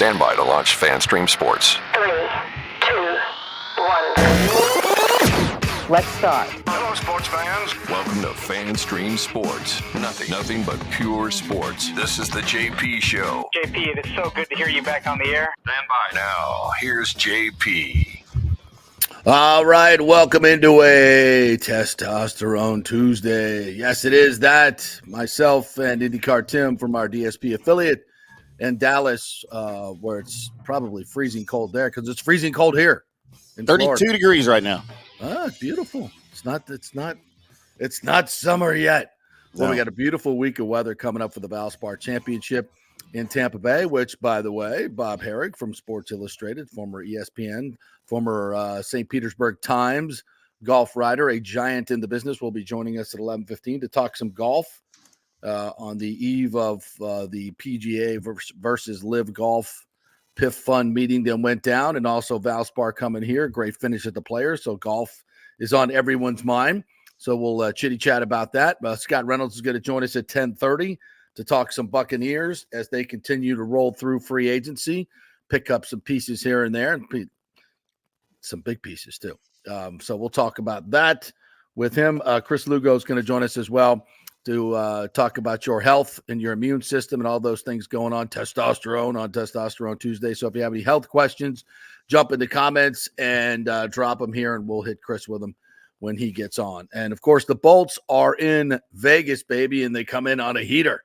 Stand by to launch FanStream Sports. 3, 2, 1. Let's start. Hello, sports fans. Welcome to FanStream Sports. Nothing but pure sports. This is the JP Show. JP, it is so good to hear you back on the air. Stand by. Now, here's JP. All right, welcome into a Testosterone Tuesday. Yes, it is that. Myself and IndyCar Timm from our DSP affiliate in Dallas, where it's probably freezing cold there because it's freezing cold here in 32 Florida. degrees right now. Ah, beautiful. It's not summer yet. Well, No. we got a beautiful week of weather coming up for the Valspar Championship in Tampa Bay, which, by the way, Bob Harig from Sports Illustrated, former ESPN, former St. Petersburg Times golf writer, a giant in the business, will be joining us at 11:15 to talk some golf on the eve of the PGA versus Live Golf PIF Fund meeting that went down, and also Valspar coming here. Great finish at the Players, so golf is on everyone's mind. So we'll chitty-chat about that. Scott Reynolds is going to join us at 10:30 to talk some Buccaneers as they continue to roll through free agency, pick up some pieces here and there, and some big pieces too. So we'll talk about that with him. Chris Lugo is going to join us as well to talk about your health and your immune system and all those things going on. Testosterone on Testosterone Tuesday. So if you have any health questions, jump in the comments and drop them here, and we'll hit Chris with them when he gets on. And of course, the Bolts are in Vegas, baby, and they come in on a heater.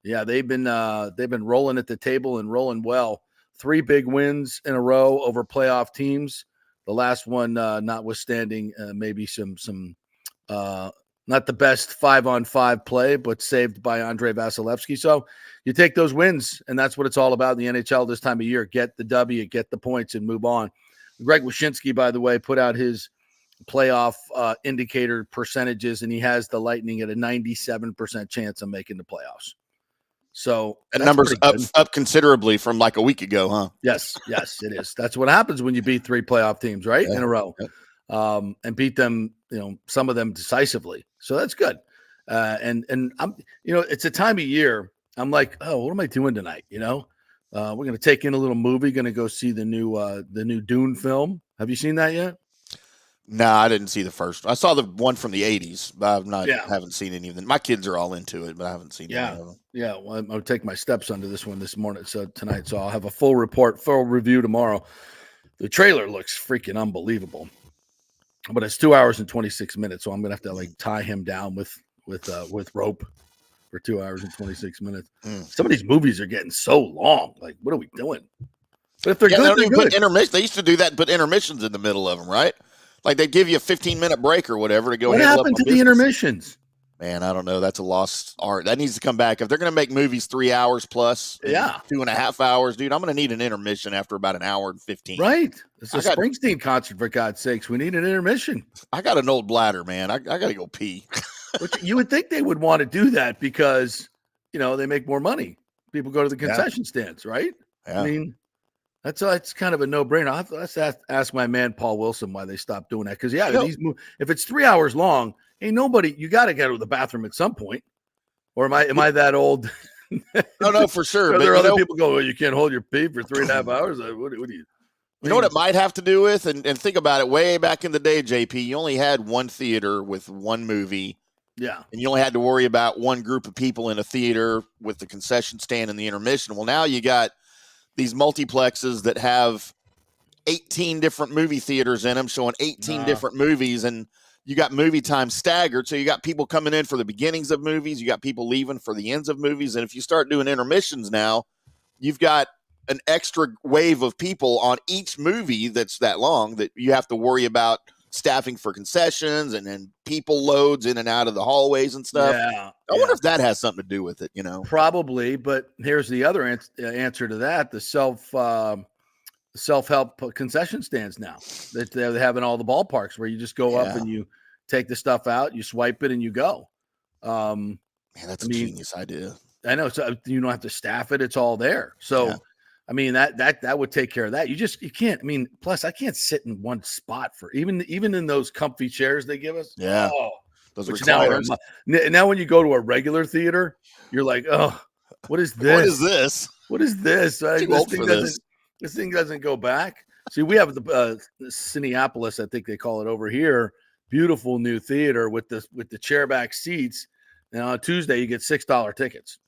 Yeah, they've been rolling at the table and rolling well. 3 big wins in a row over playoff teams. The last one, notwithstanding, maybe some not the best 5-on-5 play, but saved by Andre Vasilevsky. So you take those wins, and that's what it's all about in the NHL this time of year. Get the W, get the points, and move on. Greg Wyshynski, by the way, put out his playoff indicator percentages, and he has the Lightning at a 97% chance of making the playoffs. So That number's up considerably from like a week ago, huh? Yes, it is. That's what happens when you beat 3 playoff teams, right, in a row, and beat them, some of them decisively. So that's good. And I'm, it's a time of year. I'm like, oh, what am I doing tonight? We're going to take in a little movie. Going to go see the new Dune film. Have you seen that yet? No, I didn't see the first. I saw the one from the 80s, but haven't seen any of them. My kids are all into it, but I haven't seen any of them. Yeah, well, I'll take my stepson to this one tonight. So I'll have a full review tomorrow. The trailer looks freaking unbelievable, but it's 2 hours and 26 minutes. So I'm going to have to tie him down with rope for 2 hours and 26 minutes. Some of these movies are getting so long. Like, what are we doing? But if they're good, they're good. Intermission. They used to do that and put intermissions in the middle of them, right? Like they give you a 15-minute break or whatever to go. What happened to the intermissions? Man, I don't know. That's a lost art. That needs to come back. If they're going to make movies 3 hours plus, 2.5 hours, dude, I'm going to need an intermission after about an hour and 15. Right. It's a Springsteen concert, for God's sakes. We need an intermission. I got an old bladder, man. I got to go pee. Which you would think they would want to do that because, they make more money. People go to the concession stands, right? Yeah. I mean, that's kind of a no-brainer. Let's ask my man Paul Wilson why they stopped doing that. Because if it's 3 hours long, ain't nobody. You got to go to the bathroom at some point. Or am I that old? No, for sure. There are other people go, well, you can't hold your pee for 3.5 hours. What do you? You know what it might have to do with, and think about it. Way back in the day, JP, you only had one theater with one movie. Yeah, and you only had to worry about one group of people in a theater with the concession stand and the intermission. Well, now you got these multiplexes that have 18 different movie theaters in them showing 18 different movies, and you got movie time staggered. So you got people coming in for the beginnings of movies. You got people leaving for the ends of movies. And if you start doing intermissions now, you've got an extra wave of people on each movie that's that long that you have to worry about staffing for concessions and then people loads in and out of the hallways and stuff. I wonder if that has something to do with it, Probably, but here's the other answer to that. The self-help concession stands now that they have in all the ballparks where you just go up and you take the stuff out, you swipe it, and you go. Man, that's a genius idea. I know. So you don't have to staff it. It's all there. So I mean, that would take care of that. You can't. I mean, plus I can't sit in one spot for even in those comfy chairs they give us. Yeah, those now when you go to a regular theater, you're like, oh, what is this? What is this? What is this? Too old for this. This thing doesn't go back. See, we have the Cineapolis, I think they call it over here. Beautiful new theater with the chairback seats. And on Tuesday, you get $6 tickets.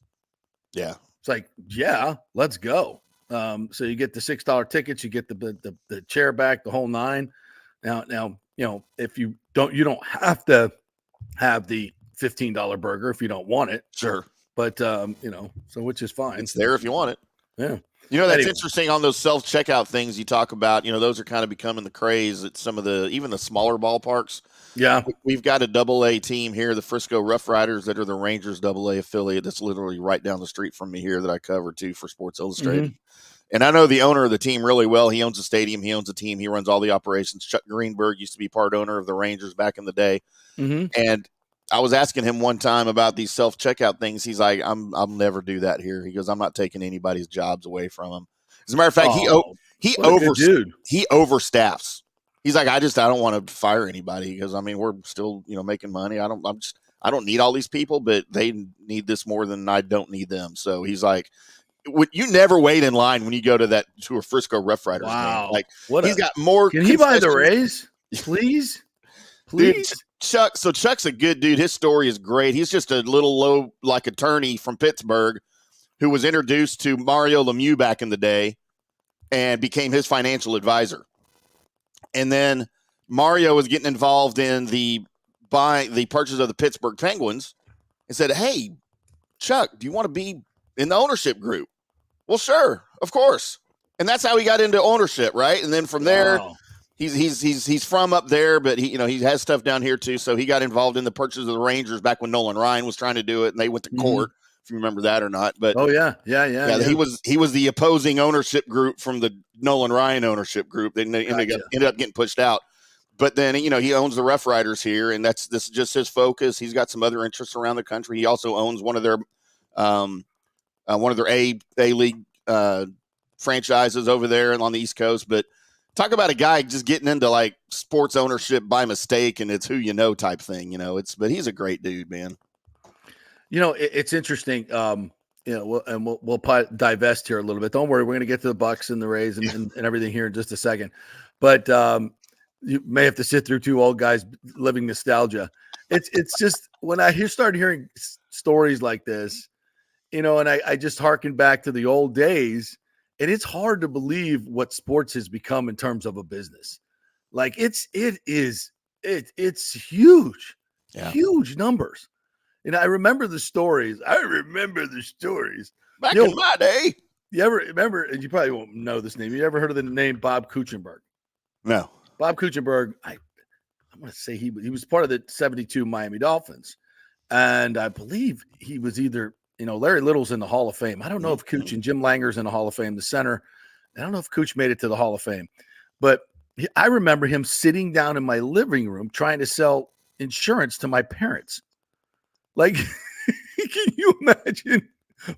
Yeah. It's like, yeah, let's go. So you get the $6 tickets, you get the chair back, the whole nine. Now, you know, if you don't have to have the $15 burger if you don't want it. Sure. But you know, so which is fine. It's there if you want it. Yeah. You know, that's interesting on those self-checkout things you talk about. You know, those are kind of becoming the craze at some of even the smaller ballparks. Yeah. We've got a AA team here, the Frisco Rough Riders, that are the Rangers AA affiliate. That's literally right down the street from me here that I cover too for Sports Illustrated. Mm-hmm. And I know the owner of the team really well. He owns a stadium. He owns a team. He runs all the operations. Chuck Greenberg used to be part owner of the Rangers back in the day. Mm-hmm. And I was asking him one time about these self-checkout things. He's like, I'll never do that here. He goes, I'm not taking anybody's jobs away from him. As a matter of fact, he overstaffs. He's like, I don't want to fire anybody because, I mean, we're still, you know, making money. I don't need all these people, but they need this more than I don't need them. So he's like, you never wait in line when you go to a Frisco Rough Riders game. Like, he's got more. Can he buy the Rays? Please? Dude, Chuck's a good dude. His story is great. He's just a little low, like, attorney from Pittsburgh who was introduced to Mario Lemieux back in the day and became his financial advisor. And then Mario was getting involved in the purchase of the Pittsburgh Penguins and said, hey, Chuck, do you want to be in the ownership group? Well, sure, of course. And that's how he got into ownership, right? And then from there, he's from up there, but he has stuff down here too. So he got involved in the purchase of the Rangers back when Nolan Ryan was trying to do it, and they went to court. If you remember that or not, but he was the opposing ownership group from the Nolan Ryan ownership group. They ended up getting pushed out. But then he owns the Rough Riders here, and this is just his focus. He's got some other interests around the country. He also owns one of their A League franchises over there and on the East Coast. But talk about a guy just getting into like sports ownership by mistake, and it's who you know type thing. But he's a great dude, man. It's interesting. We'll divest here a little bit. Don't worry, we're going to get to the Bucks and the Rays and everything here in just a second. But you may have to sit through two old guys living nostalgia. It's just when I started hearing stories like this, and I just harken back to the old days, and it's hard to believe what sports has become in terms of a business. Like it's huge, huge numbers. And I remember the stories. Back in my day. You ever remember, and you probably won't know this name. You ever heard of the name Bob Kuechenberg? No. Bob Kuechenberg, I want to say he was part of the 72 Miami Dolphins. And I believe he was either, Larry Little's in the Hall of Fame. I don't know if Cooch and Jim Langer's in the Hall of Fame, the center. I don't know if Cooch made it to the Hall of Fame. But I remember him sitting down in my living room trying to sell insurance to my parents. Like, can you imagine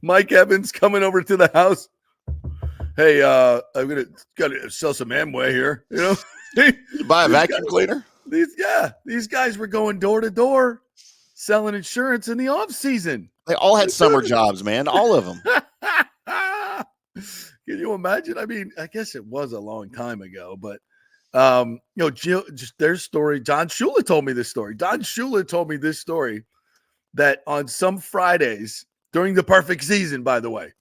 Mike Evans coming over to the house? Hey, I'm gotta sell some Amway here. You buy a vacuum cleaner? These guys were going door to door selling insurance in the off season. They all had summer jobs, man. All of them. Can you imagine? I mean, I guess it was a long time ago, but just their story. Don Shula told me this story. That on some Fridays during the perfect season, by the way,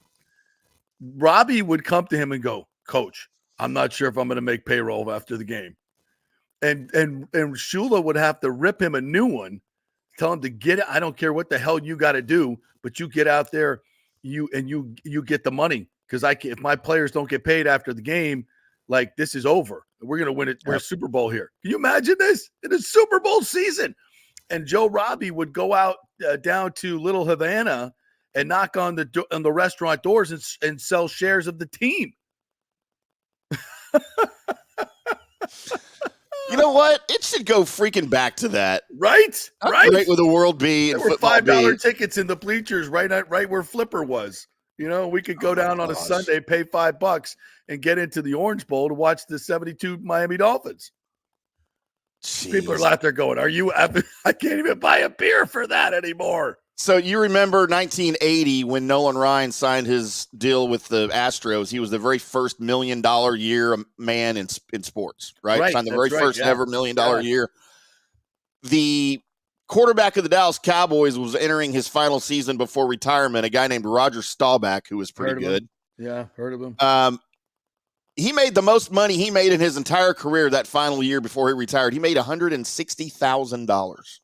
Robbie would come to him and go, Coach, I'm not sure if I'm going to make payroll after the game. And Shula would have to rip him a new one, tell him to get it. I don't care what the hell you got to do, but you get out there, you get the money. Because if my players don't get paid after the game, like, this is over. We're going to win it. We're a Super Bowl here. Can you imagine this? In a Super Bowl season. And Joe Robbie would go out down to Little Havana and knock on the restaurant doors and sell shares of the team. You know what? It should go freaking back to that. Right? How great would the world be? There were $5 tickets in the bleachers right where Flipper was. We could go down on a Sunday, pay $5 and get into the Orange Bowl to watch the 72 Miami Dolphins. Jeez. People are out there going, I can't even buy a beer for that anymore. So you remember 1980 when Nolan Ryan signed his deal with the Astros? He was the very first $1 million year man in sports, right? Right, Signed the that's very right, first yeah. ever $1 million year. The quarterback of the Dallas Cowboys was entering his final season before retirement, a guy named Roger Staubach, who was pretty good. Yeah, heard of him. He made the most money he made in his entire career that final year before he retired. He made $160,000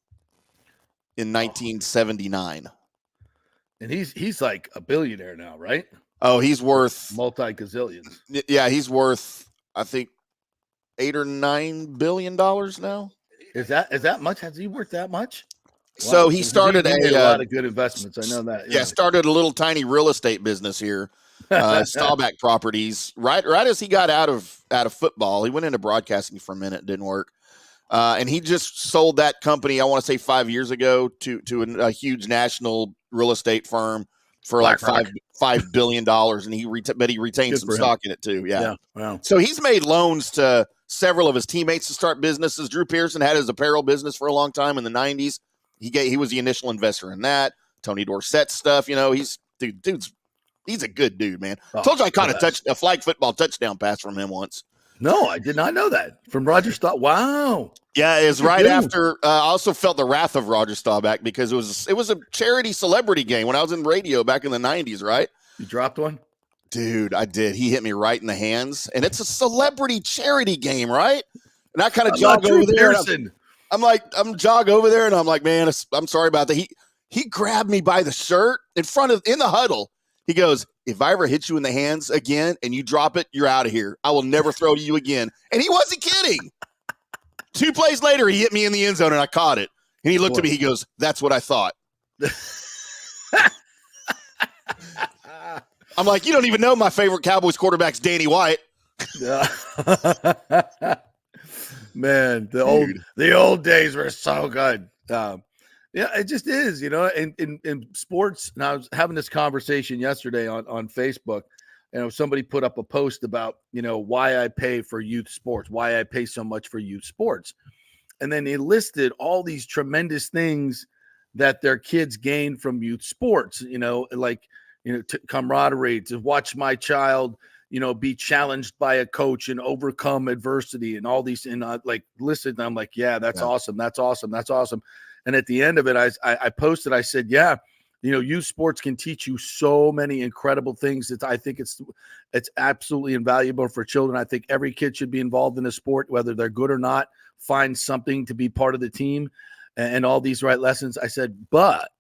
in 1979. And he's like a billionaire now, right? Oh, he's worth multi-gazillions. Yeah, he's worth, I think, $8 or $9 billion now. Is that much? Has he worth that much? So Wow. he started he made a lot of good investments. I know that. Yeah, started a little tiny real estate business here, Staubach Properties. Right as he got out of football, he went into broadcasting for a minute. Didn't work. And he just sold that company, I want to say 5 years ago, to a huge national real estate firm for like $5 billion, and he retained some stock in it too. Yeah. Wow. So he's made loans to several of his teammates to start businesses. Drew Pearson had his apparel business for a long time in the 90s. He was the initial investor in that. Tony Dorsett's stuff, he's a good dude, man. Told you I caught a flag football touchdown pass from him once. No, I did not know that. From Roger Staubach. Wow. Yeah, it was right after. I also felt the wrath of Roger Staubach because it was a charity celebrity game when I was in radio back in the 90s, right? You dropped one? Dude, I did. He hit me right in the hands, and it's a celebrity charity game, right? And I kind of jog over there. I'm jog over there, and I'm like, man, I'm sorry about that. He grabbed me by the shirt in the huddle. He goes, if I ever hit you in the hands again and you drop it, you're out of here. I will never throw to you again. And he wasn't kidding. 2 plays later, he hit me in the end zone, and I caught it. And he looked at me. He goes, that's what I thought. I'm like, you don't even know my favorite Cowboys quarterback's Danny White. Man, the old days were so good. Yeah, it just is, in sports. And I was having this conversation yesterday on Facebook. Somebody put up a post about, why I pay for youth sports, why I pay so much for youth sports. And then they listed all these tremendous things that their kids gain from youth sports, camaraderie, to watch my child, be challenged by a coach and overcome adversity and all these, and listen, I'm like, yeah, that's awesome. That's awesome. That's awesome. And at the end of it, I posted, I said, yeah, youth sports can teach you so many incredible things. I think it's absolutely invaluable for children. I think every kid should be involved in a sport, whether they're good or not, find something to be part of the team and all these right lessons. I said, but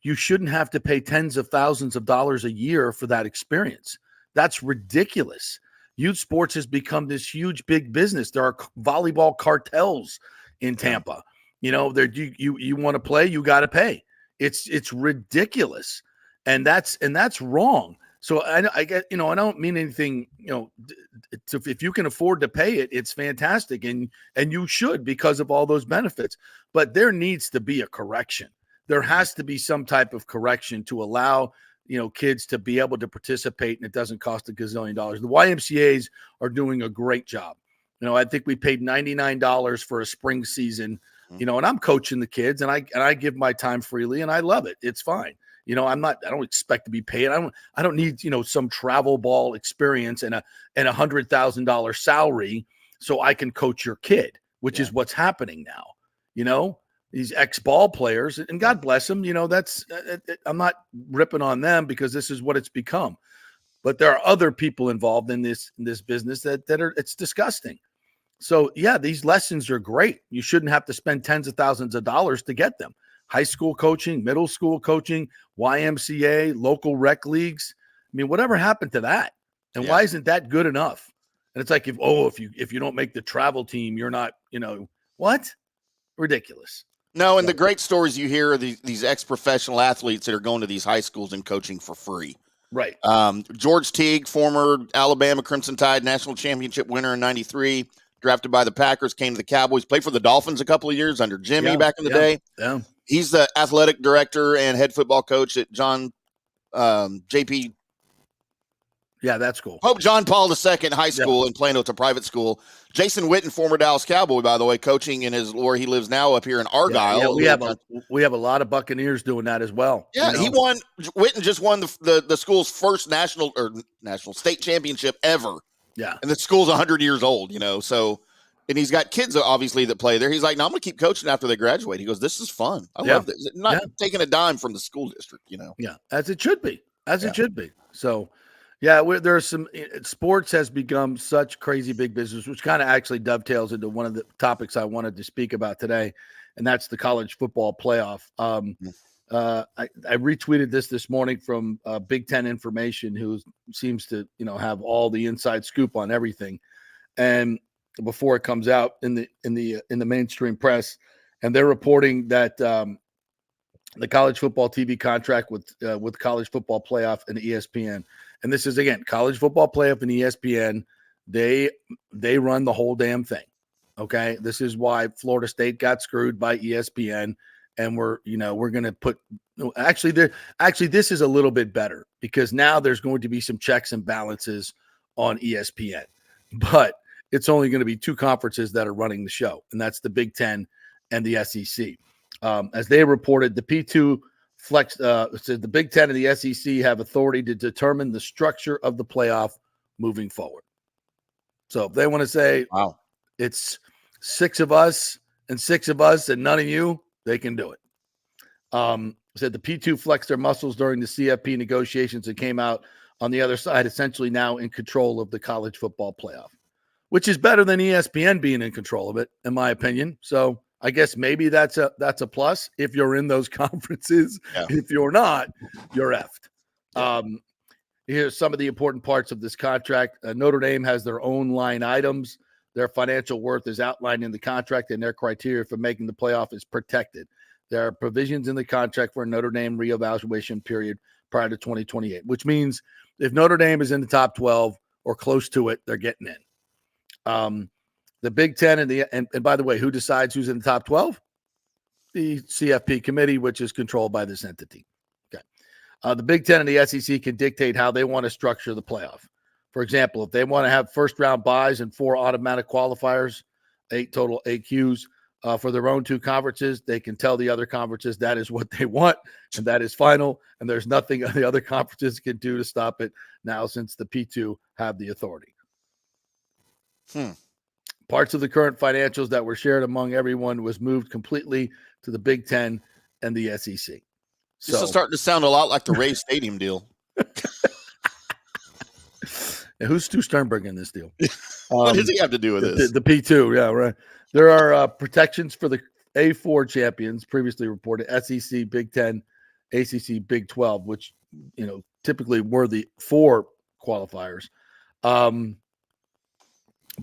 you shouldn't have to pay tens of thousands of dollars a year for that experience. That's ridiculous. Youth sports has become this huge, big business. There are volleyball cartels in Tampa. You want to play, you got to pay. It's ridiculous, and that's wrong. So I get, I don't mean anything, if you can afford to pay it, it's fantastic, and you should, because of all those benefits. But there needs to be a correction. There has to be some type of correction to allow, kids to be able to participate, and it doesn't cost a gazillion dollars. The YMCAs are doing a great job. I think we paid $99 for a spring season. And I'm coaching the kids, and I give my time freely, and I love it. It's fine. I don't expect to be paid. I don't need, some travel ball experience and a $100,000 salary so I can coach your kid, which is what's happening now. These ex-ball players, and God bless them, that's I'm not ripping on them because this is what it's become. But there are other people involved in this business that are, it's disgusting. So, yeah, these lessons are great. You shouldn't have to spend tens of thousands of dollars to get them. High school coaching, middle school coaching, YMCA, local rec leagues. I mean, whatever happened to that? And why isn't that good enough? And it's like, if you don't make the travel team, you're not, what? Ridiculous. No, and the great stories you hear are these ex-professional athletes that are going to these high schools and coaching for free. Right. George Teague, former Alabama Crimson Tide national championship winner in 93, drafted by the Packers, came to the Cowboys, played for the Dolphins a couple of years under Jimmy back in the day. Yeah. He's the athletic director and head football coach at JP Yeah, that's cool. Pope John Paul II High School in Plano. It's a private school. Jason Witten, former Dallas Cowboy, by the way, coaching in where he lives now up here in Argyle. Yeah, we have a lot of Buccaneers doing that as well. Yeah, he won. Witten just won the school's first national state championship ever. Yeah, and the school's 100 years old. So, and he's got kids obviously that play there. He's like, no, I'm going to keep coaching after they graduate. He goes, this is fun. I love this. Not taking a dime from the school district. Yeah, as it should be. It should be. So. Yeah, there's some sports has become such crazy big business, which kind of actually dovetails into one of the topics I wanted to speak about today, and that's the college football playoff. I retweeted this morning from Big Ten Information, who seems to have all the inside scoop on everything, and before it comes out in the mainstream press, and they're reporting that the college football TV contract with college football playoff and ESPN. And this is, again, college football playoff and ESPN. They run the whole damn thing. Okay. This is why Florida State got screwed by ESPN. And we're going to put, actually, this is a little bit better because now there's going to be some checks and balances on ESPN, but it's only going to be two conferences that are running the show. And that's the Big Ten and the SEC. As they reported, the P2 Flex said the Big Ten and the SEC have authority to determine the structure of the playoff moving forward. So if they want to say, wow, it's 6 of us and none of you, they can do it. Said the P2 flexed their muscles during the CFP negotiations and came out on the other side, essentially now in control of the college football playoff, which is better than ESPN being in control of it, in my opinion. So I guess maybe that's a plus if you're in those conferences. Yeah. If you're not, you're effed. Here's some of the important parts of this contract. Notre Dame has their own line items. Their financial worth is outlined in the contract, and their criteria for making the playoff is protected. There are provisions in the contract for a Notre Dame reevaluation period prior to 2028, which means if Notre Dame is in the top 12 or close to it, they're getting in. The Big Ten and by the way, who decides who's in the top 12? The CFP committee, which is controlled by this entity. Okay. The Big Ten and the SEC can dictate how they want to structure the playoff. For example, if they want to have first round buys and 4 automatic qualifiers, 8 total AQs for their own 2 conferences, they can tell the other conferences that is what they want and that is final. And there's nothing the other conferences can do to stop it now since the P2 have the authority. Parts of the current financials that were shared among everyone was moved completely to the Big Ten and the SEC. This is starting to sound a lot like the Ray Stadium deal. Who's Stu Sternberg in this deal? What does he have to do with this? The P2, yeah, right. There are protections for the A4 champions previously reported, SEC, Big Ten, ACC, Big 12, which typically were the 4 qualifiers.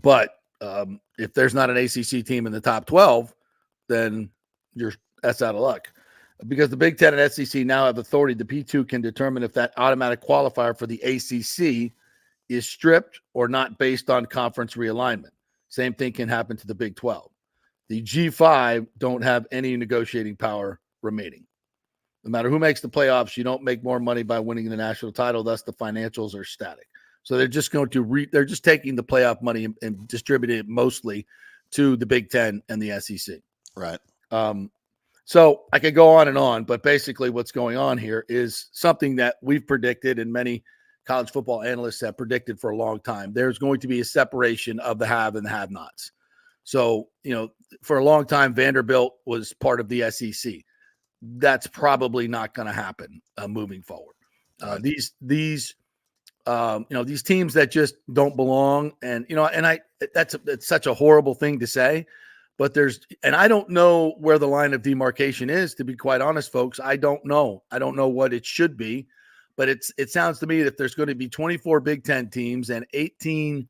But if there's not an ACC team in the top 12, then that's out of luck. Because the Big Ten and SEC now have authority, the P2 can determine if that automatic qualifier for the ACC is stripped or not based on conference realignment. Same thing can happen to the Big 12. The G5 don't have any negotiating power remaining. No matter who makes the playoffs, you don't make more money by winning the national title. Thus, the financials are static. So they're just going to they're just taking the playoff money and distributing it mostly to the Big Ten and the SEC. Right. So I could go on, but basically what's going on here is something that we've predicted and many college football analysts have predicted for a long time. There's going to be a separation of the have and the have-nots. So, for a long time, Vanderbilt was part of the SEC. That's probably not going to happen moving forward. These teams that just don't belong, and that's such a horrible thing to say, but I don't know where the line of demarcation is, to be quite honest, folks. I don't know what it should be, but it sounds to me that if there's going to be 24 Big Ten teams and 18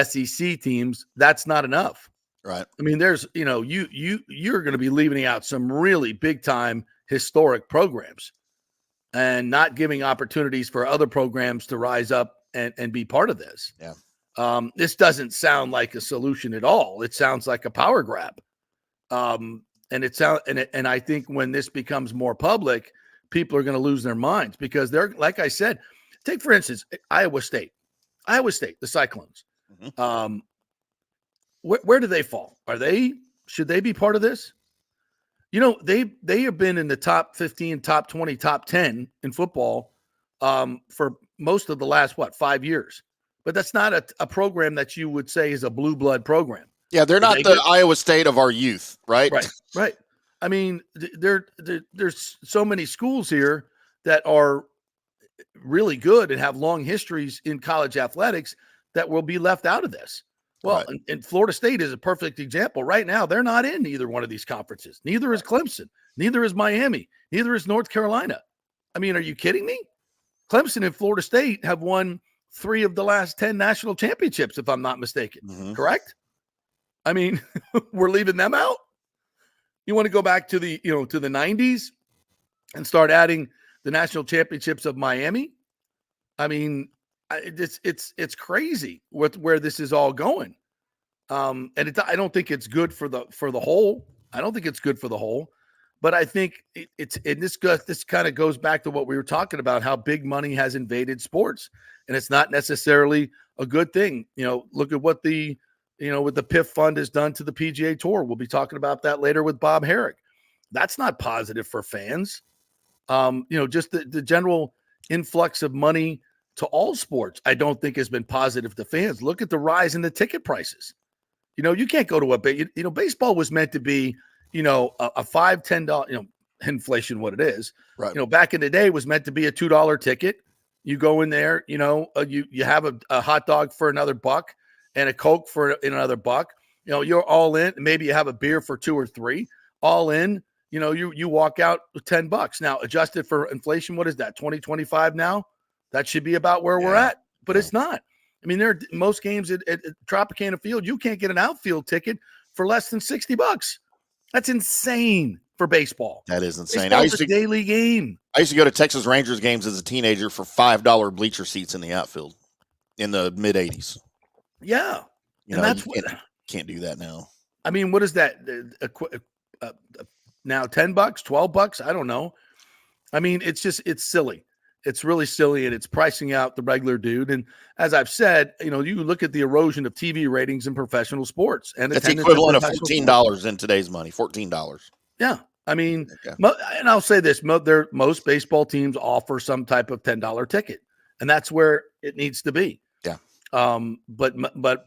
SEC teams, that's not enough. Right. I mean, there's, you're going to be leaving out some really big time historic programs and not giving opportunities for other programs to rise up and be part of this. Yeah. This doesn't sound like a solution at all. It sounds like a power grab. And I think when this becomes more public, people are going to lose their minds because they're, like I said, take for instance, Iowa State, the Cyclones. Mhm. Where do they fall? Should they be part of this? They have been in the top 15, top 20, top 10 in football for most of the last 5 years. But that's not a program that you would say is a blue blood program. Yeah, they're not the Iowa State of our youth, right? Right. I mean, there's so many schools here that are really good and have long histories in college athletics that will be left out of this. Well, Right. and Florida State is a perfect example. Right now, they're not in either one of these conferences. Neither is Clemson. Neither is Miami. Neither is North Carolina. I mean, are you kidding me? Clemson and Florida State have won 3 of the last 10 national championships, if I'm not mistaken. Mhm. Correct? I mean, we're leaving them out. You want to go back to the 90s and start adding the national championships of Miami? I mean, it's crazy where this is all going. And I don't think it's good for the whole. I don't think it's good for the whole. But I think this kind of goes back to what we were talking about, how big money has invaded sports, and it's not necessarily a good thing. Look at what the PIF fund has done to the PGA Tour. We'll be talking about that later with Bob Harig. That's not positive for fans. Just the general influx of money to all sports, I don't think has been positive to fans. Look at the rise in the ticket prices. You can't go to baseball was meant to be, a $5, $10, inflation, what it is. Right. Back in the day was meant to be a $2 ticket. You go in there, you have a hot dog for another buck and a Coke for another buck. You're all in. Maybe you have a beer for $2 or $3. All in. You walk out with $10. Now, adjusted for inflation, what is that? 2025 now? That should be about where we're at, but it's not. I mean, most games at Tropicana Field, you can't get an outfield ticket for less than $60. That's insane for baseball. That is insane. Baseball's a daily game. I used to go to Texas Rangers games as a teenager for $5 bleacher seats in the outfield in the mid '80s. Yeah, Can't do that now. I mean, what is that? Now $10, $12? I don't know. I mean, it's silly. It's really silly, and it's pricing out the regular dude. And as I've said, you look at the erosion of TV ratings in professional sports, and it's equivalent of $14 in today's money. $14. Yeah, I mean, and I'll say this: most baseball teams offer some type of $10 ticket, and that's where it needs to be. Yeah. But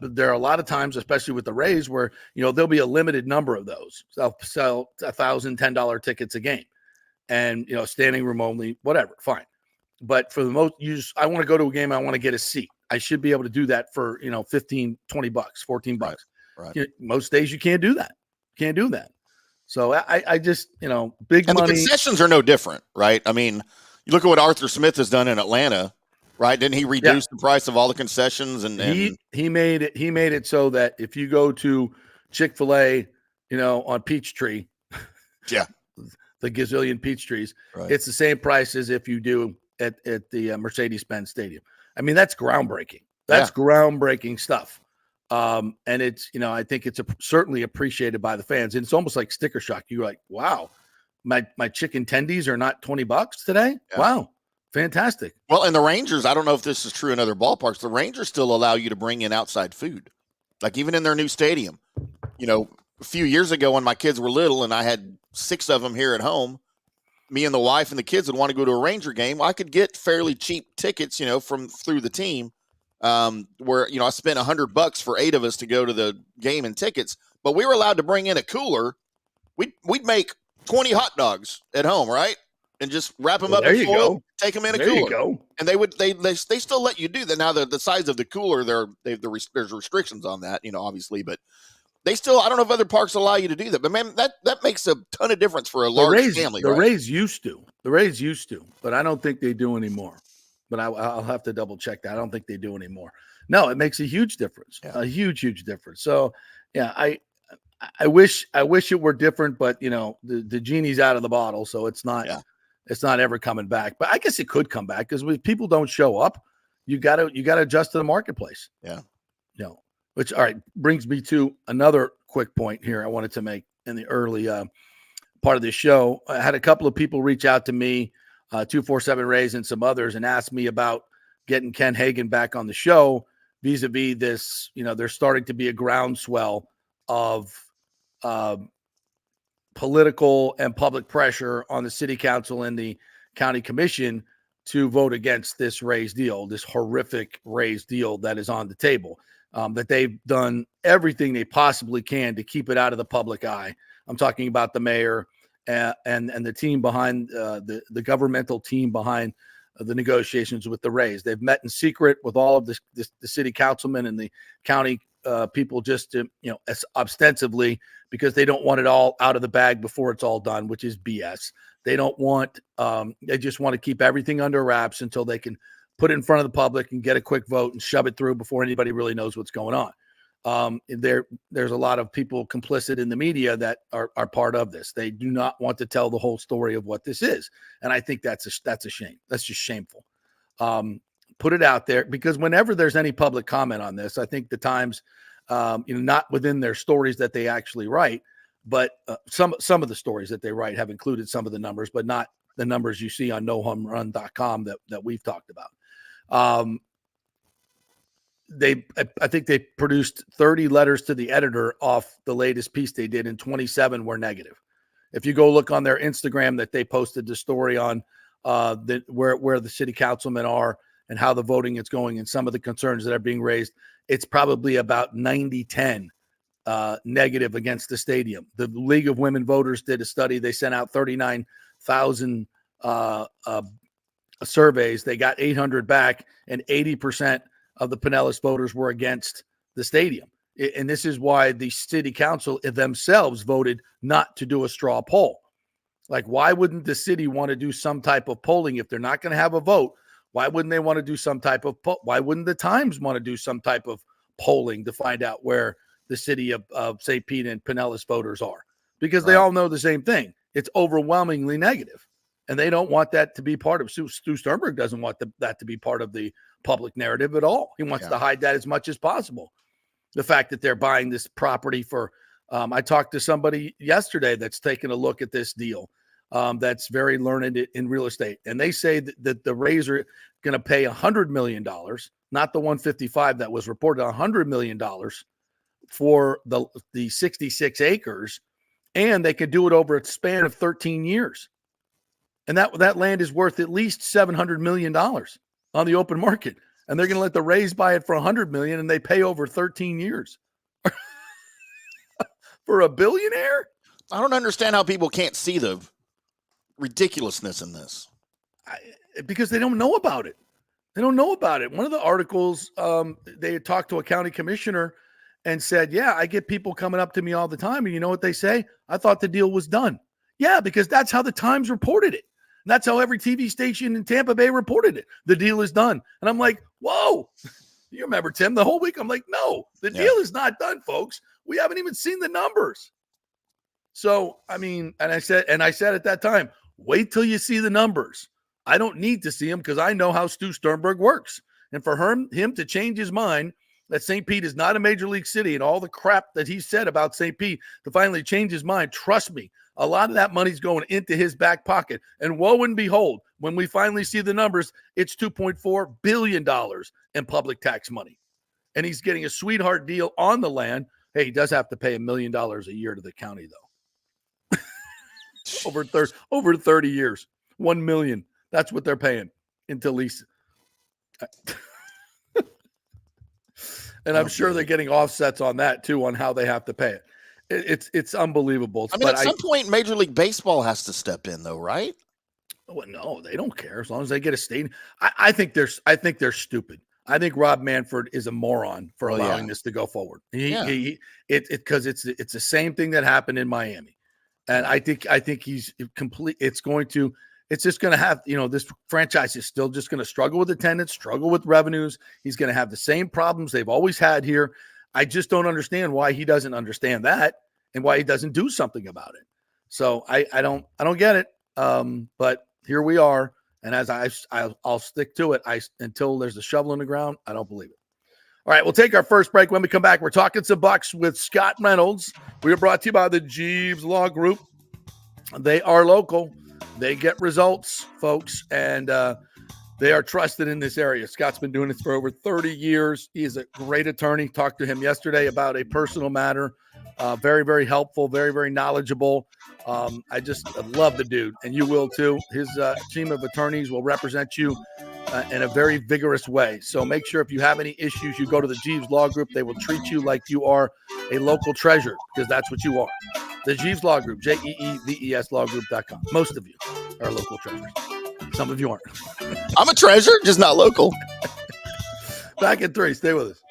there are a lot of times, especially with the Rays, where there'll be a limited number of those. They'll sell $1,000 $10 tickets a game, and standing room only, whatever, fine. But for the most, I want to go to a game. I want to get a seat. I should be able to do that for, $15, $20, $14. Right. Most days you can't do that. Can't do that. So I just, big and money. The concessions are no different, right? I mean, you look at what Arthur Smith has done in Atlanta, right? Didn't he reduce the price of all the concessions? And he made it so that if you go to Chick-fil-A, on Peachtree, the gazillion peach trees, it's the same price as if you do at the Mercedes-Benz Stadium. I mean, that's groundbreaking. That's groundbreaking stuff. And it's, I think it's certainly appreciated by the fans. And it's almost like sticker shock. You're like, wow, my chicken tendies are not $20 today. Yeah. Wow. Fantastic. Well, and the Rangers, I don't know if this is true in other ballparks. The Rangers still allow you to bring in outside food. Like even in their new stadium, a few years ago when my kids were little and I had 6 of them here at home, me and the wife and the kids would want to go to a Ranger game. I could get fairly cheap tickets, through the team, where, I spent $100 for 8 of us to go to the game and tickets, but we were allowed to bring in a cooler. We'd make 20 hot dogs at home, right? And just wrap them up in foil, take them in a cooler. You go. And they still let you do that. Now the size of the cooler, there's restrictions on that, obviously, but they still, I don't know if other parks allow you to do that, but man, that makes a ton of difference for a large family. The Rays used to, but I don't think they do anymore. But I'll have to double check that. I don't think they do anymore. No, it makes a huge difference, a huge difference. So yeah, I wish it were different, but the genie's out of the bottle, so it's not ever coming back. But I guess it could come back because if people don't show up, you got to adjust to the marketplace. Yeah. Which, all right, brings me to another quick point here I wanted to make in the early part of this show. I had a couple of people reach out to me, 247 Rays and some others, and ask me about getting Ken Hagan back on the show vis-a-vis this, there's starting to be a groundswell of political and public pressure on the city council and the county commission to vote against this raise deal, this horrific raise deal that is on the table, that they've done everything they possibly can to keep it out of the public eye. I'm talking about the mayor and the team behind the governmental team behind the negotiations with the raise. They've met in secret with all of the city councilmen and the county people just to, ostensively, because they don't want it all out of the bag before it's all done, which is BS. They don't want, they just want to keep everything under wraps until they can put it in front of the public and get a quick vote and shove it through before anybody really knows what's going on. There's a lot of people complicit in the media that are part of this. They do not want to tell the whole story of what this is. And I think that's a shame. That's just shameful. Put it out there, because whenever there's any public comment on this, I think the Times, not within their stories that they actually write, but some of the stories that they write have included some of the numbers, but not the numbers you see on nohomerun.com that we've talked about. I think they produced 30 letters to the editor off the latest piece they did, and 27 were negative. If you go look on their Instagram that they posted the story on, where the city councilmen are and how the voting is going and some of the concerns that are being raised, it's probably about 90-10 negative against the stadium. The League of Women Voters did a study. They sent out 39,000 surveys. They got 800 back, and 80% of the Pinellas voters were against the stadium. And this is why the city council themselves voted not to do a straw poll. Like, why wouldn't the city want to do some type of polling if they're not going to have a vote? Why wouldn't they want to do some type of why wouldn't the Times want to do some type of polling to find out where the city of St. Pete and Pinellas voters are? Because they all know the same thing. It's overwhelmingly negative. And they don't want that to be part of, Stu Sternberg doesn't want that to be part of the public narrative at all. He wants to hide that as much as possible. The fact that they're buying this property for, I talked to somebody yesterday that's taken a look at this deal. That's very learned in real estate. And they say that the Rays are going to pay $100 million, not the $155 that was reported, $100 million for the 66 acres. And they could do it over a span of 13 years. And that land is worth at least $700 million on the open market. And they're going to let the Rays buy it for $100 million, and they pay over 13 years for a billionaire. I don't understand how people can't see the ridiculousness in this. Because they don't know about it. They don't know about it. One of the articles, they had talked to a county commissioner and said, yeah, I get people coming up to me all the time. And you know what they say? I thought the deal was done. Yeah, because that's how the Times reported it. And that's how every TV station in Tampa Bay reported it. The deal is done. And I'm like, whoa. You remember, Tim, the whole week? I'm like, no, the deal is not done, folks. We haven't even seen the numbers. So, I mean, and I said at that time, wait till you see the numbers. I don't need to see them because I know how Stu Sternberg works. And for him to change his mind that St. Pete is not a major league city and all the crap that he said about St. Pete to finally change his mind, trust me, a lot of that money's going into his back pocket. And woe and behold, when we finally see the numbers, it's $2.4 billion in public tax money. And he's getting a sweetheart deal on the land. Hey, he does have to pay $1 million a year to the county, though. over 30 years, 1 million. That's what they're paying into lease. And I'm sure they're getting offsets on that too, on how they have to pay it. It's unbelievable. I mean, at some point, Major League Baseball has to step in, though, right? Well, no, they don't care as long as they get a stadium. I think they're stupid. I think Rob Manfred is a moron for allowing this to go forward. Because it's the same thing that happened in Miami, and I think he's complete. It's just going to have, this franchise is still just going to struggle with attendance, struggle with revenues. He's going to have the same problems they've always had here. I just don't understand why he doesn't understand that and why he doesn't do something about it. So I don't get it. But here we are. And as I'll stick to it until there's a shovel in the ground. I don't believe it. All right, we'll take our first break. When we come back, we're talking some Bucks with Scott Reynolds. We are brought to you by the Jeeves Law Group. They are local. They get results, folks. And They are trusted in this area. Scott's been doing this for over 30 years. He is a great attorney. Talked to him yesterday about a personal matter. Very, very helpful, very, very knowledgeable. I love the dude, and you will too. His team of attorneys will represent you in a very vigorous way. So make sure if you have any issues, you go to the Jeeves Law Group. They will treat you like you are a local treasure, because that's what you are. The Jeeves Law Group, JEEVES lawgroup.com. Most of you are local treasures. Some of you aren't. I'm a treasure, just not local. Back in 3. Stay with us.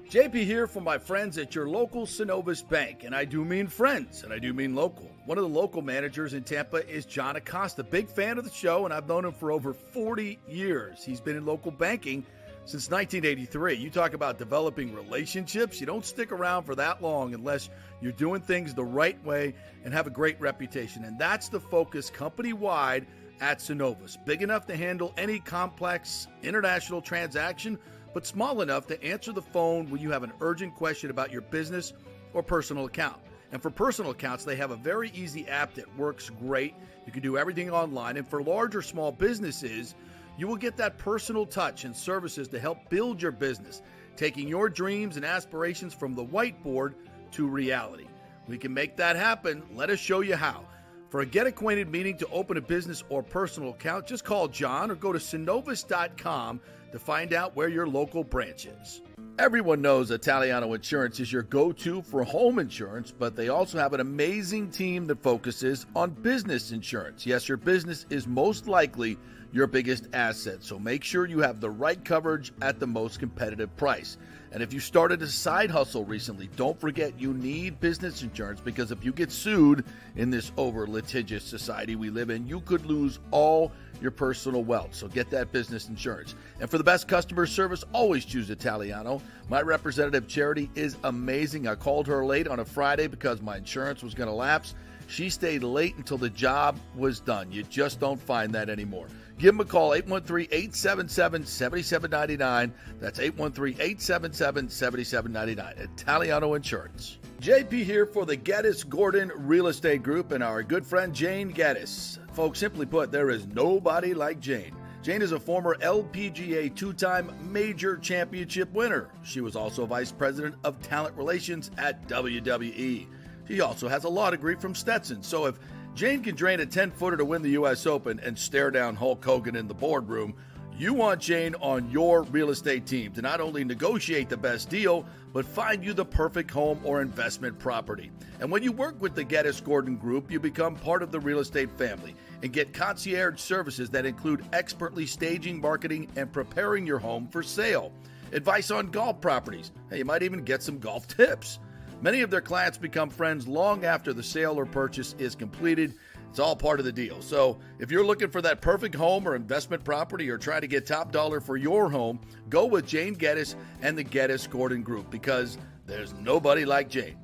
JP here for my friends at your local Synovus Bank. And I do mean friends, and I do mean local. One of the local managers in Tampa is John Acosta. Big fan of the show, and I've known him for over 40 years. He's been in local banking since 1983. You talk about developing relationships. You don't stick around for that long unless you're doing things the right way and have a great reputation. And that's the focus company-wide at Synovus. Big enough to handle any complex international transaction, but small enough to answer the phone when you have an urgent question about your business or personal account. And for personal accounts, they have a very easy app that works great. You can do everything online. And for large or small businesses, you will get that personal touch and services to help build your business, taking your dreams and aspirations from the whiteboard to reality. We can make that happen. Let us show you how. For a get-acquainted meeting to open a business or personal account, just call John or go to synovus.com to find out where your local branch is. Everyone knows Italiano Insurance is your go-to for home insurance, but they also have an amazing team that focuses on business insurance. Yes, your business is most likely your biggest asset, so make sure you have the right coverage at the most competitive price. And if you started a side hustle recently, don't forget you need business insurance, because if you get sued in this over-litigious society we live in, you could lose all your personal wealth. So get that business insurance. And for the best customer service, always choose Italiano. My representative, Charity, is amazing. I called her late on a Friday because my insurance was going to lapse. She stayed late until the job was done. You just don't find that anymore. Give them a call, 813-877-7799. That's 813-877-7799. Italiano Insurance. JP here for the Geddes Gordon Real Estate Group and our good friend Jane Geddes. Folks, simply put, there is nobody like Jane. Jane is a former LPGA two-time major championship winner. She was also vice president of talent relations at WWE. She also has a law degree from Stetson. So if Jane can drain a 10-footer to win the U.S. Open and stare down Hulk Hogan in the boardroom, you want Jane on your real estate team to not only negotiate the best deal, but find you the perfect home or investment property. And when you work with the Geddes Gordon Group, you become part of the real estate family and get concierge services that include expertly staging, marketing, and preparing your home for sale. Advice on golf properties. Hey, you might even get some golf tips. Many of their clients become friends long after the sale or purchase is completed. It's all part of the deal. So if you're looking for that perfect home or investment property or trying to get top dollar for your home, go with Jane Geddes and the Geddes Gordon Group, because there's nobody like Jane.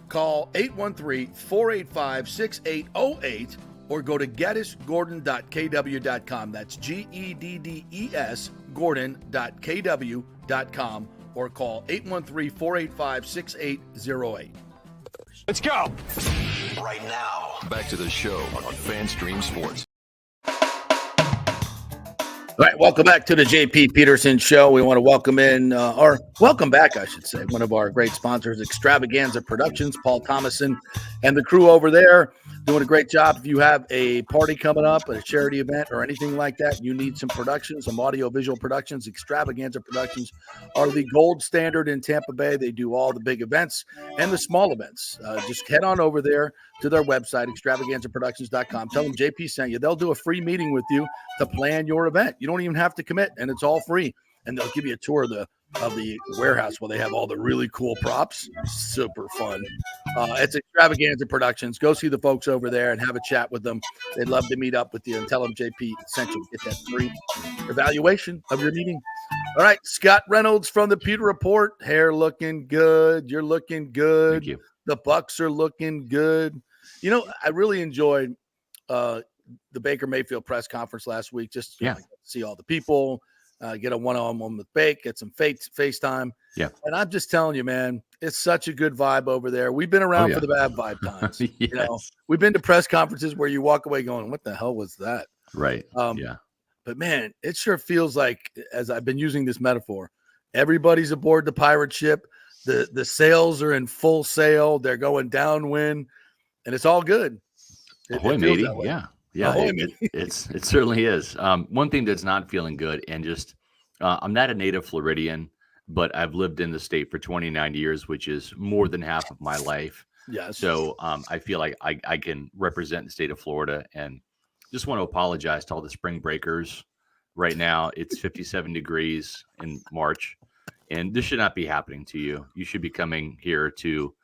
Call 813-485-6808 or go to geddesgordon.kw.com. That's GEDDES Gordon.kw.com. or call 813-485-6808. Let's go. Right now, back to the show on FanStream Sports. All right, welcome back to the JP Peterson Show. We want to welcome in, or welcome back, I should say, one of our great sponsors, Extravaganza Productions, Paul Thomason, and the crew over there doing a great job. If you have a party coming up, a charity event, or anything like that, you need some production, some audio-visual productions, Extravaganza Productions are the gold standard in Tampa Bay. They do all the big events and the small events. Just head on over there to their website, extravaganzaproductions.com. Tell them JP sent you. They'll do a free meeting with you to plan your event. You don't even have to commit, and it's all free. And they'll give you a tour of the warehouse where they have all the really cool props. Super fun. It's Extravaganza Productions. Go see the folks over there and have a chat with them. They'd love to meet up with you and tell them JP sent you. Get that free evaluation of your meeting. All right, Scott Reynolds from the Pewter Report. Hair looking good. You're looking good. Thank you. The Bucks are looking good. You know, I really enjoyed the Baker Mayfield press conference last week. Just see all the people. Get a one-on-one with Bake, get some FaceTime. Yeah. And I'm just telling you, man, it's such a good vibe over there. We've been around for the bad vibe times. Yes. You know, we've been to press conferences where you walk away going, what the hell was that? Right. But man, it sure feels like, as I've been using this metaphor, everybody's aboard the pirate ship. The sails are in full sail. They're going downwind, and it's all good. Ahoy, feels matey. that way. Yeah. Ahoy, It certainly is. One thing that's not feeling good, and just I'm not a native Floridian, but I've lived in the state for 29 years, which is more than half of my life. Yes. So I feel like I can represent the state of Florida, and just want to apologize to all the spring breakers. Right now, it's 57 degrees in March, and this should not be happening to you. You should be coming here to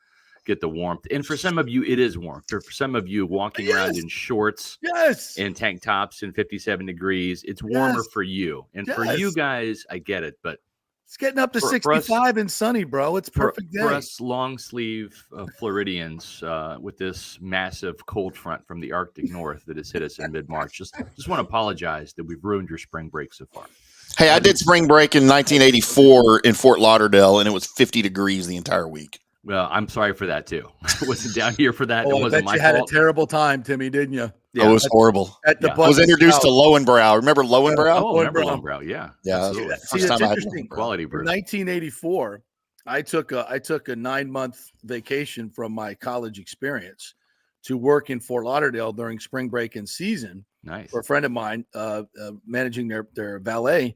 get the warmth. And for some of you, it is warm. For some of you, walking around in shorts and tank tops in 57 degrees, it's warmer for you. And for you guys, I get it, but it's getting up to 65 and sunny, bro. It's perfect day. For us long sleeve Floridians with this massive cold front from the Arctic North that has hit us in mid-March, just want to apologize that we've ruined your spring break so far. Hey, I did spring break in 1984 in Fort Lauderdale, and it was 50 degrees the entire week. Well, I'm sorry for that too. I wasn't down here for that. Oh, it wasn't my fault. You had a terrible time, Timmy, didn't you? Yeah, it was horrible. At the I was introduced to Lowenbrow. Remember Lowenbrow? Oh, remember Lowenbrow? Yeah. Yeah. See, it's interesting. Quality brew. In 1984, I took a 9-month vacation from my college experience to work in Fort Lauderdale during spring break and season. Nice. For a friend of mine, managing their valet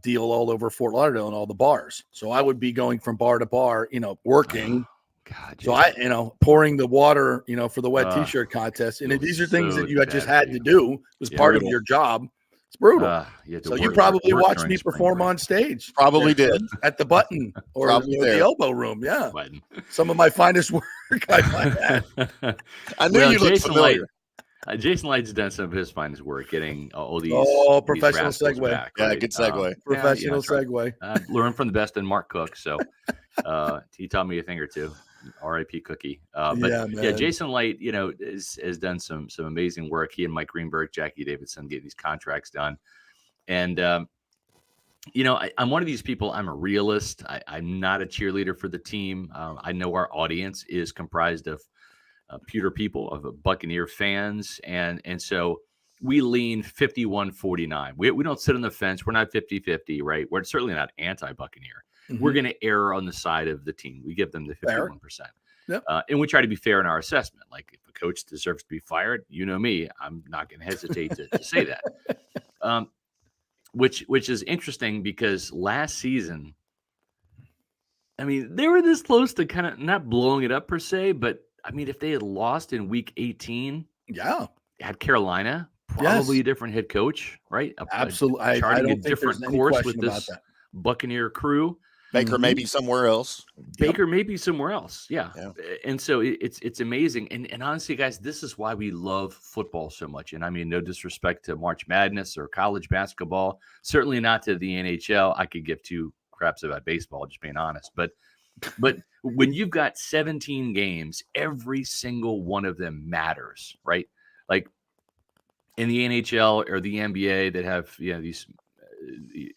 deal all over Fort Lauderdale and all the bars. So I would be going from bar to bar, working. God, so I, pouring the water, for the wet T-shirt contest. And these are things that you just had to do. It was part of your job. It's brutal. So you probably watched me perform on stage. Probably did. At the Button or the Elbow Room. Yeah. Some of my finest work I might add. I knew you looked familiar. Jason Light's done some of his finest work getting all these. Professional these segue. back, Yeah, right? good segue. Professional segue. Learned from the best in Mark Cook. So he taught me a thing or two. R.I.P. Cookie. Jason Light, has done some amazing work. He and Mike Greenberg, Jackie Davidson getting these contracts done. And, I'm one of these people. I'm a realist. I'm not a cheerleader for the team. I know our audience is comprised of Pewter people, of Buccaneer fans. And so we lean 51-49. We don't sit on the fence. We're not 50-50, right? We're certainly not anti-Buccaneer. Mm-hmm. We're going to err on the side of the team. We give them the 51%. Yep. And we try to be fair in our assessment. Like, if a coach deserves to be fired, you know me, I'm not going to hesitate to say that. Which is interesting because last season, I mean, they were this close to kind of not blowing it up per se, but I mean, if they had lost in week 18, had Carolina, probably a different head coach, right? Absolutely. Charting a different course with this Buccaneer crew. Baker maybe somewhere else. Yeah. And so it's amazing. And honestly, guys, this is why we love football so much. And I mean, no disrespect to March Madness or college basketball, certainly not to the NHL. I could give two craps about baseball, just being honest. But when you've got 17 games, every single one of them matters, right? Like in the NHL or the NBA that have, these,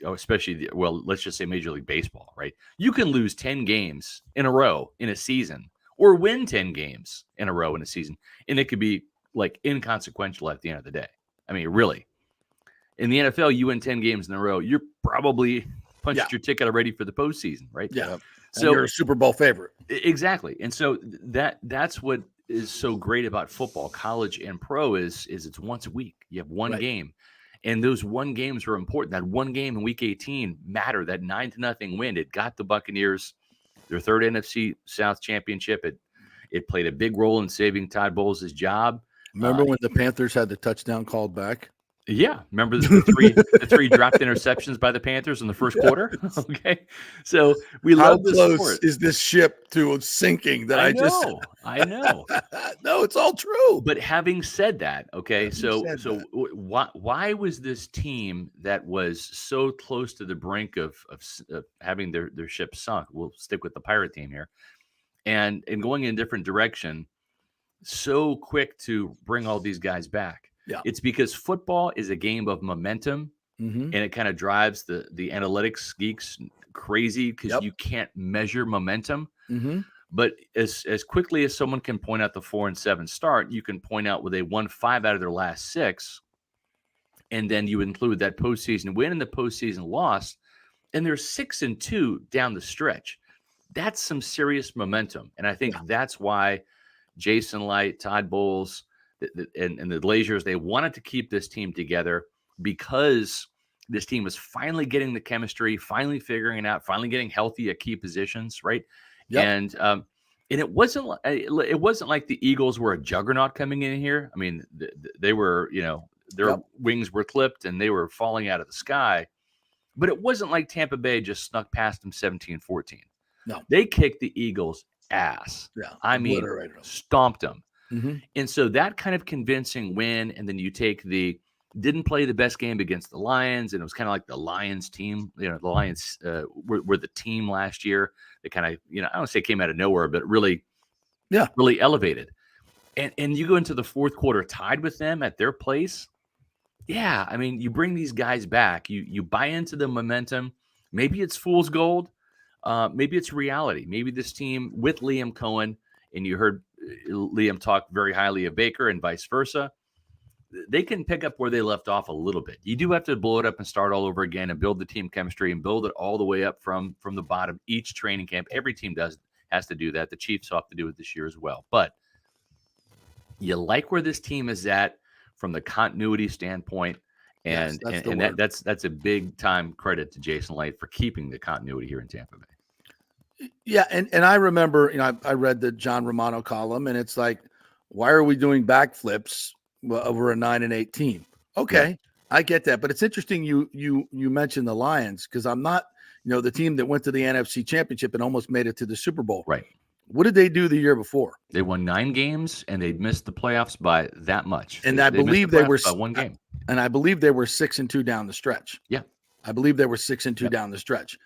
especially, let's just say Major League Baseball, right? You can lose 10 games in a row in a season or win 10 games in a row in a season. And it could be like inconsequential at the end of the day. I mean, really. In the NFL, you win 10 games in a row, you're probably punched your ticket already for the postseason, right? Yeah. So you're a Super Bowl favorite. Exactly. And so that's what is so great about football, college and pro, is it's once a week. You have one game. And those one games are important. That one game in week 18 mattered. That 9-0 win, it got the Buccaneers their third NFC South championship. It played a big role in saving Todd Bowles' job. Remember when the Panthers had the touchdown called back? Yeah, remember the three dropped interceptions by the Panthers in the first quarter? Okay, so we love this sport. How close is this ship to sinking? I know. No, it's all true. But having said that, okay, why was this team that was so close to the brink of having their ship sunk? We'll stick with the pirate team here, and going in a different direction, so quick to bring all these guys back? Yeah. It's because football is a game of momentum, and it kind of drives the analytics geeks crazy because you can't measure momentum. Mm-hmm. But as quickly as someone can point out the 4-7 start, you can point out where they won 5 out of their last 6, and then you include that postseason win and the postseason loss, and they're 6-2 down the stretch. That's some serious momentum, and I think that's why Jason Light, Todd Bowles, and the Glaziers, they wanted to keep this team together because this team was finally getting the chemistry, finally figuring it out, finally getting healthy at key positions, right? Yep. And it wasn't like the Eagles were a juggernaut coming in here. I mean, they were, their wings were clipped and they were falling out of the sky. But it wasn't like Tampa Bay just snuck past them 17-14. No. They kicked the Eagles' ass. Yeah. I mean, stomped them. Mm-hmm. And so that kind of convincing win, and then you take didn't play the best game against the Lions, and it was kind of like the Lions team. The Lions were the team last year. They kind of, I don't want to say came out of nowhere, but really elevated. And you go into the fourth quarter tied with them at their place. Yeah, I mean, you bring these guys back. You buy into the momentum. Maybe it's fool's gold. Maybe it's reality. Maybe this team with Liam Cohen, and you heard Liam talk very highly of Baker and vice versa, they can pick up where they left off a little bit. You do have to blow it up and start all over again and build the team chemistry and build it all the way up from the bottom. Each training camp, every team has to do that. The Chiefs have to do it this year as well. But you like where this team is at from the continuity standpoint. And that's a big time credit to Jason Light for keeping the continuity here in Tampa Bay. Yeah, and I remember, I read the John Romano column, and it's like, why are we doing backflips over a 9-8 team? Okay, I get that, but it's interesting you mentioned the Lions, because I'm not, the team that went to the NFC Championship and almost made it to the Super Bowl. Right. What did they do the year before? They won 9 games, and they missed the playoffs by that much. And I believe they were by 1 game. And I believe they were 6-2 down the stretch. Yeah, I believe they were 6-2 down the stretch.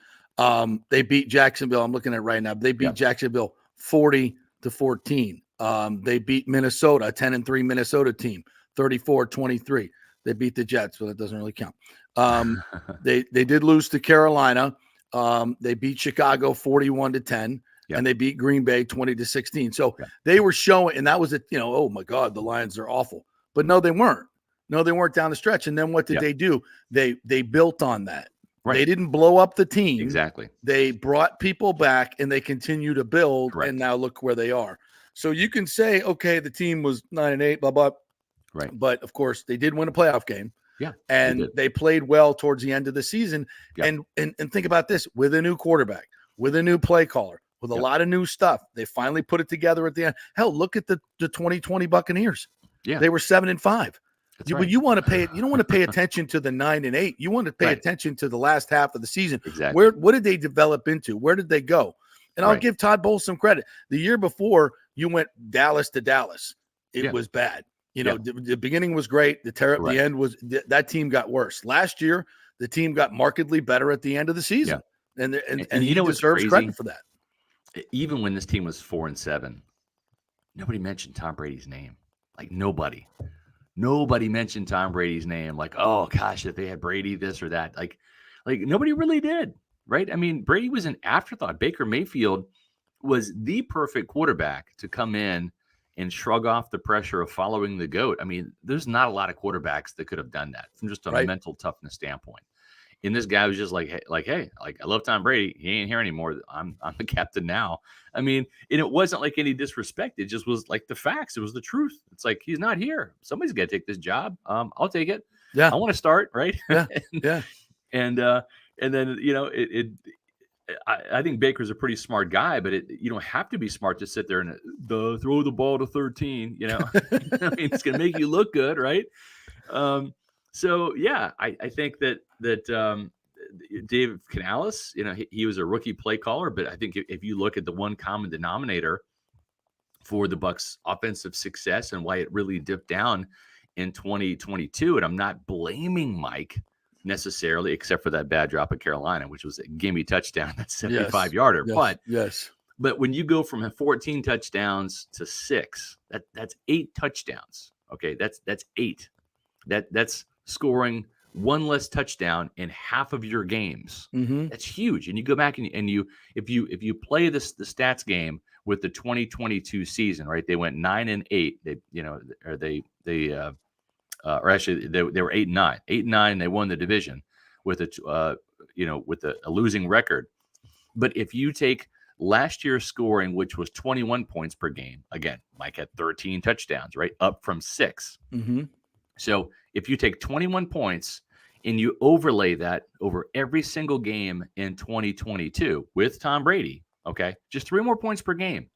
They beat Jacksonville. I'm looking at it right now. They beat Jacksonville 40-14. They beat Minnesota, a 10-3 Minnesota team, 34-23. They beat the Jets, but that doesn't really count. They did lose to Carolina. They beat Chicago 41-10. And they beat Green Bay 20-16. So they were showing, and that was oh my God, the Lions are awful. But no, they weren't. No, they weren't down the stretch. And then what did they do? They built on that. Right. They didn't blow up the team. Exactly. They brought people back, and they continue to build. Correct. And now look where they are. So you can say, okay, the team was 9-8, blah blah. Right. But of course, they did win a playoff game. Yeah. And they played well towards the end of the season. Yeah. And think about this: with a new quarterback, with a new play caller, with a lot of new stuff, they finally put it together at the end. Hell, look at the 2020 Buccaneers. Yeah. They were 7-5. You want to pay it. You don't want to pay attention to the 9-8. You want to pay attention to the last half of the season. Exactly. What did they develop into? Where did they go? And I'll give Todd Bowles some credit. The year before, you went Dallas to Dallas. It was bad. The beginning was great. The end was that team got worse. Last year, the team got markedly better at the end of the season, and he deserves credit for that. Even when this team was 4-7, nobody mentioned Tom Brady's name. Like nobody mentioned Tom Brady's name. Like, oh gosh, if they had Brady, this or that. Like nobody really did, right? I mean, Brady was an afterthought. Baker Mayfield was the perfect quarterback to come in and shrug off the pressure of following the GOAT. I mean, there's not a lot of quarterbacks that could have done that from just a mental toughness standpoint. And this guy was just hey, I love Tom Brady. He ain't here anymore. I'm the captain now. I mean, and it wasn't like any disrespect. It just was like the facts. It was the truth. It's like, he's not here. Somebody's got to take this job. I'll take it. Yeah. I want to start. Right. Yeah. and then, I think Baker's a pretty smart guy, but you don't have to be smart to sit there and throw the ball to 13, I mean, it's going to make you look good. Right. So yeah, I think that Dave Canales, he was a rookie play caller, but I think if you look at the one common denominator for the Bucs' offensive success and why it really dipped down in 2022, and I'm not blaming Mike necessarily, except for that bad drop at Carolina, which was a gimme touchdown, that 75-yarder. But when you go from 14 touchdowns to 6, that's 8 touchdowns. Okay, that's 8. That's scoring one less touchdown in half of your games. Mm-hmm. That's huge. And you go back and if you play the stats game with the 2022 season, right? They went 9-8. They or actually they were 8-9. 8-9, they won the division with a losing record. But if you take last year's scoring, which was 21 points per game, again, Mike had 13 touchdowns, right? Up from 6. Mm-hmm. So if you take 21 points and you overlay that over every single game in 2022 with Tom Brady, okay, just 3 more points per game,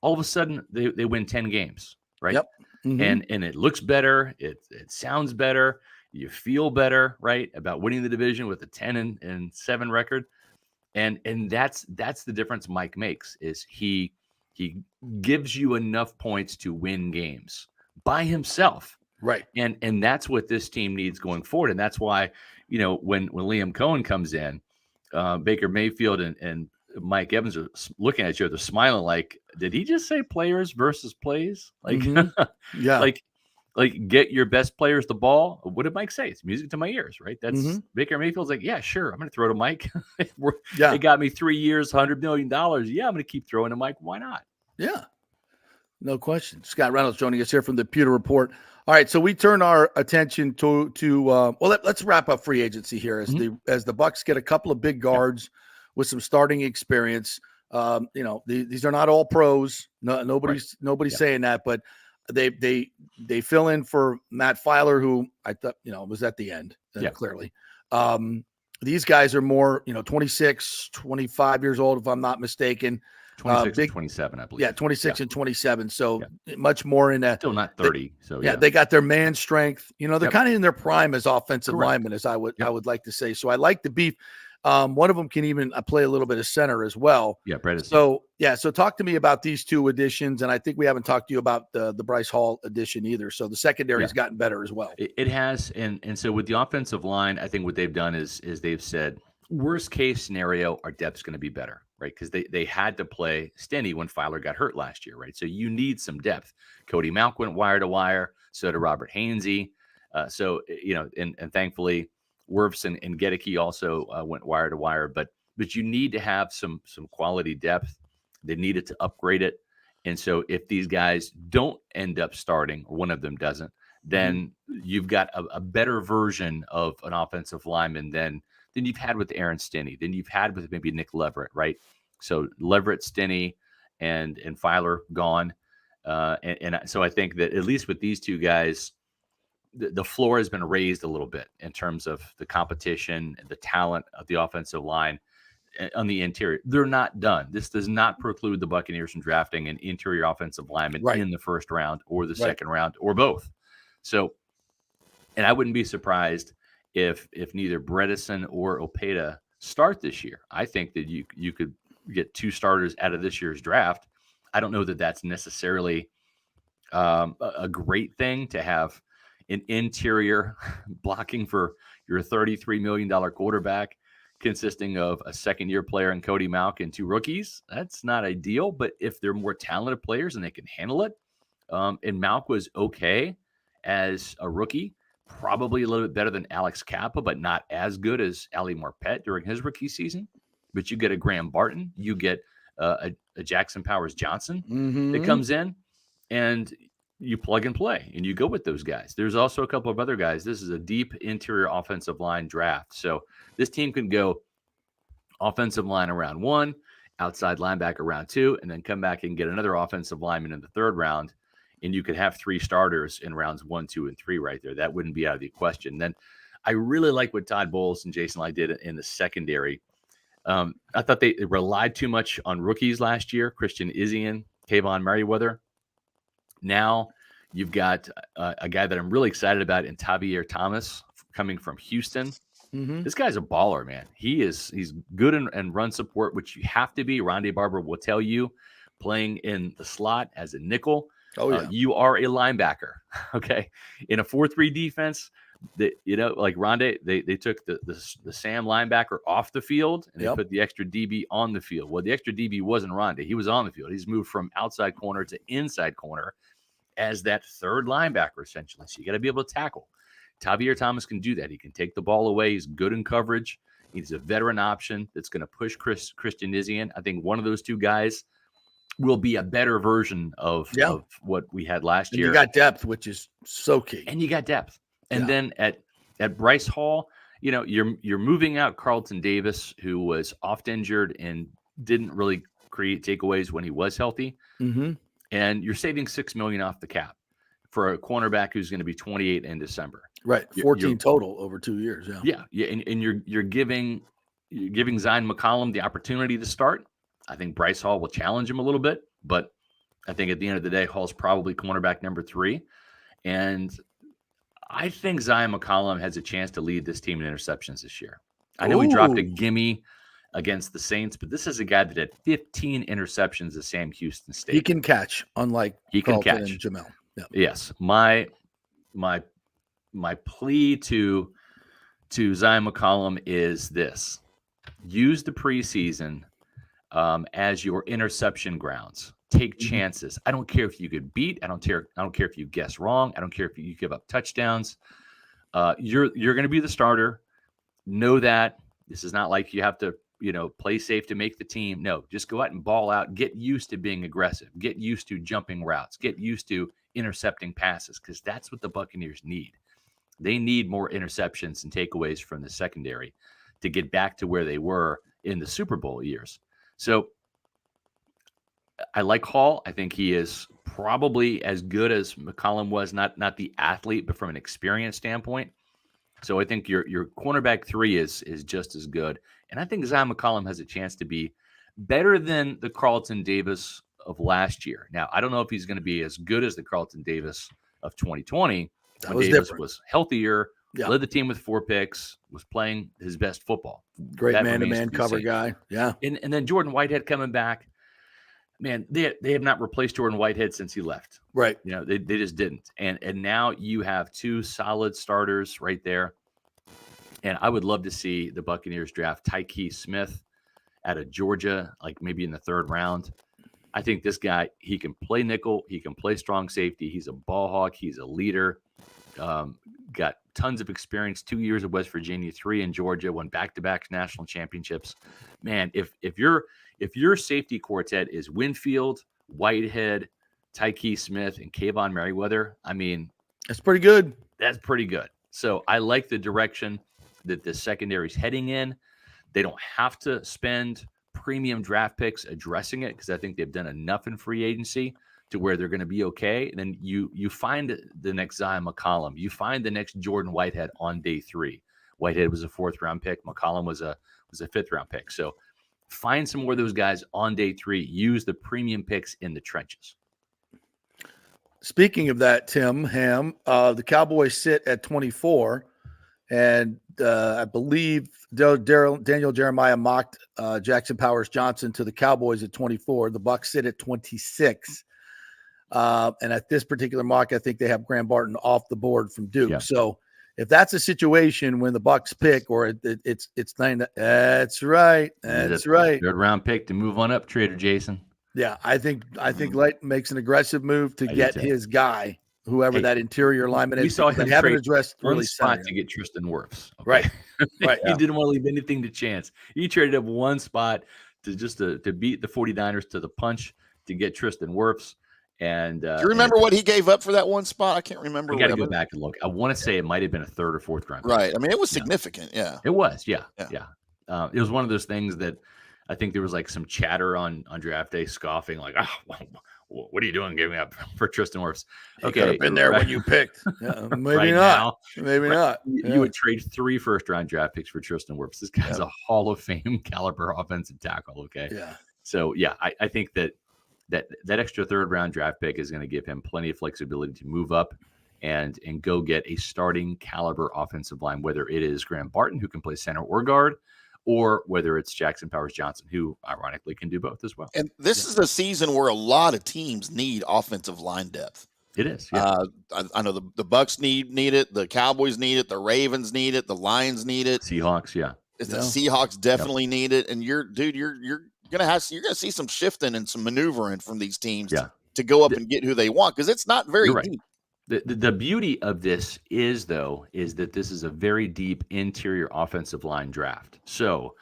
all of a sudden they win 10 games, right? Yep. Mm-hmm. And it looks better. It sounds better. You feel better, right, about winning the division with a 10-7 record. And that's the difference Mike makes is he gives you enough points to win games by himself. Right. And that's what this team needs going forward. And that's why, when Liam Cohen comes in, Baker Mayfield and Mike Evans are looking at each other, smiling like, did he just say players versus plays? Like, yeah, like get your best players the ball. What did Mike say? It's music to my ears, right? That's Baker Mayfield's like, yeah, sure. I'm going to throw to Mike. It got me 3 years, $100 million. Yeah, I'm going to keep throwing to Mike. Why not? Yeah, no question. Scott Reynolds joining us here from the Pewter Report. All right, so we turn our attention to let's wrap up free agency here as the Bucs get a couple of big guards with some starting experience. These are not all pros. No, nobody's saying that, but they fill in for Matt Filer, who I thought was at the end. Clearly. These guys are more 26, 25 years old, if I'm not mistaken. 26 and 27, I believe. Yeah, 26 and 27. So much more in that. Still not 30. They got their man strength. They're kind of in their prime as offensive linemen, as I would like to say. So I like the beef. One of them can even play a little bit of center as well. Yeah, Brett is. So talk to me about these two additions, and I think we haven't talked to you about the Bryce Hall addition either. So the secondary has gotten better as well. It has, and so with the offensive line, I think what they've done is they've said worst case scenario, our depth's going to be better, right? Because they had to play Stenny when Filer got hurt last year, right? So you need some depth. Cody Mauch went wire to wire, so did Robert Hainsey. And thankfully, Wirfs and Gedeke also went wire to wire, but you need to have some quality depth. They needed to upgrade it. And so if these guys don't end up starting, or one of them doesn't, then you've got a better version of an offensive lineman than you've had with Aaron Stinney, than you've had with maybe Nick Leverett, right? So Leverett, Stinney, and Filer gone. And so I think that at least with these two guys, the floor has been raised a little bit in terms of the competition and the talent of the offensive line on the interior. They're not done. This does not preclude the Buccaneers from drafting an interior offensive lineman in the first round or the second round or both. So, and I wouldn't be surprised if neither Bredesen or Opeta start this year. I think that you could get 2 starters out of this year's draft. I don't know that that's necessarily a great thing to have an interior blocking for your $33 million quarterback consisting of a second-year player and Cody Mauch and 2 rookies. That's not ideal, but if they're more talented players and they can handle it, and Mauch was okay as a rookie, probably a little bit better than Alex Kappa, but not as good as Ali Marpet during his rookie season. But you get a Graham Barton, you get a Jackson Powers Johnson that comes in, and you plug and play, and you go with those guys. There's also a couple of other guys. This is a deep interior offensive line draft. So this team can go offensive line around 1, outside linebacker round 2, and then come back and get another offensive lineman in the 3rd round. And you could have 3 starters in rounds 1, 2, and 3 right there. That wouldn't be out of the question. Then I really like what Todd Bowles and Jason Light did in the secondary. I thought they relied too much on rookies last year. Christian Izien, Kayvon Merriweather. Now you've got a guy that I'm really excited about in Tavier Thomas coming from Houston. This guy's a baller, man. He's good in run support, which you have to be. Rondé Barber will tell you, playing in the slot as a nickel. Oh, yeah. You are a linebacker, okay? In a 4-3 defense, like Rondé, they took the Sam linebacker off the field and they put the extra DB on the field. Well, the extra DB wasn't Rondé. He was on the field. He's moved from outside corner to inside corner as that 3rd linebacker, essentially. So you got to be able to tackle. Tavier Thomas can do that. He can take the ball away. He's good in coverage. He's a veteran option that's going to push Christian Izien. I think one of those 2 guys will be a better version of what we had last year. You got depth, which is so key. And you got depth. And then at Bryce Hall, you're moving out Carlton Davis, who was oft injured and didn't really create takeaways when he was healthy. Mm-hmm. And you're saving $6 million off the cap for a cornerback who's going to be 28 in December. Right. 14 total over 2 years. Yeah. And you're giving Zion McCollum the opportunity to start. I think Bryce Hall will challenge him a little bit, but I think at the end of the day, Hall's probably cornerback number 3. And I think Zion McCollum has a chance to lead this team in interceptions this year. I know he dropped a gimme against the Saints, but this is a guy that had 15 interceptions at Sam Houston State. He can catch, unlike Carlton and Jamel. Yeah. Yes. My plea to Zion McCollum is this: use the preseason as your interception grounds. Take chances. I don't care if you get beat. I don't care if you guess wrong. I don't care if you give up touchdowns. You're going to be the starter. Know that. This is not like you have to, play safe to make the team. No, just go out and ball out. Get used to being aggressive. Get used to jumping routes. Get used to intercepting passes, because that's what the Buccaneers need. They need more interceptions and takeaways from the secondary to get back to where they were in the Super Bowl years. So I like Hall. I think he is probably as good as McCollum was, not the athlete, but from an experience standpoint. So I think your cornerback 3 is just as good. And I think Zion McCollum has a chance to be better than the Carlton Davis of last year. Now, I don't know if he's going to be as good as the Carlton Davis of 2020. That when was Davis different. Was healthier, led the team with 4 picks, was playing his best football. Great That man-to-man remains to be cover seen. guy. Yeah. And then Jordan Whitehead coming back. Man, they have not replaced Jordan Whitehead since he left. Right. They just didn't. And now you have 2 solid starters right there. And I would love to see the Buccaneers draft Tyke Smith out of Georgia, like maybe in the 3rd round. I think this guy, he can play nickel. He can play strong safety. He's a ball hawk. He's a leader. Got tons of experience, 2 years at West Virginia, 3 in Georgia, won back-to-back national championships. Man, if your safety quartet is Winfield, Whitehead, Tyke Smith, and Kayvon Merriweather, I mean, that's pretty good. That's pretty good. So I like the direction that the secondary is heading in. They don't have to spend premium draft picks addressing it, because I think they've done enough in free agency to where they're going to be okay. And then you find the next Zion McCollum. You find the next Jordan Whitehead on day 3. Whitehead was a 4th round pick. McCollum was a 5th round pick. So find some more of those guys on day 3. Use the premium picks in the trenches. Speaking of that, Tim, Hamm, the Cowboys sit at 24, and I believe Daniel Jeremiah mocked Jackson Powers Johnson to the Cowboys at 24. The Bucs sit at 26. And at this particular mock, I think they have Graham Barton off the board from Duke. Yeah. So if that's a situation when the Bucs pick, or it's 9, that's right. That's right. 3rd round pick to move on up, Trader Jason. Yeah, I think Light makes an aggressive move to get his guy, whoever that interior lineman is. We saw him haven't trade addressed one really spot to get Tristan Wirfs. Okay? Right. Right. He didn't want to leave anything to chance. He traded up one spot to beat the 49ers to the punch to get Tristan Wirfs. And do you remember what he gave up for that one spot? I can't remember. I got to go back and look. I want to say it might have been a 3rd or 4th round. Right. I mean, it was significant. Yeah. It was. Yeah. It was one of those things that I think there was like some chatter on draft day, scoffing, like, "Oh, what are you doing giving up for Tristan Wirfs?" Okay, could have been there when you picked. Yeah, maybe right not. Now, maybe not. You would trade 3 first-round draft picks for Tristan Wirfs. This guy's a Hall of Fame caliber offensive tackle. Okay. Yeah. So I think that extra 3rd round draft pick is going to give him plenty of flexibility to move up and go get a starting caliber offensive line, whether it is Graham Barton, who can play center or guard, or whether it's Jackson Powers Johnson, who ironically can do both as well. And this is a season where a lot of teams need offensive line depth. It is. Yeah. I know the Bucs need it. The Cowboys need it. The Ravens need it. The Lions need it. Seahawks. Yeah. The Seahawks definitely need it. And you're gonna see some shifting and some maneuvering from these teams to go up and get who they want, because it's not very deep. The beauty of this is that this is a very deep interior offensive line draft. So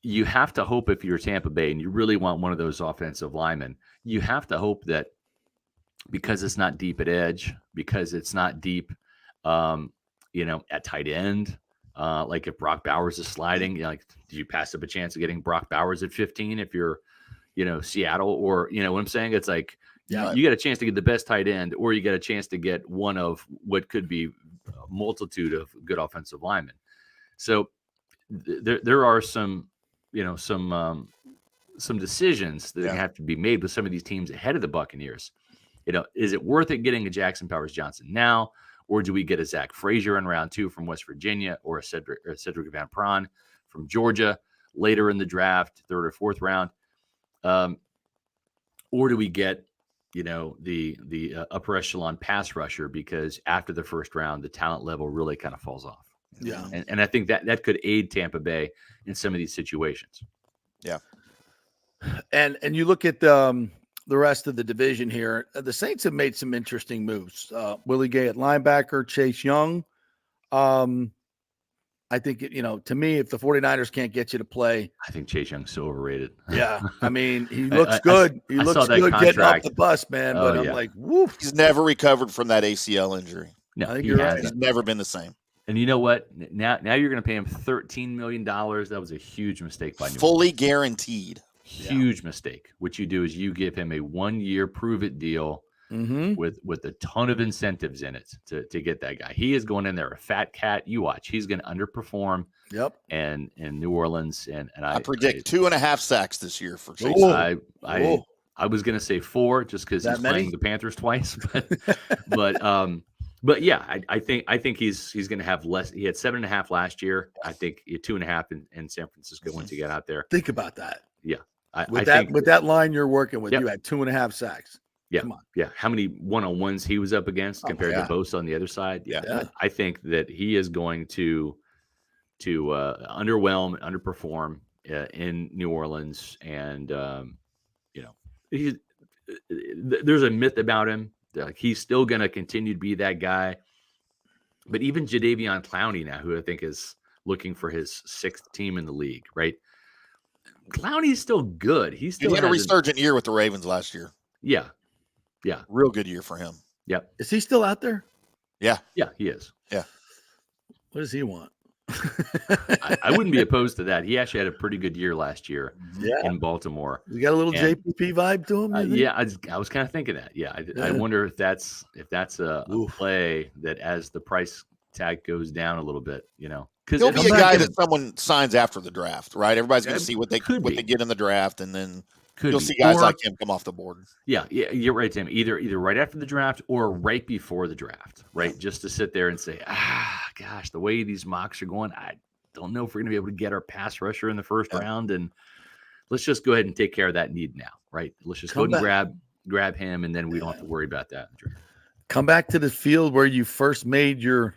you have to hope if you're Tampa Bay and you really want one of those offensive linemen, you have to hope that because it's not deep at edge, because it's not deep, at tight end. Like if Brock Bowers is sliding, like, do you pass up a chance of getting Brock Bowers at 15 if you're, Seattle, or, what I'm saying? It's like, you got a chance to get the best tight end, or you got a chance to get one of what could be a multitude of good offensive linemen. So there are some decisions that have to be made with some of these teams ahead of the Buccaneers. Is it worth it getting a Jackson Powers Johnson now, or do we get a Zach Frazier in round 2 from West Virginia, or a Cedric Van Pran from Georgia later in the draft, 3rd or 4th round? Or do we get, the upper echelon pass rusher, because after the 1st round, the talent level really kind of falls off. Yeah. And I think that could aid Tampa Bay in some of these situations. Yeah. And you look at the rest of the division here, the Saints have made some interesting moves. Willie Gay at linebacker, Chase Young. I think, to me, if the 49ers can't get you to play. I think Chase Young's so overrated. Yeah. I mean, he looks good. He looks good getting off the bus, man. But I'm like, woof. He's never recovered from that ACL injury. No, I think you're right. He's never been the same. And you know what? Now you're going to pay him $13 million. That was a huge mistake by New Orleans. Fully guaranteed. Huge mistake. What you do is you give him a 1-year prove-it deal with a ton of incentives in it to get that guy. He is going in there a fat cat. You watch. He's going to underperform. Yep. And in New Orleans, and I predict 2.5 sacks this year for Chase. I was going to say 4 just because he's playing the Panthers twice, but yeah, I think he's going to have less. He had 7.5 last year. I think 2.5 in San Francisco once you get out there. Think about that. Yeah. With that line you're working with, you had 2.5 sacks. Yeah. Come on. Yeah. How many one-on-ones he was up against compared to Bosa on the other side? Yeah. I think that he is going to underwhelm and underperform in New Orleans. And, there's a myth about him. Like he's still going to continue to be that guy. But even Jadeveon Clowney now, who I think is looking for his 6th team in the league, right? Clowney's still good. He had a resurgent year with the Ravens last year. Yeah. Yeah. Real good year for him. Yep. Is he still out there? Yeah. Yeah, he is. Yeah. What does he want? I wouldn't be opposed to that. He actually had a pretty good year last year in Baltimore. You got a little JPP vibe to him? I was kind of thinking that. Yeah. I wonder if that's a play that as the price tag goes down a little bit, because he'll be a guy that someone signs after the draft, right? Everybody's going to see what they get in the draft, and then you'll see guys like him come off the board. Yeah, you're right, Tim. Either right after the draft or right before the draft, right? Just to sit there and say, gosh, the way these mocks are going, I don't know if we're going to be able to get our pass rusher in the 1st round, and let's just go ahead and take care of that need now, right? Let's just go ahead and grab him, and then we don't have to worry about that. Come back to the field where you first made your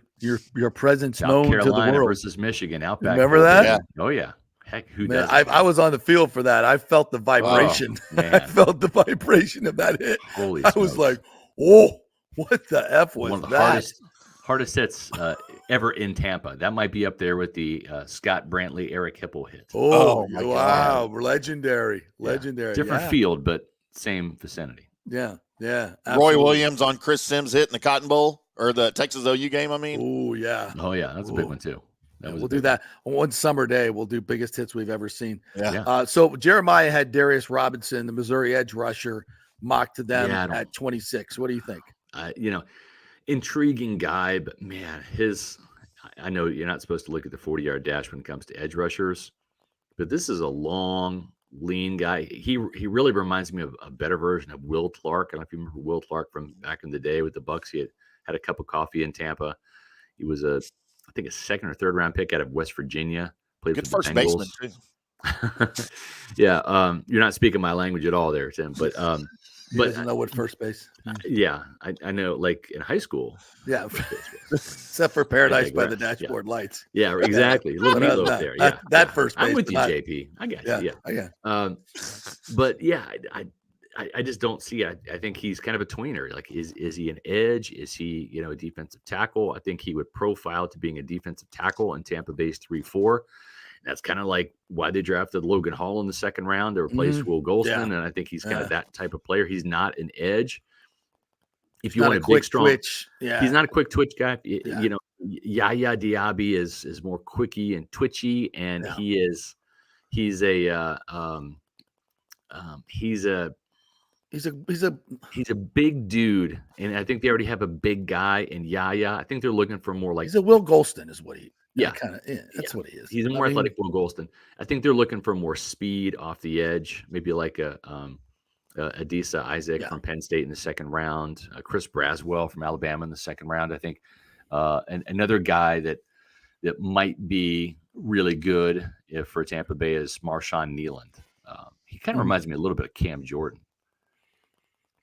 presence known to the world. Versus Michigan, Outback. Remember that? Yeah. Oh yeah. Heck, who Man, does? I was on the field for that. I felt the vibration. I felt the vibration of that hit. Holy I was like, "Oh, what the F was one of that?" The hardest hits ever in Tampa. That might be up there with the Scott Brantley, Eric Hipple hit. Oh wow, legendary. Different field, but same vicinity. Yeah. Absolutely. Roy Williams on Chris Sims hit in the Cotton Bowl or the Texas OU game. I mean, oh yeah, that's a big one too. We'll do that one summer day. We'll do biggest hits we've ever seen. Yeah. So Jeremiah had Darius Robinson, the Missouri edge rusher, mocked to them at 26. What do you think? Intriguing guy, but man, I know you're not supposed to look at the 40-yard dash when it comes to edge rushers, but this is a long, lean guy. He really reminds me of a better version of Will Clark. I don't know if you remember Will Clark from back in the day with the Bucs. He had a cup of coffee in Tampa. He was a 2nd or 3rd round pick out of West Virginia. Played good for the first baseman too. Yeah, you're not speaking my language at all there, Tim. But he doesn't know what first base. Yeah, I know. Like in high school. Yeah, except for Paradise by the Dashboard Lights. Yeah, exactly. Little meatloaf there. Yeah, that first base. I'm with you, JP. I got you. Yeah. But yeah, I just don't see. I think he's kind of a tweener. Like, is he an edge? Is he a defensive tackle? I think he would profile to being a defensive tackle in Tampa Bay's 3-4. That's kind of like why they drafted Logan Hall in the second round to replace Will Golston. Yeah. And I think he's kind of that type of player. He's not an edge. If you Not want a a quick big, strong, twitch. Yeah. he's not a quick twitch guy. Yeah. You know, Yaya Diaby is more quicky and twitchy, and he's a big dude, and I think they already have a big guy in Yaya. I think they're looking for more like he's a Will Golston is what he. That's what he is. He's a more athletic Will Golston. I think they're looking for more speed off the edge, maybe like a Adisa Isaac from Penn State in the second round, Chris Braswell from Alabama in the second round. I think and another guy that might be really good for Tampa Bay is Marshawn Nealand. He kind of reminds me a little bit of Cam Jordan.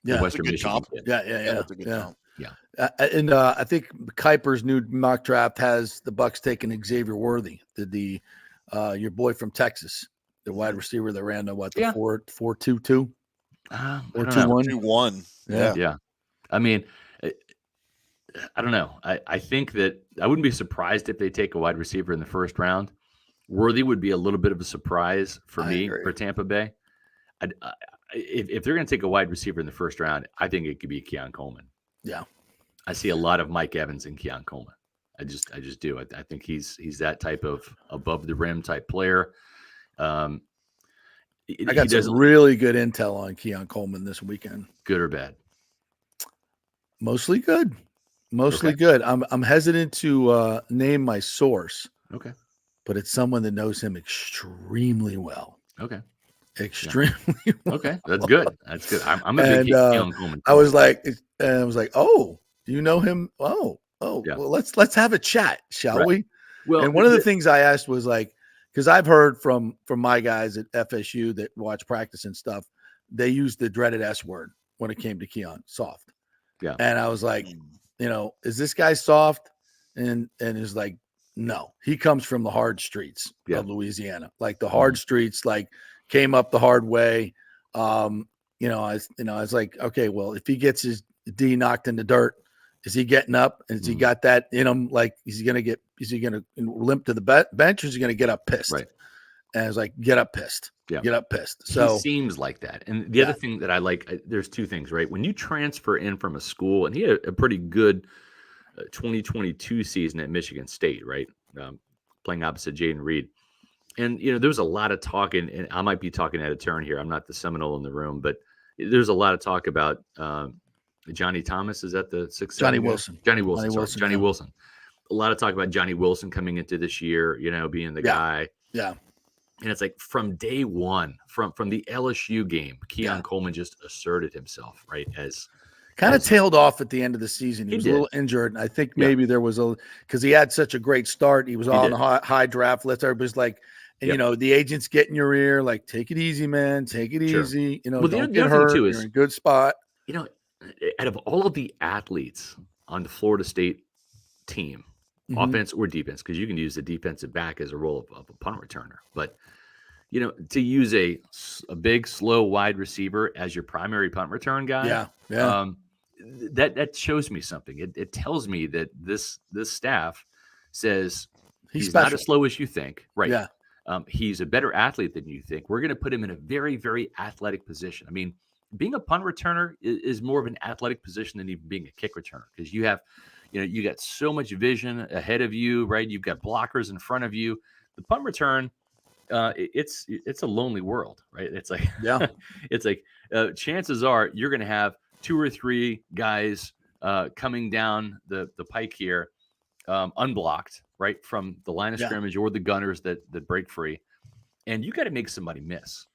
Yeah, That's Western a good Michigan comp. kid. That's a good comp. And I think Kuiper's new mock draft has the Bucks taking Xavier Worthy, the your boy from Texas, the wide receiver that ran the 4.22. Or 2-1. Yeah. I mean, I don't know. I think that I wouldn't be surprised if they take a wide receiver in the first round. Worthy would be a little bit of a surprise for me for Tampa Bay. If they're going to take a wide receiver in the first round, I think it could be Keon Coleman. Yeah. I see a lot of Mike Evans and Keon Coleman. I just do. I think he's that type of above the rim type player. I got some really good intel on Keon Coleman this weekend. Good or bad? Mostly good. Mostly good. I'm hesitant to name my source. Okay. But it's someone that knows him extremely well. Okay. Extremely well. Okay. That's good. That's good. I'm a big Keon Coleman. I was like, oh, do you know him? Oh, yeah. Well, let's have a chat, shall we? Well, and one of the things I asked was like, because I've heard from my guys at FSU that watch practice and stuff, they used the dreaded S word when it came to Keon, soft. Yeah. And I was like, is this guy soft? And it's like, no, he comes from the hard streets of Louisiana, like the hard streets, like came up the hard way. I was like, okay, well, if he gets his D knocked in the dirt, is he getting up? And has he got that in him? Like, is he going to limp to the bench or is he going to get up pissed? Right. And I was like, get up pissed. Yeah. Get up pissed. So he seems like that. And the other thing that I like, there's two things, right? When you transfer in from a school, and he had a pretty good 2022 season at Michigan State, right? Playing opposite Jaden Reed. And, there was a lot of talk, and I might be talking out of turn here. I'm not the Seminole in the room, but there's a lot of talk about Johnny Thomas. Is that the 6'7" Johnny Wilson. Johnny Wilson. A lot of talk about Johnny Wilson coming into this year, being the guy. Yeah. And it's like from day one, from the LSU game, Keon Coleman just asserted himself, right? As kind of tailed off at the end of the season. He was a little injured. And I think maybe there was because he had such a great start. He was on the high draft list. Everybody's like, and the agents get in your ear, like, take it easy, man. Take it easy. Don't get hurt. You're in a good spot. Out of all of the athletes on the Florida State team, offense or defense, because you can use the defensive back as a role of a punt returner. But, to use a big, slow wide receiver as your primary punt return guy, that shows me something. It tells me that this staff says he's not as slow as you think. Right. Yeah. He's a better athlete than you think. We're going to put him in a very, very athletic position. I mean, being a punt returner is more of an athletic position than even being a kick returner, because you have, you got so much vision ahead of you, right? You've got blockers in front of you. The punt return, it's a lonely world, right? It's like, it's like chances are you're going to have 2 or 3 guys coming down the pike here, unblocked, right, from the line of scrimmage or the gunners that break free, and you got to make somebody miss.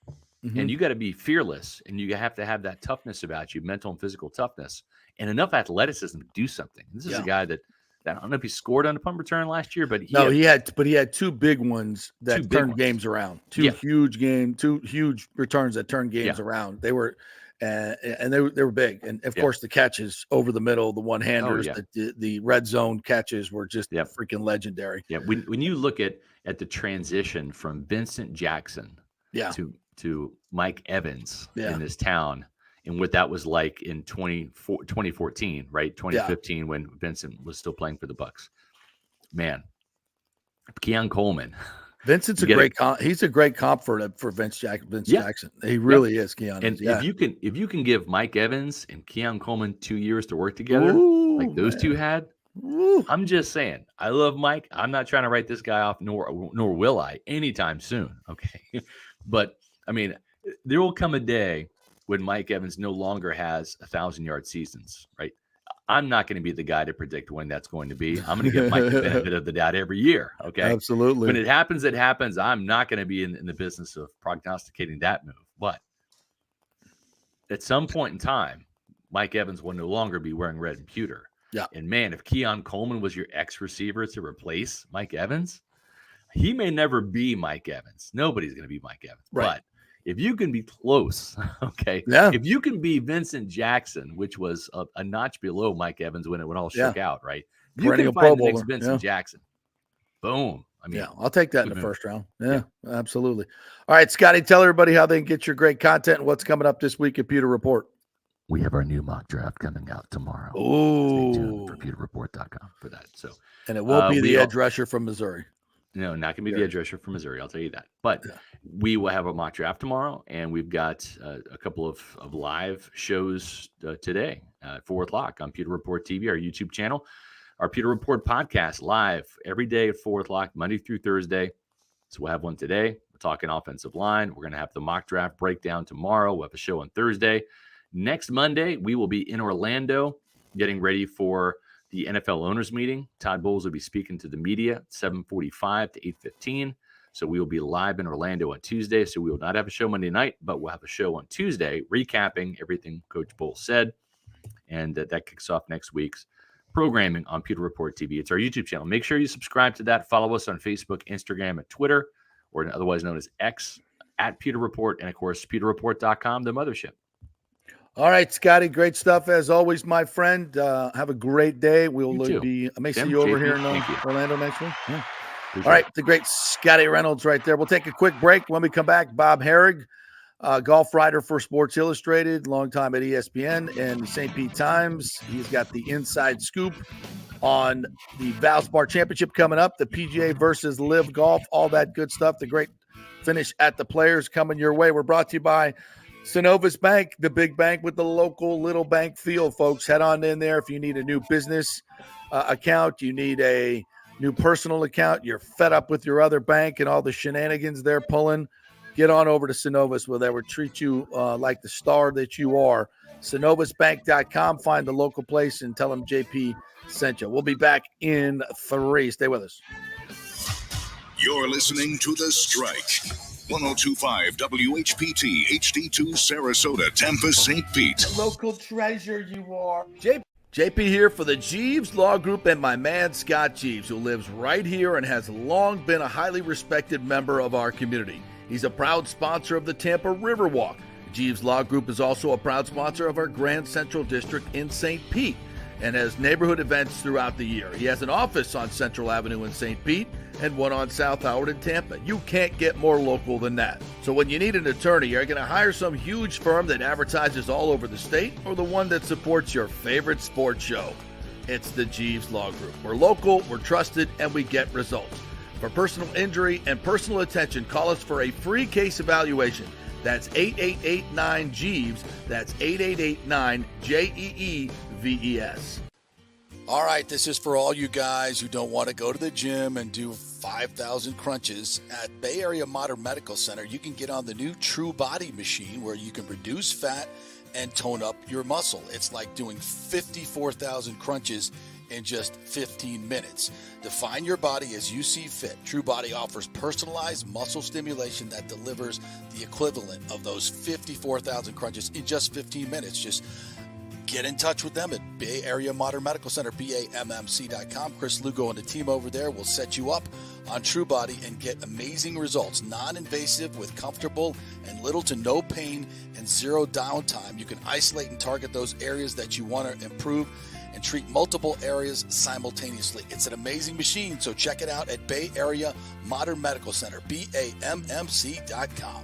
And you got to be fearless, and you have to have that toughness about you, mental and physical toughness, and enough athleticism to do something. This is a guy that I don't know if he scored on a punt return last year, but he had 2 big ones that turned games around. 2 huge returns that turned games around. They were and they were big, and of course the catches over the middle, the one-handers, the red zone catches were just freaking legendary. Yeah, when you look at the transition from Vincent Jackson to Mike Evans in this town, and what that was like in 2014, right? 2015 when Vincent was still playing for the Bucks. Man, Keon Coleman Vincent's a great comp. He's a great comp for Vince Jackson. He really is, Keon. And if you can give Mike Evans and Keon Coleman 2 years to work together, like those two had, I'm just saying, I love Mike. I'm not trying to write this guy off, nor will I anytime soon. Okay. But I mean, there will come a day when Mike Evans no longer has 1,000-yard seasons, right? I'm not going to be the guy to predict when that's going to be. I'm going to give Mike the benefit of the doubt every year. Okay. Absolutely. When it happens, it happens. I'm not going to be in the business of prognosticating that move. But at some point in time, Mike Evans will no longer be wearing red and pewter. Yeah. And man, if Keon Coleman was your ex-receiver to replace Mike Evans, he may never be Mike Evans. Nobody's going to be Mike Evans. Right. But if you can be close, okay, if you can be Vincent Jackson, which was a notch below Mike Evans when it all shook out, right? You can find the next Vincent Jackson. Boom. I mean, I'll take that in the first round. Yeah, absolutely. All right, Scotty, tell everybody how they can get your great content and what's coming up this week at Pewter Report. We have our new mock draft coming out tomorrow. Oh, stay tuned for pewterreport.com for that. So, and it won't be the edge rusher from Missouri. No, not going to be the edge rusher from Missouri. I'll tell you that. But we will have a mock draft tomorrow, and we've got a couple of live shows today at 4 o'clock on Pewter Report TV, our YouTube channel. Our Pewter Report podcast live every day at 4 o'clock, Monday through Thursday. So we'll have one today. We're talking offensive line. We're going to have the mock draft breakdown tomorrow. We'll have a show on Thursday. Next Monday, we will be in Orlando getting ready for the NFL owners meeting. Todd Bowles will be speaking to the media at 7:45 to 8:15. So we will be live in Orlando on Tuesday. So we will not have a show Monday night, but we'll have a show on Tuesday recapping everything Coach Bowles said. And that kicks off next week's programming on Pewter Report TV. It's our YouTube channel. Make sure you subscribe to that. Follow us on Facebook, Instagram, and Twitter, or otherwise known as X, at Pewter Report, and of course, pewterreport.com, the mothership. All right, Scotty, great stuff as always, my friend. I may see you over here in Orlando next week. Yeah. All right, the great Scotty Reynolds right there. We'll take a quick break. When we come back, Bob Harig, golf writer for Sports Illustrated, longtime at ESPN and the St. Pete Times. He's got the inside scoop on the Valspar Championship coming up, the PGA versus Live Golf, all that good stuff. The great finish at the Players coming your way. We're brought to you by Synovus Bank, the big bank with the local little bank feel, folks. Head on in there if you need a new business account, you need a new personal account, you're fed up with your other bank and all the shenanigans they're pulling, get on over to Synovus where they will treat you like the star that you are. SynovusBank.com. Find the local place and tell them JP sent you. We'll be back in 3. Stay with us. You're listening to The Strike. 102.5 WHPT HD2 Sarasota, Tampa, St. Pete. Local treasure you are. JP here for the Jeeves Law Group and my man Scott Jeeves, who lives right here and has long been a highly respected member of our community. He's a proud sponsor of the Tampa Riverwalk. Jeeves Law Group is also a proud sponsor of our Grand Central District in St. Pete and has neighborhood events throughout the year. He has an office on Central Avenue in St. Pete and one on South Howard in Tampa. You can't get more local than that. So when you need an attorney, you're going to hire some huge firm that advertises all over the state or the one that supports your favorite sports show. It's the Jeeves Law Group. We're local, we're trusted, and we get results. For personal injury and personal attention, call us for a free case evaluation. That's 8889-JEEVES. That's 8889-JEEVES. All right, this is for all you guys who don't want to go to the gym and do 5,000 crunches. At Bay Area Modern Medical Center, you can get on the new True Body machine where you can reduce fat and tone up your muscle. It's like doing 54,000 crunches in just 15 minutes. Define your body as you see fit. True Body offers personalized muscle stimulation that delivers the equivalent of those 54,000 crunches in just 15 minutes. Just get in touch with them at Bay Area Modern Medical Center, BAMMC.com. Chris Lugo and the team over there will set you up on True Body and get amazing results. Non-invasive with comfortable and little to no pain and zero downtime. You can isolate and target those areas that you want to improve and treat multiple areas simultaneously. It's an amazing machine, so check it out at Bay Area Modern Medical Center, BAMMC.com.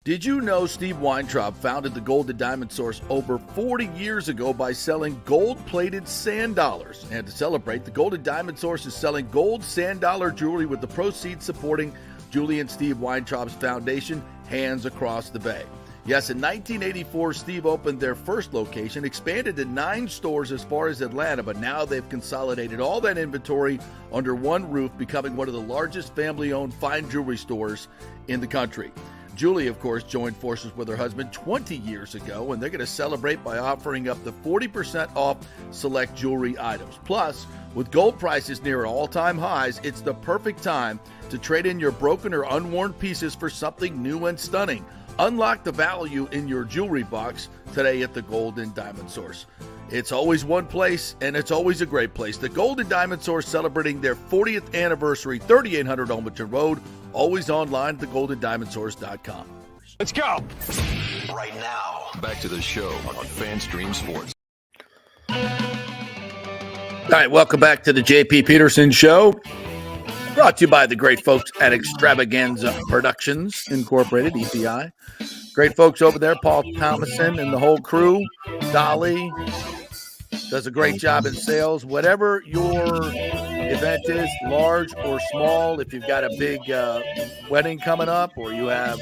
Did you know Steve Weintraub founded the Gold to Diamond Source over 40 years ago by selling gold-plated sand dollars? And to celebrate, the Gold to Diamond Source is selling gold sand dollar jewelry with the proceeds supporting Julie and Steve Weintraub's foundation, Hands Across the Bay. Yes, in 1984, Steve opened their first location, expanded to 9 stores as far as Atlanta, but now they've consolidated all that inventory under one roof, becoming one of the largest family-owned fine jewelry stores in the country. Julie, of course, joined forces with her husband 20 years ago, and they're going to celebrate by offering up to 40% off select jewelry items. Plus, with gold prices near all-time highs, it's the perfect time to trade in your broken or unworn pieces for something new and stunning. Unlock the value in your jewelry box today at the Gold and Diamond Source. It's always one place, and it's always a great place. The Gold and Diamond Source celebrating their 40th anniversary, 3800 Olmerton Road, always online at thegoldendiamondsource.com. Let's go. Right now, back to the show on FanStream Sports. All right, welcome back to the JP Peterson Show. Brought to you by the great folks at Extravaganza Productions Incorporated, EPI. Great folks over there, Paul Thomason and the whole crew. Dolly does a great job in sales. Whatever your event is, large or small, if you've got a big wedding coming up, or you have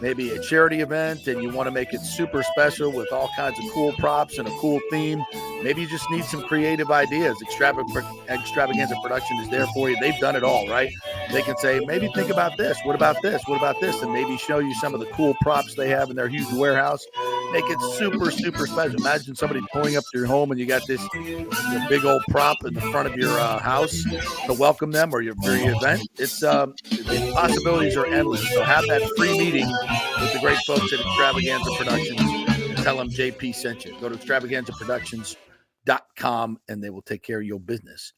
maybe a charity event and you want to make it super special with all kinds of cool props and a cool theme, maybe you just need some creative ideas. Extravaganza Production is there for you. They've done it all, right? They can say, maybe think about this. What about this? What about this? And maybe show you some of the cool props they have in their huge warehouse. Make it super, super special. Imagine somebody pulling up to your home and you got this big old prop in the front of your house to welcome them, or your event. It's the possibilities are endless. So have that free meeting with the great folks at Extravaganza Productions. Tell them JP sent you. Go to extravaganzaproductions.com and they will take care of your business.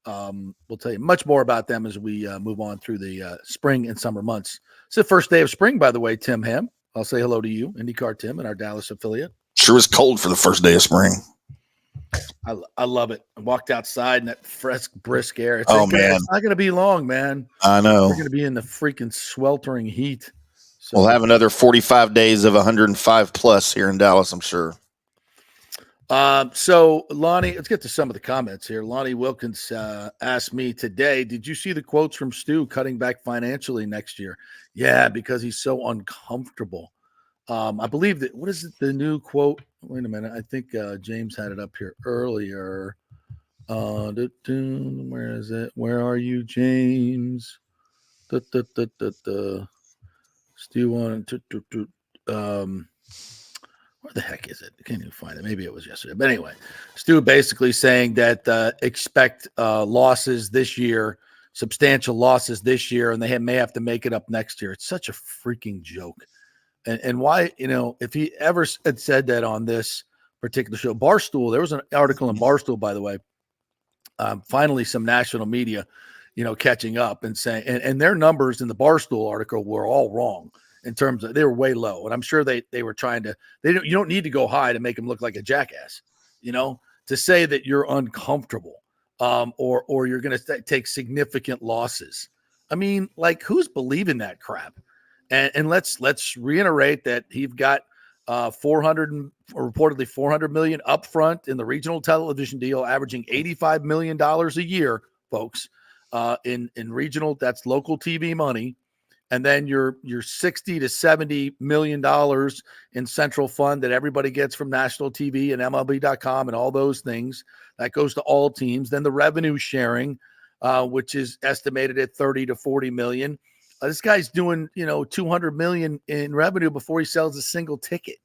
We'll tell you much more about them as we move on through the spring and summer months. It's the first day of spring, by the way, Tim Hamm. I'll say hello to you, IndyCar Tim, and our Dallas affiliate. Sure was cold for the first day of spring. I love it. I walked outside in that fresh, brisk air. It's man. It's not going to be long, man. I know. We're going to be in the freaking sweltering heat. So, We'll have another 45 days of 105 plus here in Dallas, I'm sure. So Lonnie, let's get to some of the comments here. Lonnie Wilkins asked me today, did you see the quotes from Stu cutting back financially next year? Yeah, because he's so uncomfortable. I believe that, what is it, the new quote? Wait a minute. I think James had it up here earlier. Where is it? Where are you, James? Stu wanted to where the heck is it? I can't even find it. Maybe it was yesterday. But anyway, Stu basically saying that expect losses this year, substantial losses this year, and they may have to make it up next year. It's such a freaking joke. And why, if he ever had said that on this particular show, Barstool, there was an article in Barstool, by the way, finally some national media, catching up and saying, and their numbers in the Barstool article were all wrong. In terms of, they were way low, and I'm sure they were trying to. You don't need to go high to make him look like a jackass, to say that you're uncomfortable, or you're going to take significant losses. I mean, like, who's believing that crap? And let's reiterate that he's got reportedly $400 million upfront in the regional television deal, averaging $85 million a year, folks. In regional, that's local TV money. And then your $60 to $70 million in central fund that everybody gets from national TV and MLB.com and all those things that goes to all teams. Then the revenue sharing, which is estimated at 30 to 40 million. This guy's doing, $200 million in revenue before he sells a single ticket.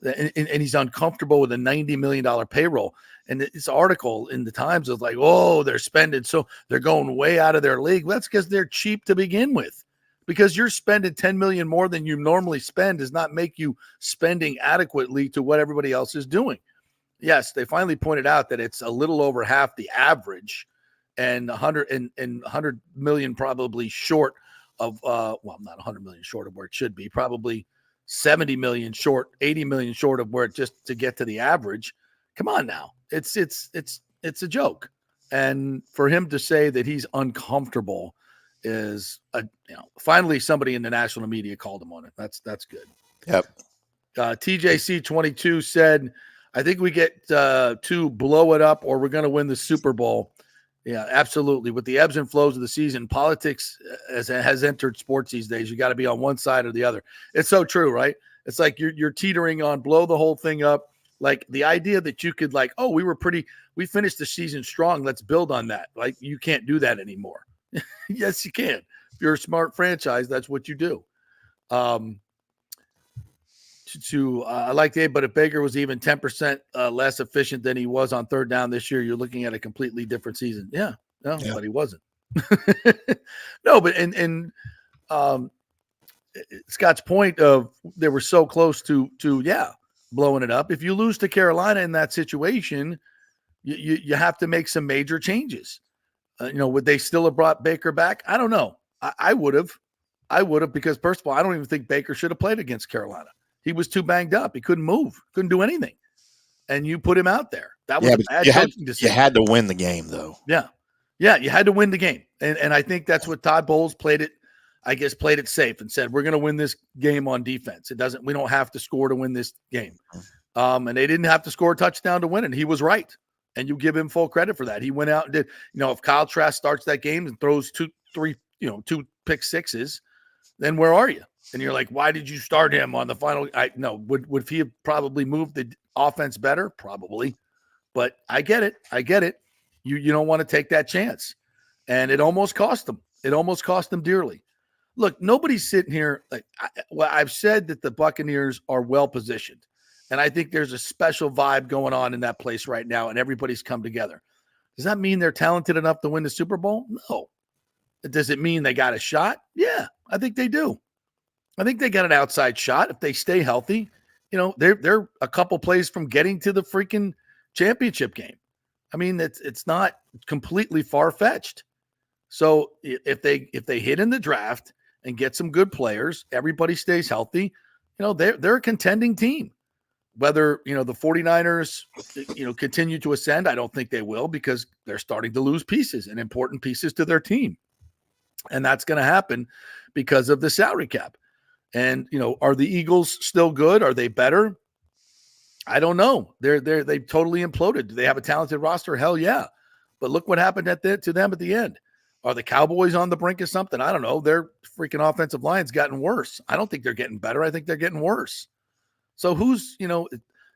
And he's uncomfortable with a $90 million payroll. And this article in the Times is like, oh, they're spending. So they're going way out of their league. Well, that's because they're cheap to begin with. Because you're spending $10 million more than you normally spend does not make you spending adequately to what everybody else is doing. Yes, they finally pointed out that it's a little over half the average, and 100 million probably short of not 100 million short of where it should be, probably 70 million short, 80 million short of where it just to get to the average. Come on now, it's a joke, and for him to say that he's uncomfortable is finally somebody in the national media called him on it. That's good. Yep. TJC 22 said, I think we get to blow it up or we're going to win the Super Bowl. Yeah, absolutely. With the ebbs and flows of the season, politics has entered sports these days. You got to be on one side or the other. It's so true, right? It's like you're teetering on blow the whole thing up. Like the idea that you could like, oh, we finished the season strong. Let's build on that. Like you can't do that anymore. Yes, you can. If you're a smart franchise, that's what you do. I like Dave, but if Baker was even 10% less efficient than he was on third down this year, you're looking at a completely different season. Yeah, no, but he wasn't. No, but and Scott's point of they were so close to blowing it up. If you lose to Carolina in that situation, you have to make some major changes. Would they still have brought Baker back? I don't know. I would have. Because first of all, I don't even think Baker should have played against Carolina. He was too banged up. He couldn't move, couldn't do anything. And you put him out there. That was a bad coaching decision. You had to win the game, though. Yeah. Yeah, you had to win the game. And I think that's what Todd Bowles played it safe and said, we're going to win this game on defense. We don't have to score to win this game. And they didn't have to score a touchdown to win it. He was right. And you give him full credit for that. He went out and did, if Kyle Trask starts that game and throws two pick sixes, then where are you? And you're like, why did you start him on the final? Would he have probably moved the offense better? Probably. But I get it. You don't want to take that chance. And it almost cost them. It almost cost them dearly. Look, nobody's sitting here. I've said that the Buccaneers are well positioned. And I think there's a special vibe going on in that place right now, and everybody's come together. Does that mean they're talented enough to win the Super Bowl? No. Does it mean they got a shot? Yeah, I think they do. I think they got an outside shot if they stay healthy. They're a couple plays from getting to the freaking championship game. I mean, it's not completely far-fetched. So if they hit in the draft and get some good players, everybody stays healthy, they're a contending team. Whether, the 49ers, continue to ascend, I don't think they will because they're starting to lose pieces and important pieces to their team. And that's going to happen because of the salary cap. And, are the Eagles still good? Are they better? I don't know. They've totally imploded. Do they have a talented roster? Hell yeah. But look what happened to them at the end. Are the Cowboys on the brink of something? I don't know. Their freaking offensive line's gotten worse. I don't think they're getting better. I think they're getting worse. So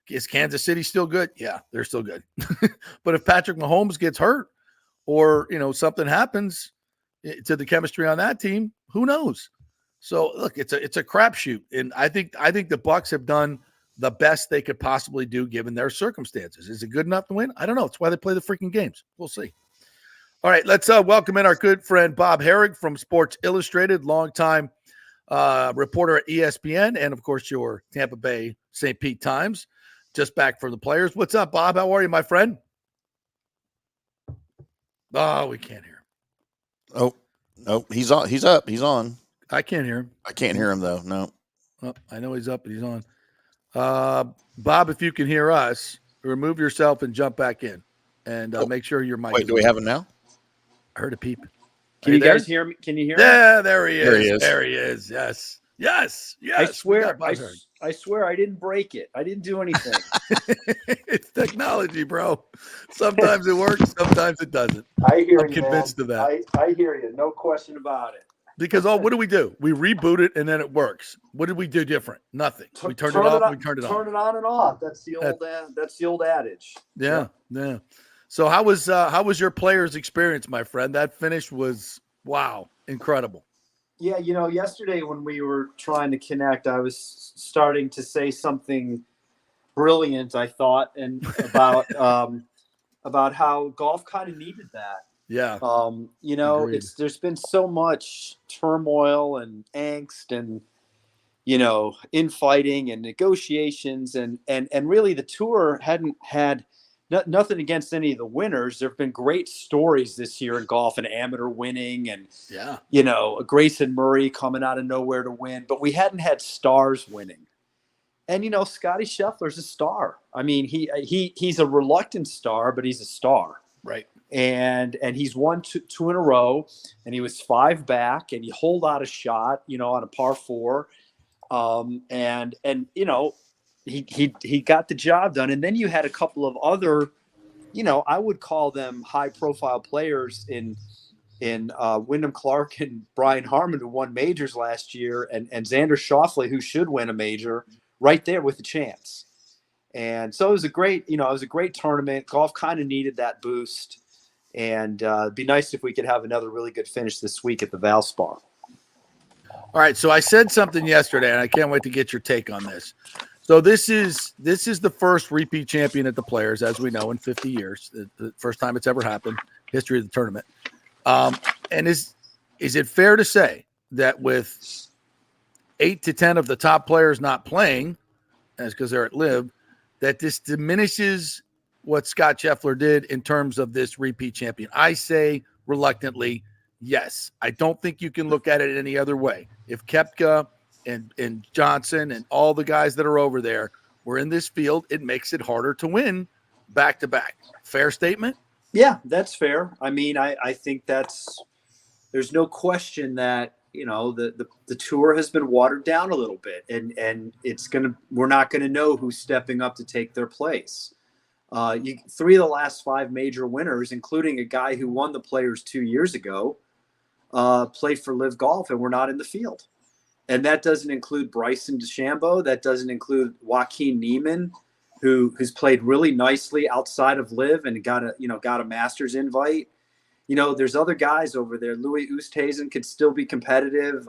is Kansas City still good? Yeah, they're still good. But if Patrick Mahomes gets hurt or, something happens to the chemistry on that team, who knows? So look, it's a crapshoot. And I think the Bucs have done the best they could possibly do given their circumstances. Is it good enough to win? I don't know. It's why they play the freaking games. We'll see. All right, let's welcome in our good friend Bob Harig from Sports Illustrated, longtime reporter at ESPN, and of course your Tampa Bay St. Pete Times. Just back from the players. What's up, Bob? How are you, my friend? Oh, we can't hear him. Oh, he's on. He's up. He's on. I can't hear him. I can't hear him though. No. Oh, I know he's up, but he's on. Bob, if you can hear us, remove yourself and jump back in, and make sure your mic. Wait, do we have him now? I heard a peep. Can you guys hear me? Can you hear me? Yeah, there he is. There he is. Yes. I swear I didn't break it. I didn't do anything. It's technology, bro. Sometimes it works, sometimes it doesn't. I'm convinced of that. I hear you. No question about it. Because what do? We reboot it and then it works. What did we do different? Nothing. We turned it off. We turned it on. Turn it on and off. That's the old adage. Yeah. So how was your players' experience, my friend? That finish was wow, incredible. Yeah, yesterday when we were trying to connect, I was starting to say something brilliant, I thought, and about how golf kind of needed that. Yeah. There's been so much turmoil and angst and infighting and negotiations and really the tour hadn't had nothing against any of the winners. There have been great stories this year in golf, an amateur winning and, Grayson Murray coming out of nowhere to win, but we hadn't had stars winning. And, Scotty Scheffler's a star. I mean, he's a reluctant star, but he's a star. Right. And he's won two in a row, and he was 5 back, and he holed out a shot, on a par 4. He got the job done. And then you had a couple of other I would call them high profile players in Wyndham Clark and Brian Harmon, who won majors last year, and Xander Schauffele, who should win a major, right there with a chance. And so it was a great tournament. Golf kind of needed that boost, and it'd be nice if we could have another really good finish this week at the Valspar. All right, so I said something yesterday, and I can't wait to get your take on this. So this is the first repeat champion at the Players, as we know, in 50 years. The first time it's ever happened, history of the tournament. And is it fair to say that with 8 to 10 of the top players not playing, that's because they're at Live, that this diminishes what Scott Scheffler did in terms of this repeat champion? I say reluctantly, yes. I don't think you can look at it any other way. If Koepka and Johnson and all the guys that are over there were in this field, it makes it harder to win back-to-back. Fair statement? Yeah, that's fair. I mean, I think there's no question that, the tour has been watered down a little bit, and we're not going to know who's stepping up to take their place. 3 of the last 5 major winners, including a guy who won the Players 2 years ago, played for Live Golf and were not in the field. And that doesn't include Bryson DeChambeau. That doesn't include Joaquin Niemann, who's played really nicely outside of Live and got a Masters invite. There's other guys over there. Louis Oosthuizen could still be competitive.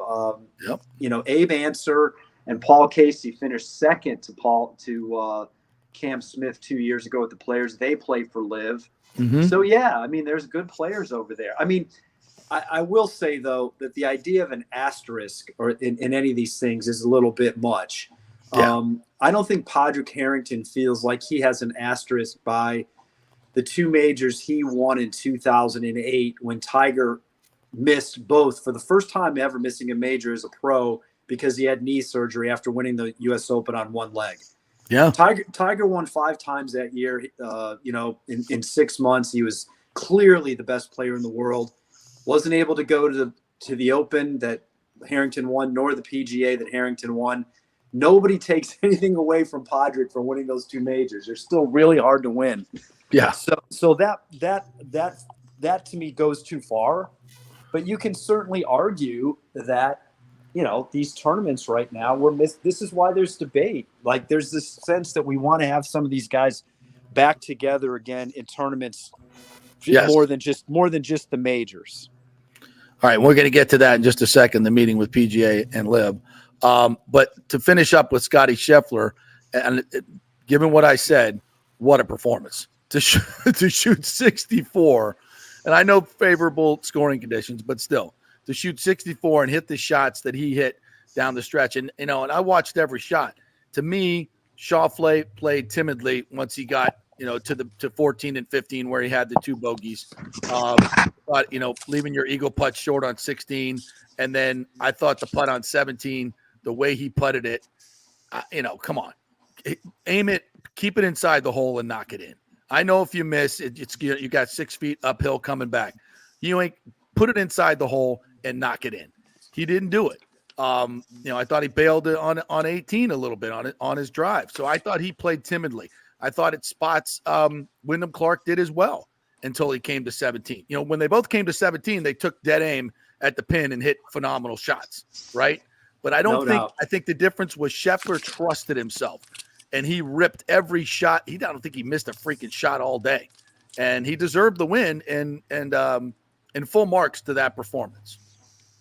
Abe Answer and Paul Casey finished second to Cam Smith 2 years ago at the Players. They play for Live. Mm-hmm. So yeah, I mean, there's good players over there. I mean, I will say, though, that the idea of an asterisk or in any of these things is a little bit much. Yeah. I don't think Padraig Harrington feels like he has an asterisk by the 2 majors he won in 2008 when Tiger missed both for the first time ever, missing a major as a pro because he had knee surgery after winning the U.S. Open on one leg. Yeah. Tiger won 5 times that year. In 6 months, he was clearly the best player in the world. Wasn't able to go to the Open that Harrington won, nor the PGA that Harrington won. Nobody takes anything away from Padraig for winning those 2 majors. They're still really hard to win. Yeah. So that to me goes too far. But you can certainly argue that these tournaments right now this is why there's debate. Like there's this sense that we want to have some of these guys back together again in tournaments. Yes. More than just the majors. All right, we're going to get to that in just a second, the meeting with PGA and Liv. But to finish up with Scotty Scheffler, and given what I said, what a performance. To shoot 64, and I know favorable scoring conditions, but still, to shoot 64 and hit the shots that he hit down the stretch. And, and I watched every shot. To me, Schauffele played timidly once he got to 14 and 15 where he had the 2 bogeys. But, leaving your eagle putt short on 16. And then I thought the putt on 17, the way he putted it, come on. Aim it, keep it inside the hole and knock it in. I know if you miss, you got 6 feet uphill coming back. You ain't put it inside the hole and knock it in. He didn't do it. I thought he bailed on 18 a little bit on his drive. So I thought he played timidly. I thought at spots Wyndham Clark did as well until he came to 17. When they both came to 17, they took dead aim at the pin and hit phenomenal shots, right? But I think the difference was Scheffler trusted himself, and he ripped every shot. I don't think he missed a freaking shot all day, and he deserved the win and full marks to that performance.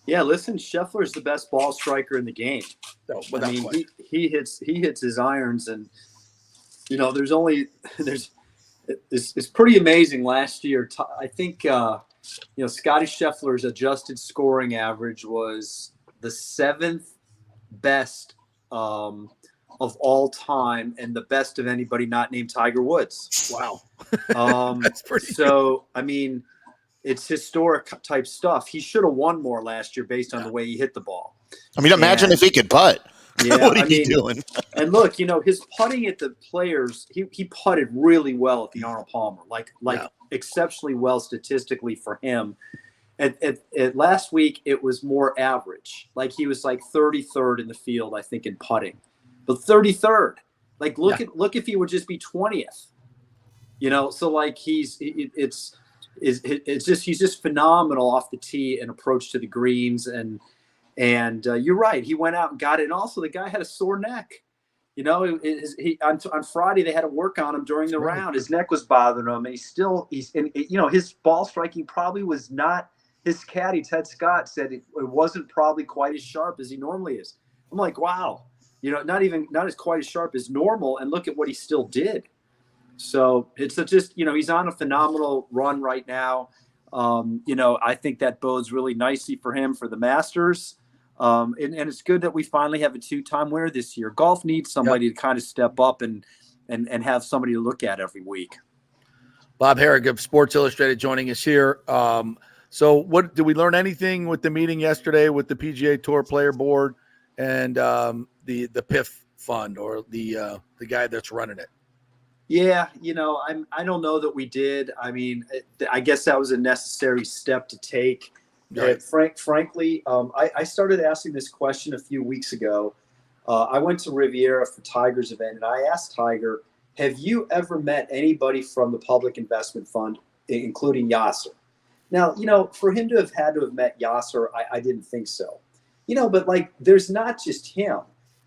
Yeah, listen, Scheffler's the best ball striker in the game. No, I mean, he hits his irons, and it's pretty amazing. Last year, I think Scotty Scheffler's adjusted scoring average was the 7th best of all time and the best of anybody not named Tiger Woods. Wow, that's pretty. So I mean, it's historic type stuff. He should have won more last year based on the way he hit the ball. I mean, imagine if he could putt. Yeah, what are you doing? And look, his putting at the Players, he putted really well at the Arnold Palmer, like exceptionally well statistically for him. At last week, it was more average. Like he was like 33rd in the field, I think, in putting, but 33rd. Like look if he would just be 20th. So like it's just he's just phenomenal off the tee and approach to the greens, and you're right, he went out and got it, and also the guy had a sore neck. On Friday they had to work on him during the round. His neck was bothering him, and his ball striking probably was not. His caddy Ted Scott said it wasn't probably quite as sharp as he normally is. I'm like, wow, not as quite as sharp as normal, and look at what he still did. So it's just he's on a phenomenal run right now. I think that bodes really nicely for him for the Masters. And it's good that we finally have a 2-time winner this year. Golf needs somebody to kind of step up and have somebody to look at every week. Bob Harig of Sports Illustrated joining us here. So what did we learn anything with the meeting yesterday with the PGA Tour Player Board and the PIF fund, or the guy that's running it? Yeah, I don't know that we did. I mean, I guess that was a necessary step to take. Right. Frankly, I started asking this question a few weeks ago. I went to Riviera for Tiger's event, and I asked Tiger, have you ever met anybody from the Public Investment Fund, including Yasser? Now, for him to have met Yasser, I didn't think so. But like, there's not just him.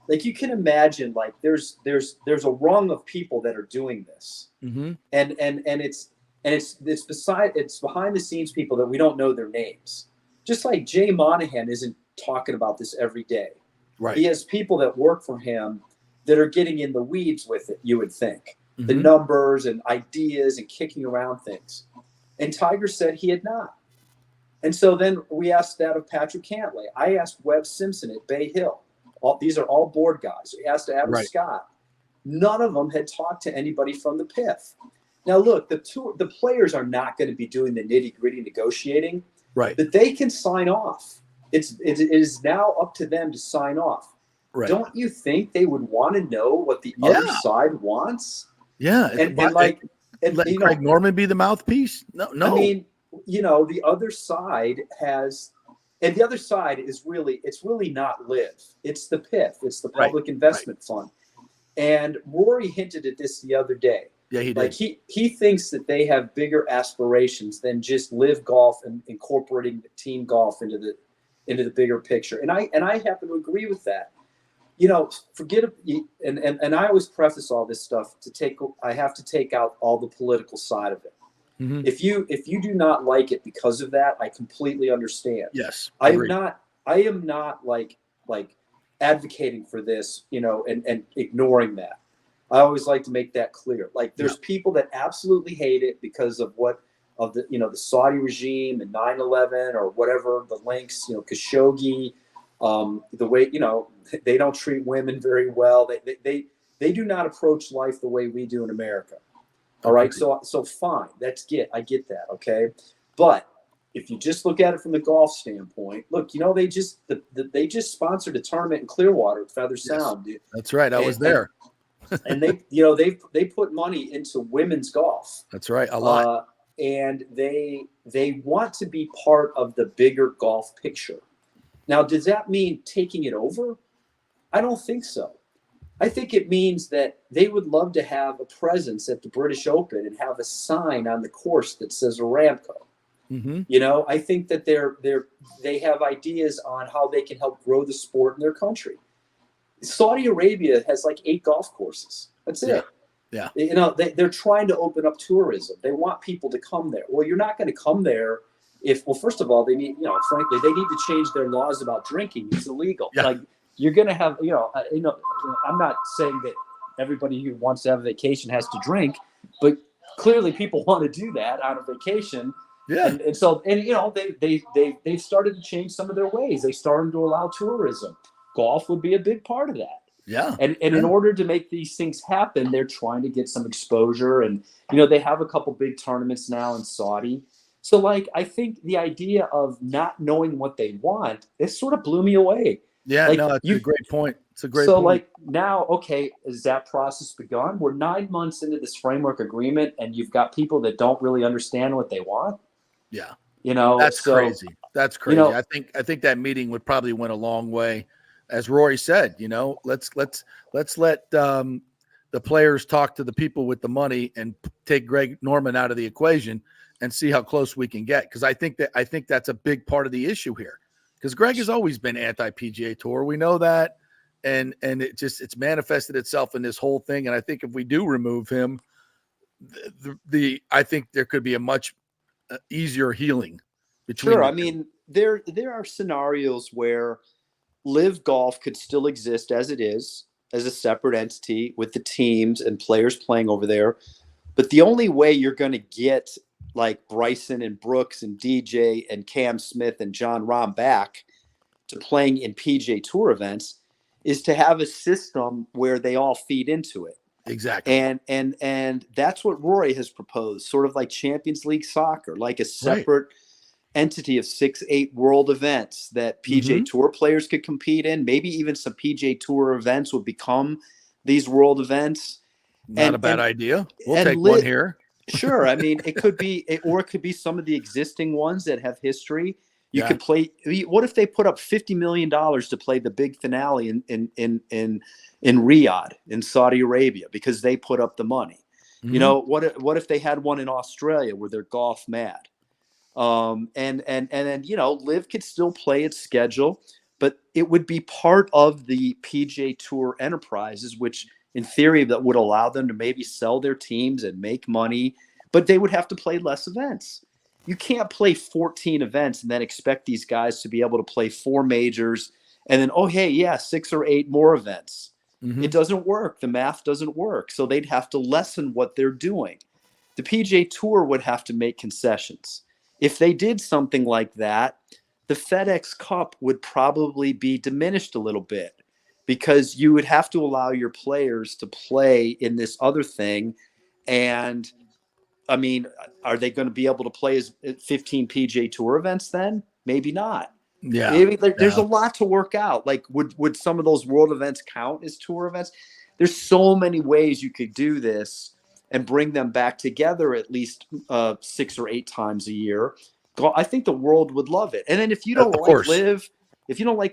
Like, you can imagine, like, there's a rung of people that are doing this, and it's behind the scenes people that we don't know their names. Just like Jay Monahan isn't talking about this every day. Right. He has people that work for him that are getting in the weeds with it, you would think. The numbers and ideas and kicking around things. And Tiger said he had not. And so then we asked that of Patrick Cantlay. I asked Webb Simpson at Bay Hill. These are all board guys. We asked Adam Scott. None of them had talked to anybody from the PIF. Now, look, the players are not going to be doing the nitty-gritty negotiating. Right. But they can sign off. It is now up to them to sign off. Right. Don't you think they would want to know what the other side wants? Yeah. And let Greg Norman be the mouthpiece? No. I mean, the other side has, and the other side is really not LIV. It's the PIF. It's the Public Investment Fund. And Rory hinted at this the other day. Yeah, he did. Like he thinks that they have bigger aspirations than just LIV golf and incorporating the team golf into the bigger picture. And I happen to agree with that. Forget and I always preface all this stuff I have to take out all the political side of it. Mm-hmm. If you do not like it because of that, I completely understand. Yes. I am not like advocating for this, and ignoring that. I always like to make that clear. Like, there's people that absolutely hate it because of the Saudi regime and 9/11 or whatever, the links, Khashoggi, the way, they don't treat women very well. They do not approach life the way we do in America. All right. So fine. I get that. Okay. But if you just look at it from the golf standpoint, look, they just sponsored a tournament in Clearwater at Feather Sound. Dude. That's right. I was there. And they put money into women's golf. That's right. A lot. And they want to be part of the bigger golf picture. Now, does that mean taking it over? I don't think so. I think it means that they would love to have a presence at the British Open and have a sign on the course that says Aramco. Mm-hmm. I think that they have ideas on how they can help grow the sport in their country. Saudi Arabia has like 8 golf courses. That's it. Yeah. They're trying to open up tourism. They want people to come there. Well, you're not going to come there first of all, they need, frankly, they need to change their laws about drinking. It's illegal. Yeah. Like, you're going to have, I'm not saying that everybody who wants to have a vacation has to drink, but clearly people want to do that on a vacation. Yeah. And so they've started to change some of their ways. They started to allow tourism. Golf would be a big part of that. Yeah. And in order to make these things happen, they're trying to get some exposure. And, they have a couple big tournaments now in Saudi. So, like, I think the idea of not knowing what they want, it sort of blew me away. Yeah, like, that's a great point. It's a great point. So, like, now, okay, is that process begun? We're 9 months into this framework agreement, and you've got people that don't really understand what they want. Yeah. That's crazy. That's crazy. I think that meeting would probably went a long way. As Rory said, let's let the the players talk to the people with the money and take Greg Norman out of the equation and see how close we can get. Because I think that's a big part of the issue here. Because Greg has always been anti-PGA Tour. We know that. And it's manifested itself in this whole thing. And I think if we do remove him, I think there could be a much easier healing between. Sure. I mean, there are scenarios where Live Golf could still exist as it is, as a separate entity with the teams and players playing over there. But the only way you're going to get like Bryson and Brooks and DJ and Cam Smith and John Rahm back to playing in PGA Tour events is to have a system where they all feed into it. Exactly. And that's what Rory has proposed, sort of like Champions League soccer, like a separate entity of 6-8 world events that PGA Tour players could compete in. Maybe even some PGA Tour events would become these world events. Not a bad idea. We'll take one here. Sure. I mean, it could be, or it could be some of the existing ones that have history. You could play. What if they put up $50 million to play the big finale in Riyadh in Saudi Arabia because they put up the money? You know, what if they had one in Australia where they're golf mad? And then, you know, Liv could still play its schedule, but it would be part of the PGA Tour enterprises, which in theory that would allow them to maybe sell their teams and make money, but they would have to play less events. You can't play 14 events and then expect these guys to be able to play 4 majors and then, oh, hey, yeah, 6 or 8 more events. It doesn't work. The math doesn't work. So they'd have to lessen what they're doing. The PGA Tour would have to make concessions. If they did something like that, the FedEx Cup would probably be diminished a little bit because you would have to allow your players to play in this other thing. And I mean, are they going to be able to play as 15 PGA Tour events then? Maybe not. Yeah. Maybe there's a lot to work out. Like, would some of those world events count as tour events? There's so many ways you could do this and bring them back together at least 6 or 8 times a year. I think the world would love it. And then if you don't like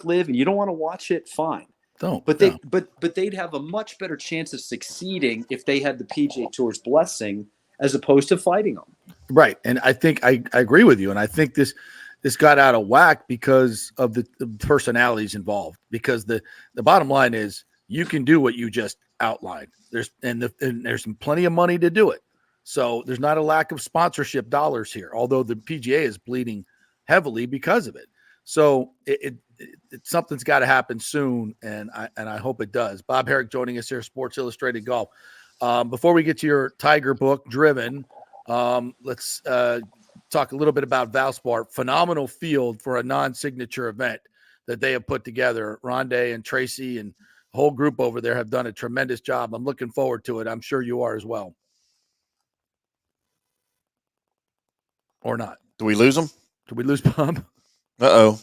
Live, and you don't want to watch it, fine. Don't. But they'd have a much better chance of succeeding if they had the PGA Tour's blessing as opposed to fighting them. Right. And I think I agree with you. And I think this got out of whack because of the personalities involved. Because the bottom line is you can do what you just outlined. There's plenty of money to do it. So there's not a lack of sponsorship dollars here, although the PGA is bleeding heavily because of it. So something's got to happen soon, and I hope it does. Bob Harig joining us here, Sports Illustrated Golf. Before we get to your Tiger book, Driven, let's talk a little bit about Valspar. Phenomenal field for a non-signature event that they have put together. Rondé and Tracy and the whole group over there have done a tremendous job. I'm looking forward to it. I'm sure you are as well. Or not. Do we lose him? Did we lose Bob? Uh-oh.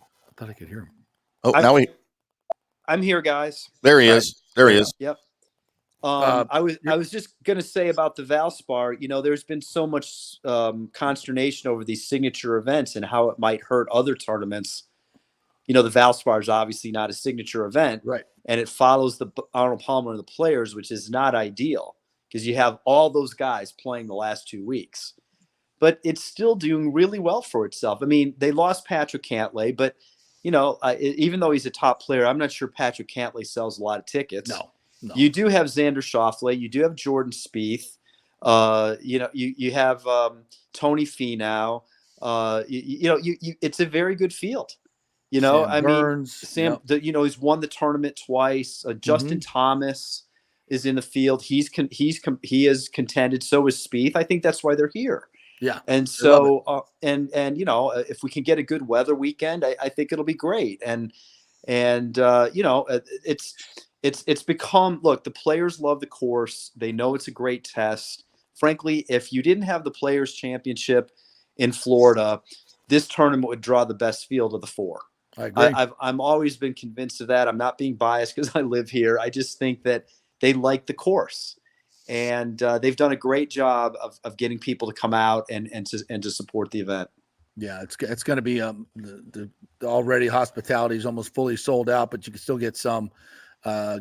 I thought I could hear him. Oh, I'm here, guys. There he is. There he is. Yep. I was just going to say about the Valspar, you know, there's been so much consternation over these signature events and how it might hurt other tournaments. You know, the Valspar is obviously not a signature event. Right. And it follows the Arnold Palmer and the Players, which is not ideal because you have all those guys playing the last 2 weeks. But it's still doing really well for itself. I mean, they lost Patrick Cantlay, but, you know, even though he's a top player, I'm not sure Patrick Cantlay sells a lot of tickets. No. You do have Xander Schauffele. You do have Jordan Spieth. You know, you have Tony Finau. It's a very good field. You know, Sam Burns, Sam, he's won the tournament twice. Justin Thomas is in the field. He is contended. So is Spieth. I think that's why they're here. Yeah. And so, you know, if we can get a good weather weekend, I think it'll be great. And you know, it's become, look, the players love the course. They know it's a great test. Frankly, if you didn't have the Players Championship in Florida, this tournament would draw the best field of the 4. I agree. I'm always been convinced of that. I'm not being biased because I live here. I just think that they like the course. And they've done a great job of getting people to come out and to support the event. Yeah, it's going to be the already hospitality is almost fully sold out, but you can still get some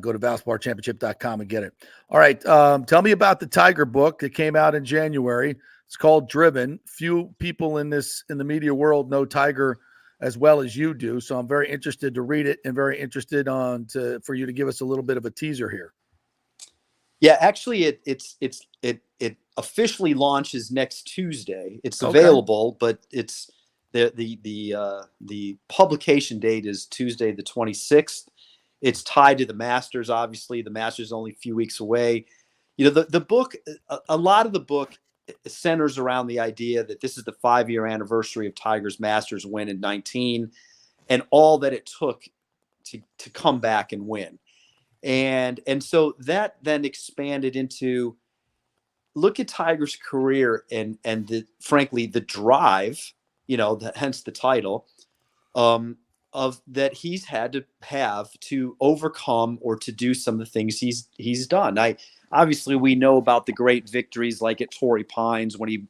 Go to valsparchampionship.com and get it. All right. Tell me about the Tiger book that came out in January. It's called Driven. Few people in the media world know Tiger as well as you do. So I'm very interested to read it and very interested for you to give us a little bit of a teaser here. Yeah, actually it officially launches next Tuesday. It's available, but it's the publication date is Tuesday the 26th. It's tied to the Masters. Obviously, the Masters is only a few weeks away. The book, a lot of the book centers around the idea that this is the 5-year anniversary of Tiger's Masters win in 19 and all that it took to come back and win. And so that then expanded into look at Tiger's career and frankly, the drive, hence the title, of that he's had to have to overcome or to do some of the things he's done. Obviously we know about the great victories like at Torrey Pines when he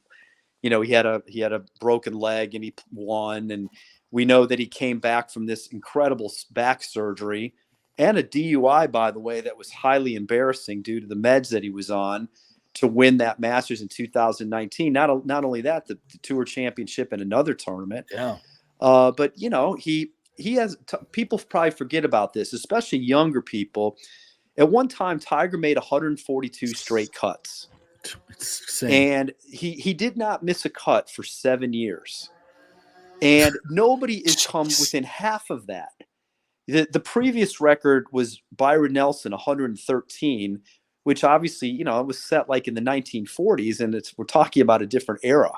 had a broken leg and he won, and we know that he came back from this incredible back surgery and a DUI, by the way, that was highly embarrassing due to the meds that he was on to win that Masters in 2019. Not only that, the Tour Championship and another tournament. Yeah. But he has people probably forget about this, especially younger people. At one time, Tiger made 142 straight cuts. And he did not miss a cut for 7 years. And nobody has come within half of that. The previous record was Byron Nelson, 113, which obviously, it was set like in the 1940s, and we're talking about a different era.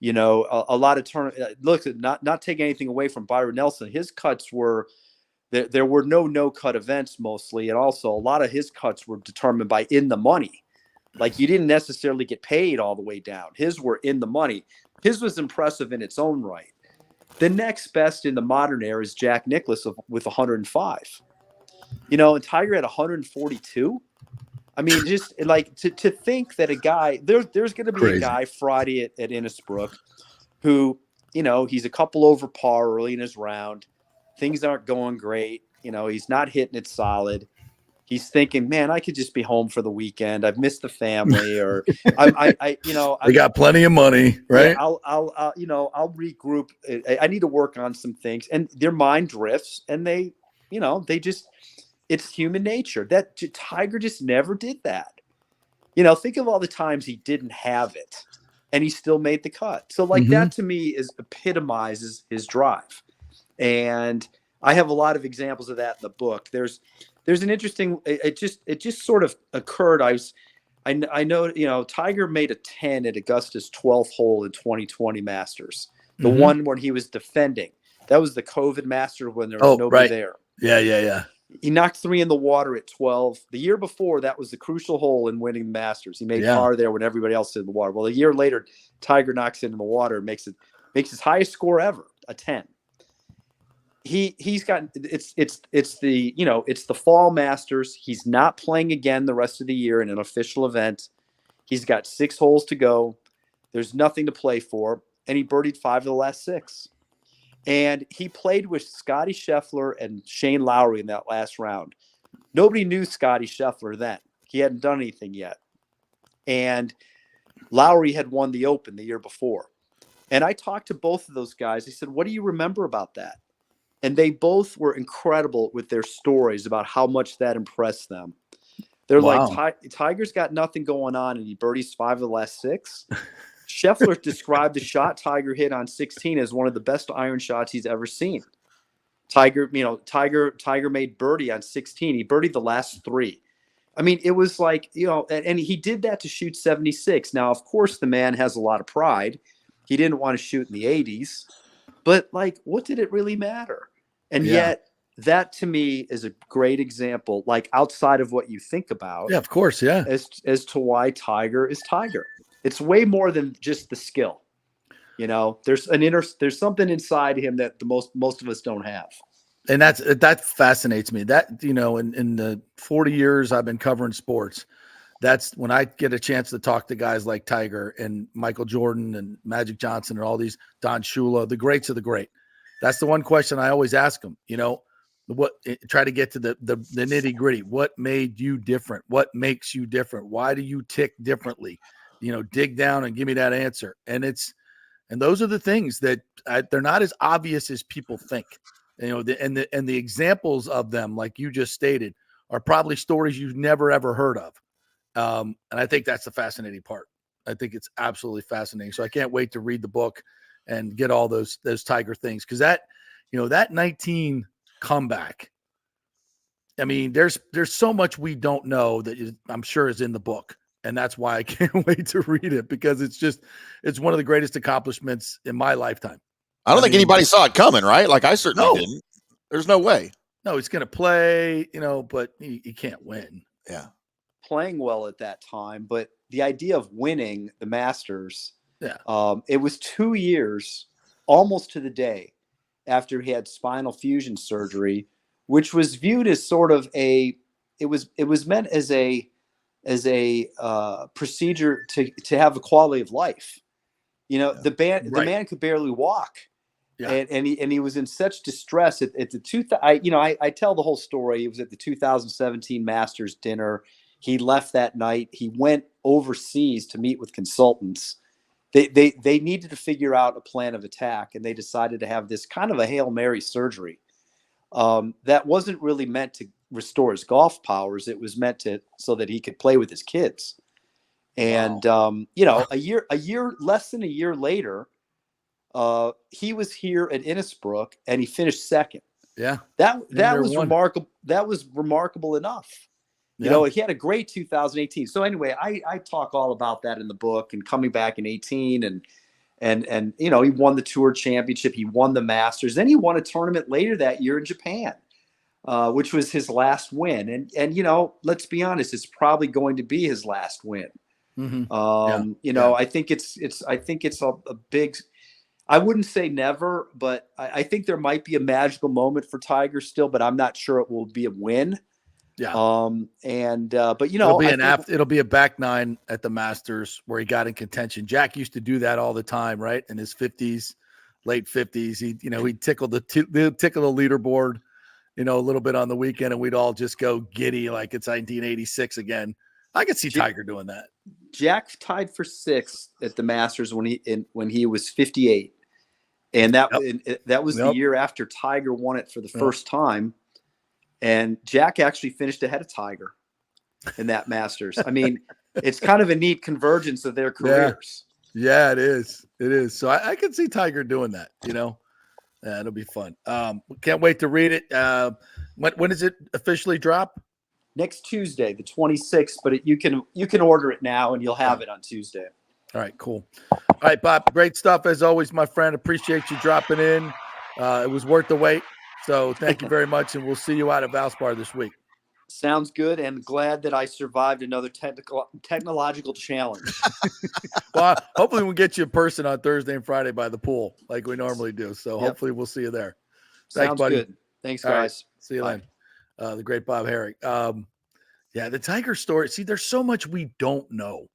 A lot of look, not taking anything away from Byron Nelson, his cuts were there were no cut events mostly, and also a lot of his cuts were determined by in the money. Like you didn't necessarily get paid all the way down. His were in the money. His was impressive in its own right. The next best in the modern era is Jack Nicklaus with 105. And Tiger had 142. I mean, just like to think that a guy there's going to be crazy. A guy Friday at Innisbrook who, he's a couple over par early in his round. Things aren't going great. He's not hitting it solid. He's thinking, man, I could just be home for the weekend. I've missed the family, or I got plenty of money, right? Yeah, I'll regroup. I need to work on some things, and their mind drifts, and they just, it's human nature. That Tiger just never did that. Think of all the times he didn't have it, and he still made the cut. So that to me epitomizes his drive, and I have a lot of examples of that in the book. There's an interesting. It just sort of occurred. I know Tiger made a 10 at Augusta's 12th hole in 2020, Masters. The one when he was defending. That was the COVID Masters when there was nobody there. Yeah. He knocked 3 in the water at 12. The year before, that was the crucial hole in winning the Masters. He made par there when everybody else did in the water. Well, a year later, Tiger knocks it in the water and makes his highest score ever, a 10. He's got it's the fall Masters. He's not playing again the rest of the year in an official event. He's got 6 holes to go. There's nothing to play for, and he birdied 5 of the last 6. And he played with Scotty Scheffler and Shane Lowry in that last round. Nobody knew Scotty Scheffler then. He hadn't done anything yet. And Lowry had won the Open the year before. And I talked to both of those guys. I said, what do you remember about that? And they both were incredible with their stories about how much that impressed them. They're like, Tiger's got nothing going on, and he birdies 5 of the last 6. Scheffler described the shot Tiger hit on 16 as one of the best iron shots he's ever seen. Tiger made birdie on 16. He birdied the last 3. I mean, it was like, and he did that to shoot 76. Now, of course, the man has a lot of pride. He didn't want to shoot in the 80s, but like, what did it really matter? And yet that to me is a great example, like outside of what you think about. Yeah, of course. Yeah. As to why Tiger is Tiger. It's way more than just the skill. There's there's something inside him that most of us don't have. And that fascinates me. That, in the 40 years I've been covering sports, that's when I get a chance to talk to guys like Tiger and Michael Jordan and Magic Johnson and all these, Don Shula, the greats of the great. That's the one question I always ask them, try to get to the nitty gritty. What made you different? What makes you different? Why do you tick differently? Dig down and give me that answer. And those are the things that they're not as obvious as people think. The examples of them, like you just stated, are probably stories you've never ever heard of. And I think that's the fascinating part. I think it's absolutely fascinating. So I can't wait to read the book and get all those Tiger things, because that 19 comeback. I mean, there's so much we don't know that I'm sure is in the book. And that's why I can't wait to read it, because it's one of the greatest accomplishments in my lifetime. I don't think anybody saw it coming, right? Like I certainly didn't. There's no way. No, he's going to play, but he can't win. Yeah. Playing well at that time, but the idea of winning the Masters, yeah, it was 2 years, almost to the day, after he had spinal fusion surgery, which was viewed as sort of it was meant as a procedure to have a quality of life. The man could barely walk. Yeah. And he was in such distress at the I tell the whole story. He was at the 2017 Masters dinner. He left that night. He went overseas to meet with consultants. They needed to figure out a plan of attack, and they decided to have this kind of a Hail Mary surgery that wasn't really meant to restore his golf powers. It was meant so that he could play with his kids. And wow. Less than a year later, he was here at Innisbrook and he finished second. Yeah, that was remarkable. That was remarkable enough. He had a great 2018. So anyway, I talk all about that in the book, and coming back in 18 and he won the Tour Championship. He won the Masters. Then he won a tournament later that year in Japan, which was his last win. And let's be honest, it's probably going to be his last win. Mm-hmm. I think it's a big, I wouldn't say never, but I think there might be a magical moment for Tiger still, but I'm not sure it will be a win. Yeah. But it'll be a back nine at the Masters where he got in contention. Jack used to do that all the time, right? In his 50s, late 50s, he'd tickle the leaderboard, a little bit on the weekend, and we'd all just go giddy like it's 1986 again. I could see Tiger doing that. Jack tied for sixth at the Masters when he was 58, and that was the year after Tiger won it for the first time. And Jack actually finished ahead of Tiger in that Masters. I mean, it's kind of a neat convergence of their careers. Yeah, it is. It is. So I can see Tiger doing that, Yeah, it'll be fun. Can't wait to read it. When does it officially drop? Next Tuesday, the 26th, but you can order it now and you'll have it on Tuesday. All right, cool. All right, Bob, great stuff as always, my friend. Appreciate you dropping in. It was worth the wait. So thank you very much, and we'll see you out at Valspar this week. Sounds good, and glad that I survived another technological challenge. Well, hopefully we'll get you in person on Thursday and Friday by the pool like we normally do. So hopefully we'll see you there. Thanks, Sounds buddy. good. Thanks, guys. Right, see you then. The great Bob Harig. The Tiger story. See, there's so much we don't know.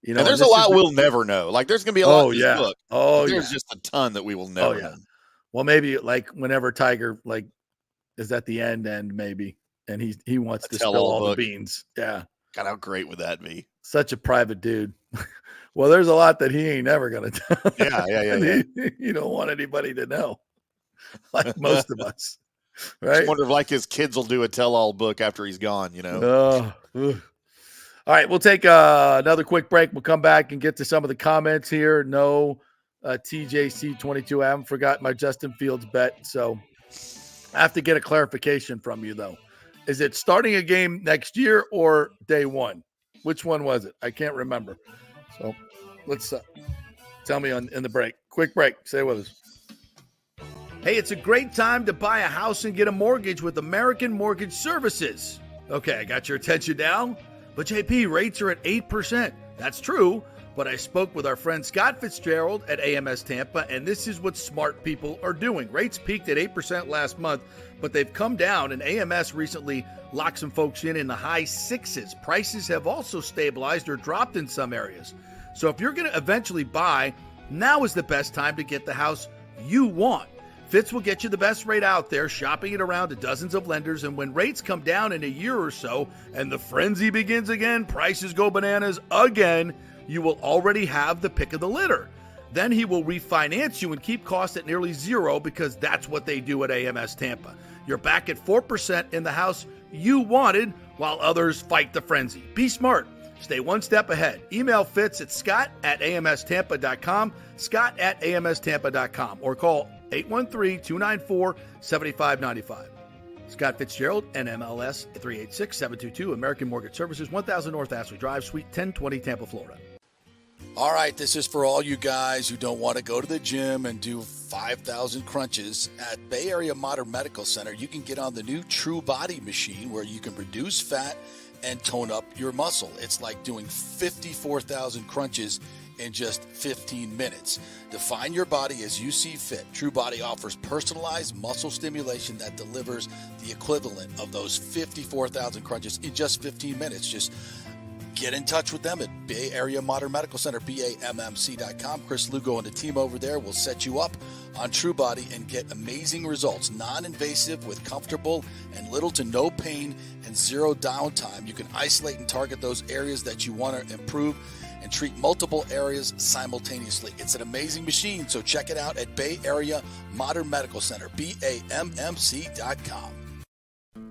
And there's a lot we'll never know. Like there's going to be a lot in this book. There's just a ton that we will never know. Well, maybe like whenever Tiger is at the end maybe, and he wants to spill all the beans. Yeah. God, how great would that be? Such a private dude. Well, there's a lot that he ain't never going to tell. Yeah. You don't want anybody to know, like most of us. Right. I wonder if his kids will do a tell-all book after he's gone, All right. We'll take another quick break. We'll come back and get to some of the comments here. No TJC22. I haven't forgotten my Justin Fields bet. So I have to get a clarification from you, though. Is it starting a game next year or day one? Which one was it? I can't remember. So let's tell me in the break. Quick break. Stay with us. Hey, it's a great time to buy a house and get a mortgage with American Mortgage Services. Okay, I got your attention now. But JP, rates are at 8%. That's true. But I spoke with our friend Scott Fitzgerald at AMS Tampa, and this is what smart people are doing. Rates peaked at 8% last month, but they've come down, and AMS recently locked some folks in the high sixes. Prices have also stabilized or dropped in some areas. So if you're going to eventually buy, now is the best time to get the house you want. Fitz will get you the best rate out there, shopping it around to dozens of lenders, and when rates come down in a year or so and the frenzy begins again, prices go bananas again, you will already have the pick of the litter. Then he will refinance you and keep costs at nearly zero because that's what they do at AMS Tampa. You're back at 4% in the house you wanted while others fight the frenzy. Be smart. Stay one step ahead. Email Fitz at scott@amstampa.com, scott@amstampa.com, or call 813-294-7595. Scott Fitzgerald, NMLS 386722, American Mortgage Services, 1000 North Ashley Drive, Suite 1020, Tampa, Florida. All right, this is for all you guys who don't want to go to the gym and do 5,000 crunches. At Bay Area Modern Medical Center, you can get on the new True Body machine where you can reduce fat and tone up your muscle. It's like doing 54,000 crunches in just 15 minutes. Define your body as you see fit. True Body offers personalized muscle stimulation that delivers the equivalent of those 54,000 crunches in just 15 minutes. Just get in touch with them at Bay Area Modern Medical Center, BAMMC.com. Chris Lugo and the team over there will set you up on True Body and get amazing results. Non-invasive with comfortable and little to no pain and zero downtime. You can isolate and target those areas that you want to improve and treat multiple areas simultaneously. It's an amazing machine, so check it out at Bay Area Modern Medical Center, BAMMC.com.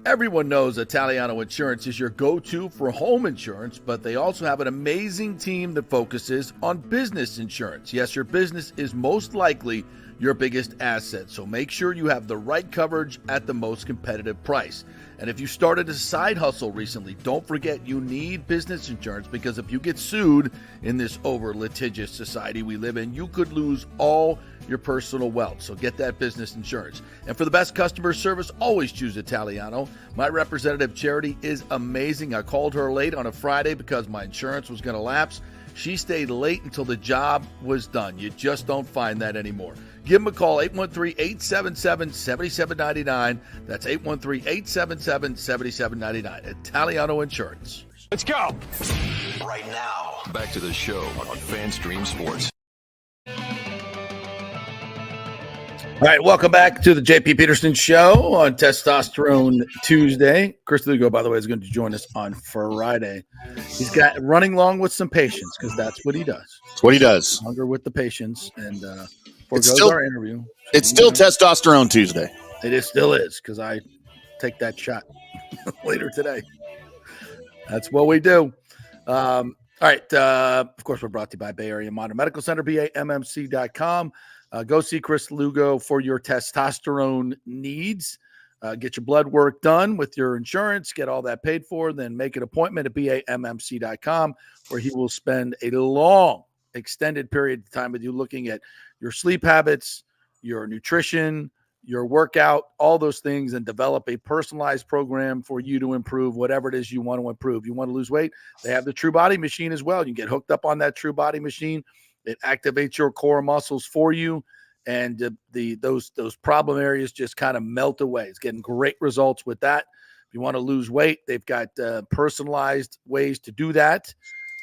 Everyone knows Italiano Insurance is your go-to for home insurance, but they also have an amazing team that focuses on business insurance. Yes, your business is most likely your biggest asset, so make sure you have the right coverage at the most competitive price. And if you started a side hustle recently, don't forget you need business insurance, because if you get sued in this over-litigious society we live in, you could lose all your personal wealth. So get that business insurance. And for the best customer service, always choose Italiano. My representative, Charity, is amazing. I called her late on a Friday because my insurance was going to lapse. She stayed late until the job was done. You just don't find that anymore. Give them a call, 813-877-7799. That's 813-877-7799. Italiano Insurance. Let's go. Right now, back to the show on FanStream Sports. All right, welcome back to the JP Peterson Show on Testosterone Tuesday. Chris Lugo, by the way, is going to join us on Friday. He's got running long with some patience, because that's what he does. That's what he does. Longer with the patience, and forgoes our interview. It's still Testosterone Tuesday. It still is, because I take that shot later today. That's what we do. All right, of course, we're brought to you by Bay Area Modern Medical Center, BAMMC.com. Go see Chris Lugo for your testosterone needs. Get your blood work done with your insurance. Get all that paid for. Then make an appointment at BAMMC.com, where he will spend a long, extended period of time with you looking at your sleep habits, your nutrition, your workout, all those things, and develop a personalized program for you to improve whatever it is you want to improve. You want to lose weight? They have the True Body machine as well. You can get hooked up on that True Body machine. It activates your core muscles for you, and those problem areas just kind of melt away. It's getting great results with that. If you want to lose weight, they've got personalized ways to do that.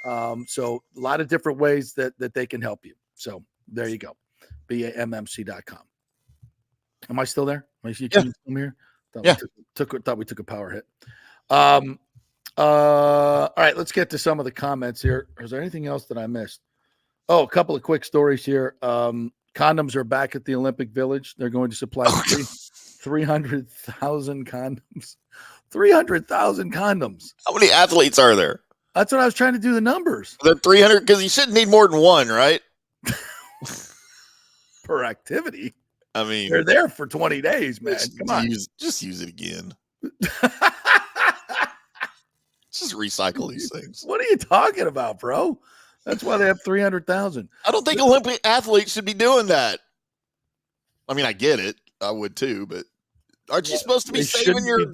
So a lot of different ways that they can help you. So there you go. BAMMC.com. Am I still there? Am I still here? Thought we took a power hit. All right, let's get to some of the comments here. Is there anything else that I missed? Oh, a couple of quick stories here. Condoms are back at the Olympic Village. They're going to supply 300,000 condoms. 300,000 condoms. How many athletes are there? That's what I was trying to do the numbers. They're 300, because you shouldn't need more than one, right? Per activity. I mean, they're there for 20 days, man. Come on. Just use it again. Just recycle these things. What are you talking about, bro? That's why they have 300,000. I don't think Olympic athletes should be doing that. I mean, I get it. I would too, but aren't you supposed to be saving your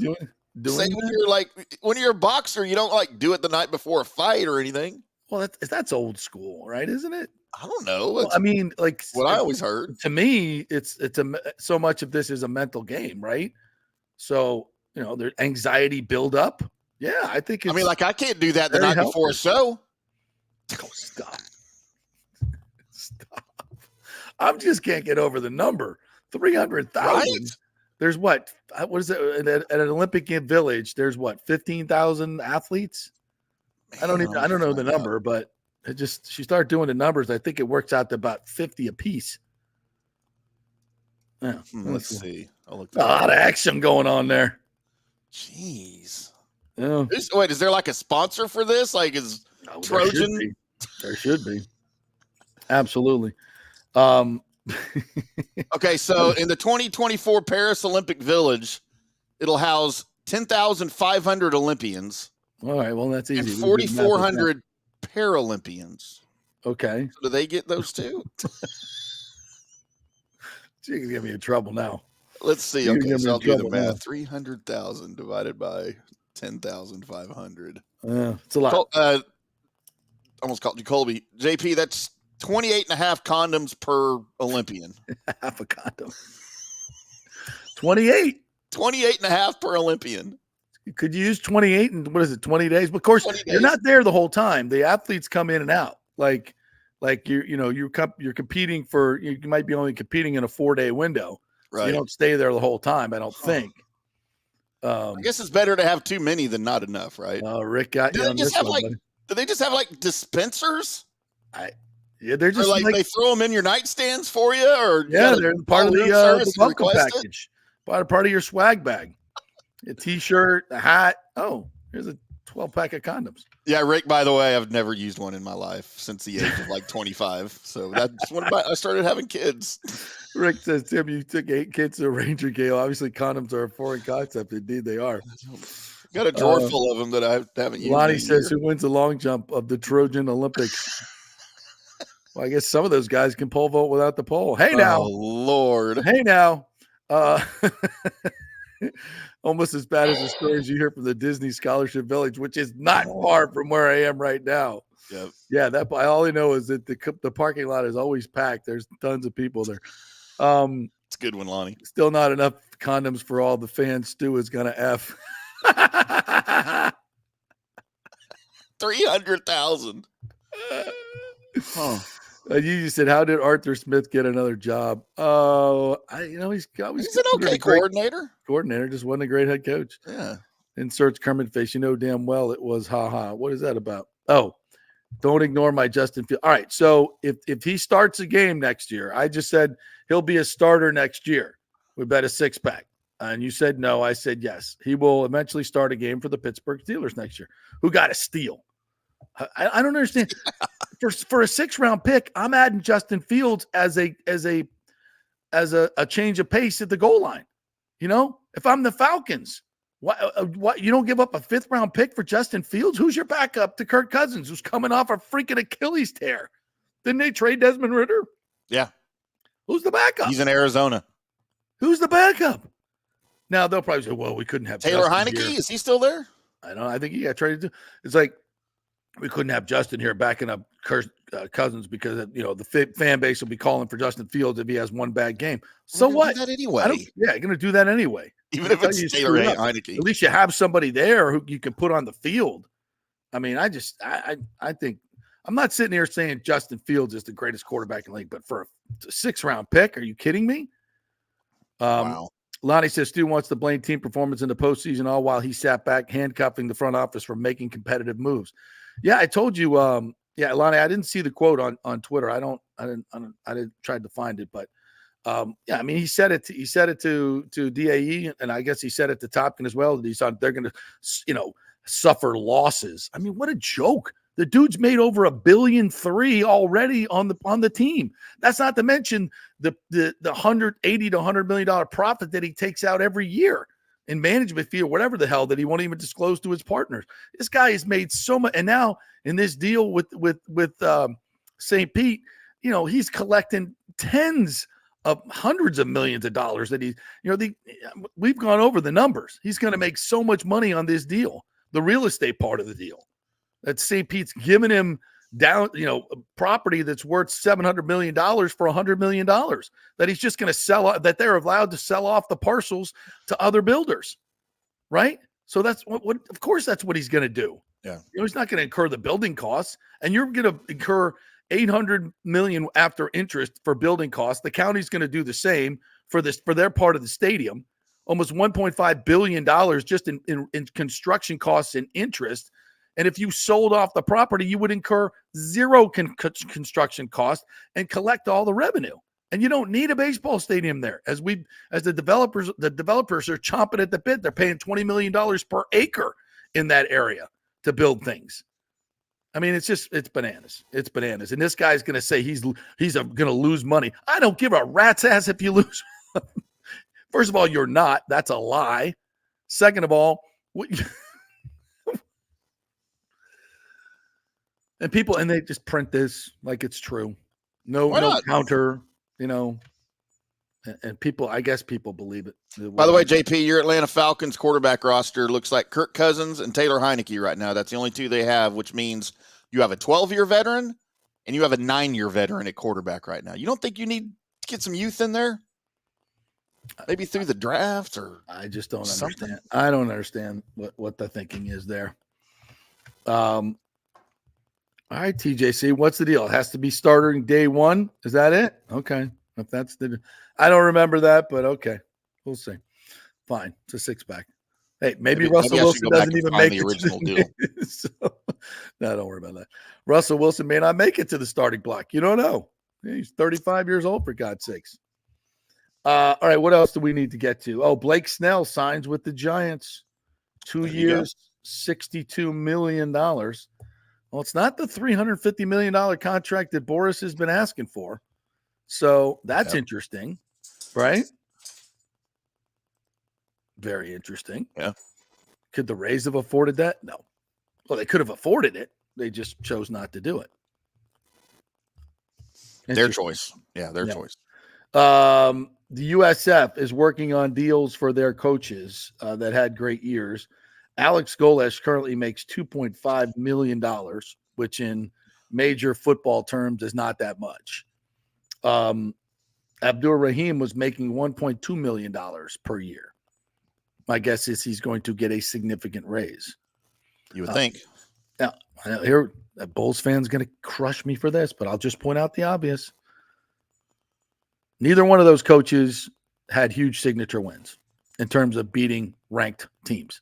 like when you're a boxer, you don't like do it the night before a fight or anything? Well, that's old school, right? Isn't it? I don't know. Well, I mean, like what I always heard. To me, so much of this is a mental game, right? So, their anxiety build up. Yeah, I think it's, I can't do that the night before a show. Oh, stop. I just can't get over the number. 300,000. Right? There's what is it at an Olympic Village? There's what 15,000 athletes. I don't know the number, but she started doing the numbers. I think it works out to about 50 apiece. Yeah, let's see. A lot of action going on there. Jeez. Yeah. Wait, is there like a sponsor for this? Like, is Trojan? There should be. Absolutely. Okay, so in the 2024 Paris Olympic Village, it'll house 10,500 Olympians. All right, well, that's easy. And 4,400 Paralympians. Okay. So do they get those too? You're going to get me in trouble now. Let's see. Okay, so I'll do the math. 300,000 divided by 10,500. It's a lot. Almost called you Colby. JP, that's 28 and a half condoms per Olympian. Half a condom. 28. 28 and a half per Olympian. Could you use 28 and 20 days? But of course, you're not there the whole time. The athletes come in and out. Like you're competing for, you might be only competing in a 4-day window. Right. So you don't stay there the whole time, I don't think. I guess it's better to have too many than not enough, right? Rick got you on this one, buddy. Do they just have like dispensers? They're just like they throw them in your nightstands for you, or they're part of the welcome package, part of your swag bag, a T-shirt, a hat. Oh, here's a 12-pack of condoms. Yeah, Rick. By the way, I've never used one in my life since the age of like 25. So that's when I started having kids. Rick says, Tim, you took 8 kids to a Ranger game. Obviously, condoms are a foreign concept. Indeed, they are. Got a drawer full of them that I haven't used. Lonnie says, who wins the long jump of the Trojan Olympics? Well, I guess some of those guys can pole vault without the pole. Hey, now. Oh, Lord. Hey, now. Almost as bad as the stories you hear from the Disney Scholarship Village, which is not far from where I am right now. Yep. Yeah, all I know is that the parking lot is always packed. There's tons of people there. It's a good one, Lonnie. Still not enough condoms for all the fans. Stu is going to F. 300,000. You said, how did Arthur Smith get another job? Oh, he's an okay coordinator. Coordinator, just wasn't a great head coach. Yeah. Inserts Kermit face. You know damn well it was What is that about? Oh, don't ignore my Justin Fields. All right, so if he starts a game next year, I just said he'll be a starter next year. We bet a 6-pack. And you said no. I said yes. He will eventually start a game for the Pittsburgh Steelers next year. Who got a steal? I don't understand. For a 6-round pick, I'm adding Justin Fields as a change of pace at the goal line. If I'm the Falcons, what you don't give up a 5th-round pick for Justin Fields? Who's your backup to Kirk Cousins, who's coming off a freaking Achilles tear? Didn't they trade Desmond Ridder? Yeah. Who's the backup? He's in Arizona. Who's the backup? Now they'll probably say, "Well, we couldn't have Taylor Justin Heineke. Here. Is he still there? I think he got traded too. It's like we couldn't have Justin here backing up Cousins because the fan base will be calling for Justin Fields if he has one bad game. So what? Do that anyway. You're going to do that anyway. Even if it's Taylor Heineke. At least you have somebody there who you can put on the field. I mean, I think I'm not sitting here saying Justin Fields is the greatest quarterback in the league, but for a 6-round pick, are you kidding me? Wow. Lonnie says Stu wants to blame team performance in the postseason, all while he sat back handcuffing the front office for making competitive moves. Yeah, I told you. Lonnie, I didn't see the quote on Twitter. I didn't try to find it, but I mean, he said it to DAE, and I guess he said it to Topkin as well. That he thought they're going to, suffer losses. I mean, what a joke! The dude's made over $1.3 billion already on the team. That's not to mention the $180 to $100 million profit that he takes out every year in management fee or whatever the hell that he won't even disclose to his partners. This guy has made so much, and now in this deal with St. Pete, he's collecting tens of hundreds of millions of dollars that we've gone over the numbers. He's going to make so much money on this deal, the real estate part of the deal. That St. Pete's giving him down, property that's worth $700 million for $100 million that he's just going to sell, that they're allowed to sell off the parcels to other builders. Right. So that's what of course, that's what he's going to do. Yeah. He's not going to incur the building costs, and you're going to incur $800 million after interest for building costs. The county's going to do the same. for their part of the stadium, almost $1.5 billion just in construction costs and interest. And if you sold off the property, you would incur zero construction costs and collect all the revenue. And you don't need a baseball stadium there. As the developers are chomping at the bit. They're paying $20 million per acre in that area to build things. I mean, it's bananas. It's bananas. And this guy's going to say he's going to lose money. I don't give a rat's ass if you lose. First of all, you're not. That's a lie. Second of all, and they just print this like it's true. No counter, and people, I guess people believe it. By the way, JP, your Atlanta Falcons quarterback roster looks like Kirk Cousins and Taylor Heineke right now. That's the only two they have, which means you have a 12-year veteran and you have a 9-year veteran at quarterback right now. You don't think you need to get some youth in there? Maybe through the draft or I just don't something. understand. I don't understand what the thinking is there. All right, TJC, what's the deal? It has to be starting day one. Is that it? Okay. If that's I don't remember that, but okay. We'll see. Fine. It's a 6-pack. Hey, maybe Russell Wilson doesn't even make the original deal. So, no, don't worry about that. Russell Wilson may not make it to the starting block. You don't know. He's 35 years old, for God's sakes. All right, what else do we need to get to? Oh, Blake Snell signs with the Giants. 2 years, $62 million. Well, it's not the $350 million contract that Boris has been asking for. So that's interesting, right? Very interesting. Yeah. Could the Rays have afforded that? No. Well, they could have afforded it. They just chose not to do it. Their choice. Yeah, their choice. The USF is working on deals for their coaches that had great years. Alex Golesh currently makes $2.5 million, which in major football terms is not that much. Abdur Rahim was making $1.2 million per year. My guess is he's going to get a significant raise. You would think. Now, here, a Bulls fan's going to crush me for this, but I'll just point out the obvious. Neither one of those coaches had huge signature wins in terms of beating ranked teams.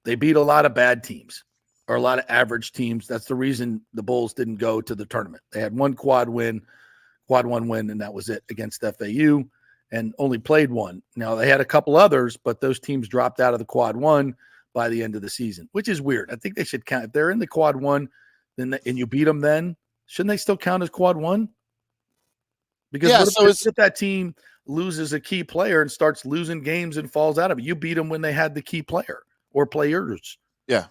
They beat a lot of bad teams or a lot of average teams. That's the reason the Bulls didn't go to the tournament. They had one quad one win, and that was it against FAU, and only played one. Now, they had a couple others, but those teams dropped out of the quad one by the end of the season, which is weird. I think they should count. If they're in the quad one and you beat them then, shouldn't they still count as quad one? Because if that team loses a key player and starts losing games and falls out of it, you beat them when they had the key player or players. Yeah.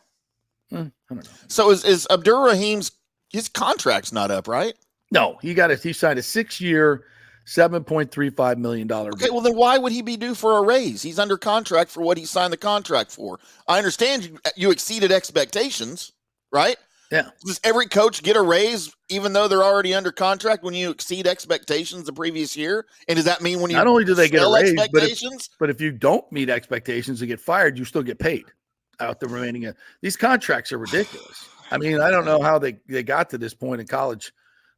I don't know. So is Abdur Rahim's his contract's not up, right? No, he signed a 6-year, $7.35 million. Okay, well then why would he be due for a raise? He's under contract for what he signed the contract for. I understand you exceeded expectations, right? Yeah. Does every coach get a raise even though they're already under contract when you exceed expectations the previous year? And does that mean when you not only do they get a raise, expectations, but if you don't meet expectations and get fired, you still get paid out the remaining. These contracts are ridiculous. I mean, I don't know how they got to this point in college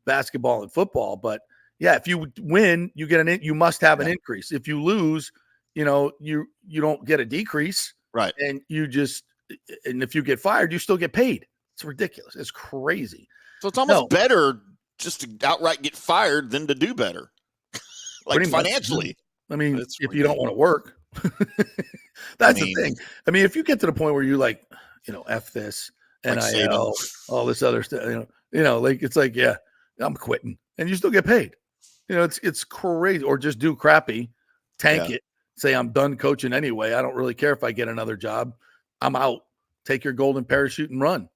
basketball and football, but yeah, if you win, you get you must have an increase. If you lose, you don't get a decrease, right? And if you get fired, you still get paid. It's ridiculous. It's crazy. So it's almost better just to outright get fired than to do better, like financially. I mean, if you don't want to work, that's the thing. I mean, if you get to the point where you F this, NIL, all this other stuff, it's like, yeah, I'm quitting, and you still get paid. It's crazy. Or just do crappy, tank it, say I'm done coaching anyway. I don't really care if I get another job. I'm out. Take your golden parachute and run,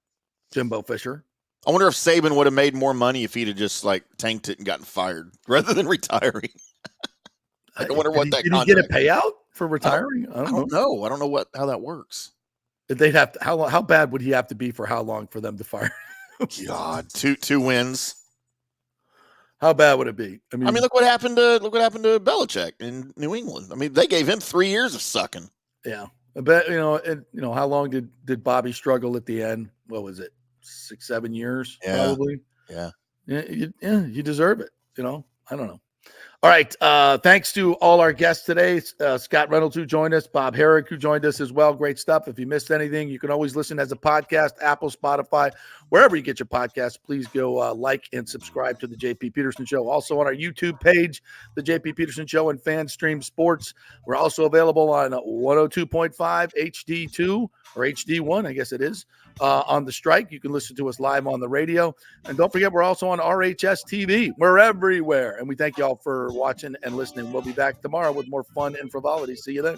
Jimbo Fisher. I wonder if Saban would have made more money if he'd have just tanked it and gotten fired rather than retiring. I wonder what that. Did he get a payout for retiring? I don't know. I don't know how that works. They'd have to. How bad would he have to be for how long for them to fire? God, two wins. How bad would it be? I mean, look what happened to Belichick in New England. I mean, they gave him 3 years of sucking. Yeah, I bet how long did Bobby struggle at the end? What was it? 6-7 years, probably. Yeah. You deserve it. I don't know. All right. Thanks to all our guests today. Scott Reynolds, who joined us, Bob Harig, who joined us as well. Great stuff. If you missed anything, you can always listen as a podcast, Apple, Spotify, wherever you get your podcasts. Please go like and subscribe to the JP Peterson Show. Also on our YouTube page, the JP Peterson Show and FanStream Sports. We're also available on 102.5 HD2 or HD1, I guess it is, on the Strike. You can listen to us live on the radio. And don't forget, we're also on RHS TV. We're everywhere. And we thank you all for watching and listening. We'll be back tomorrow with more fun and frivolity. See you then.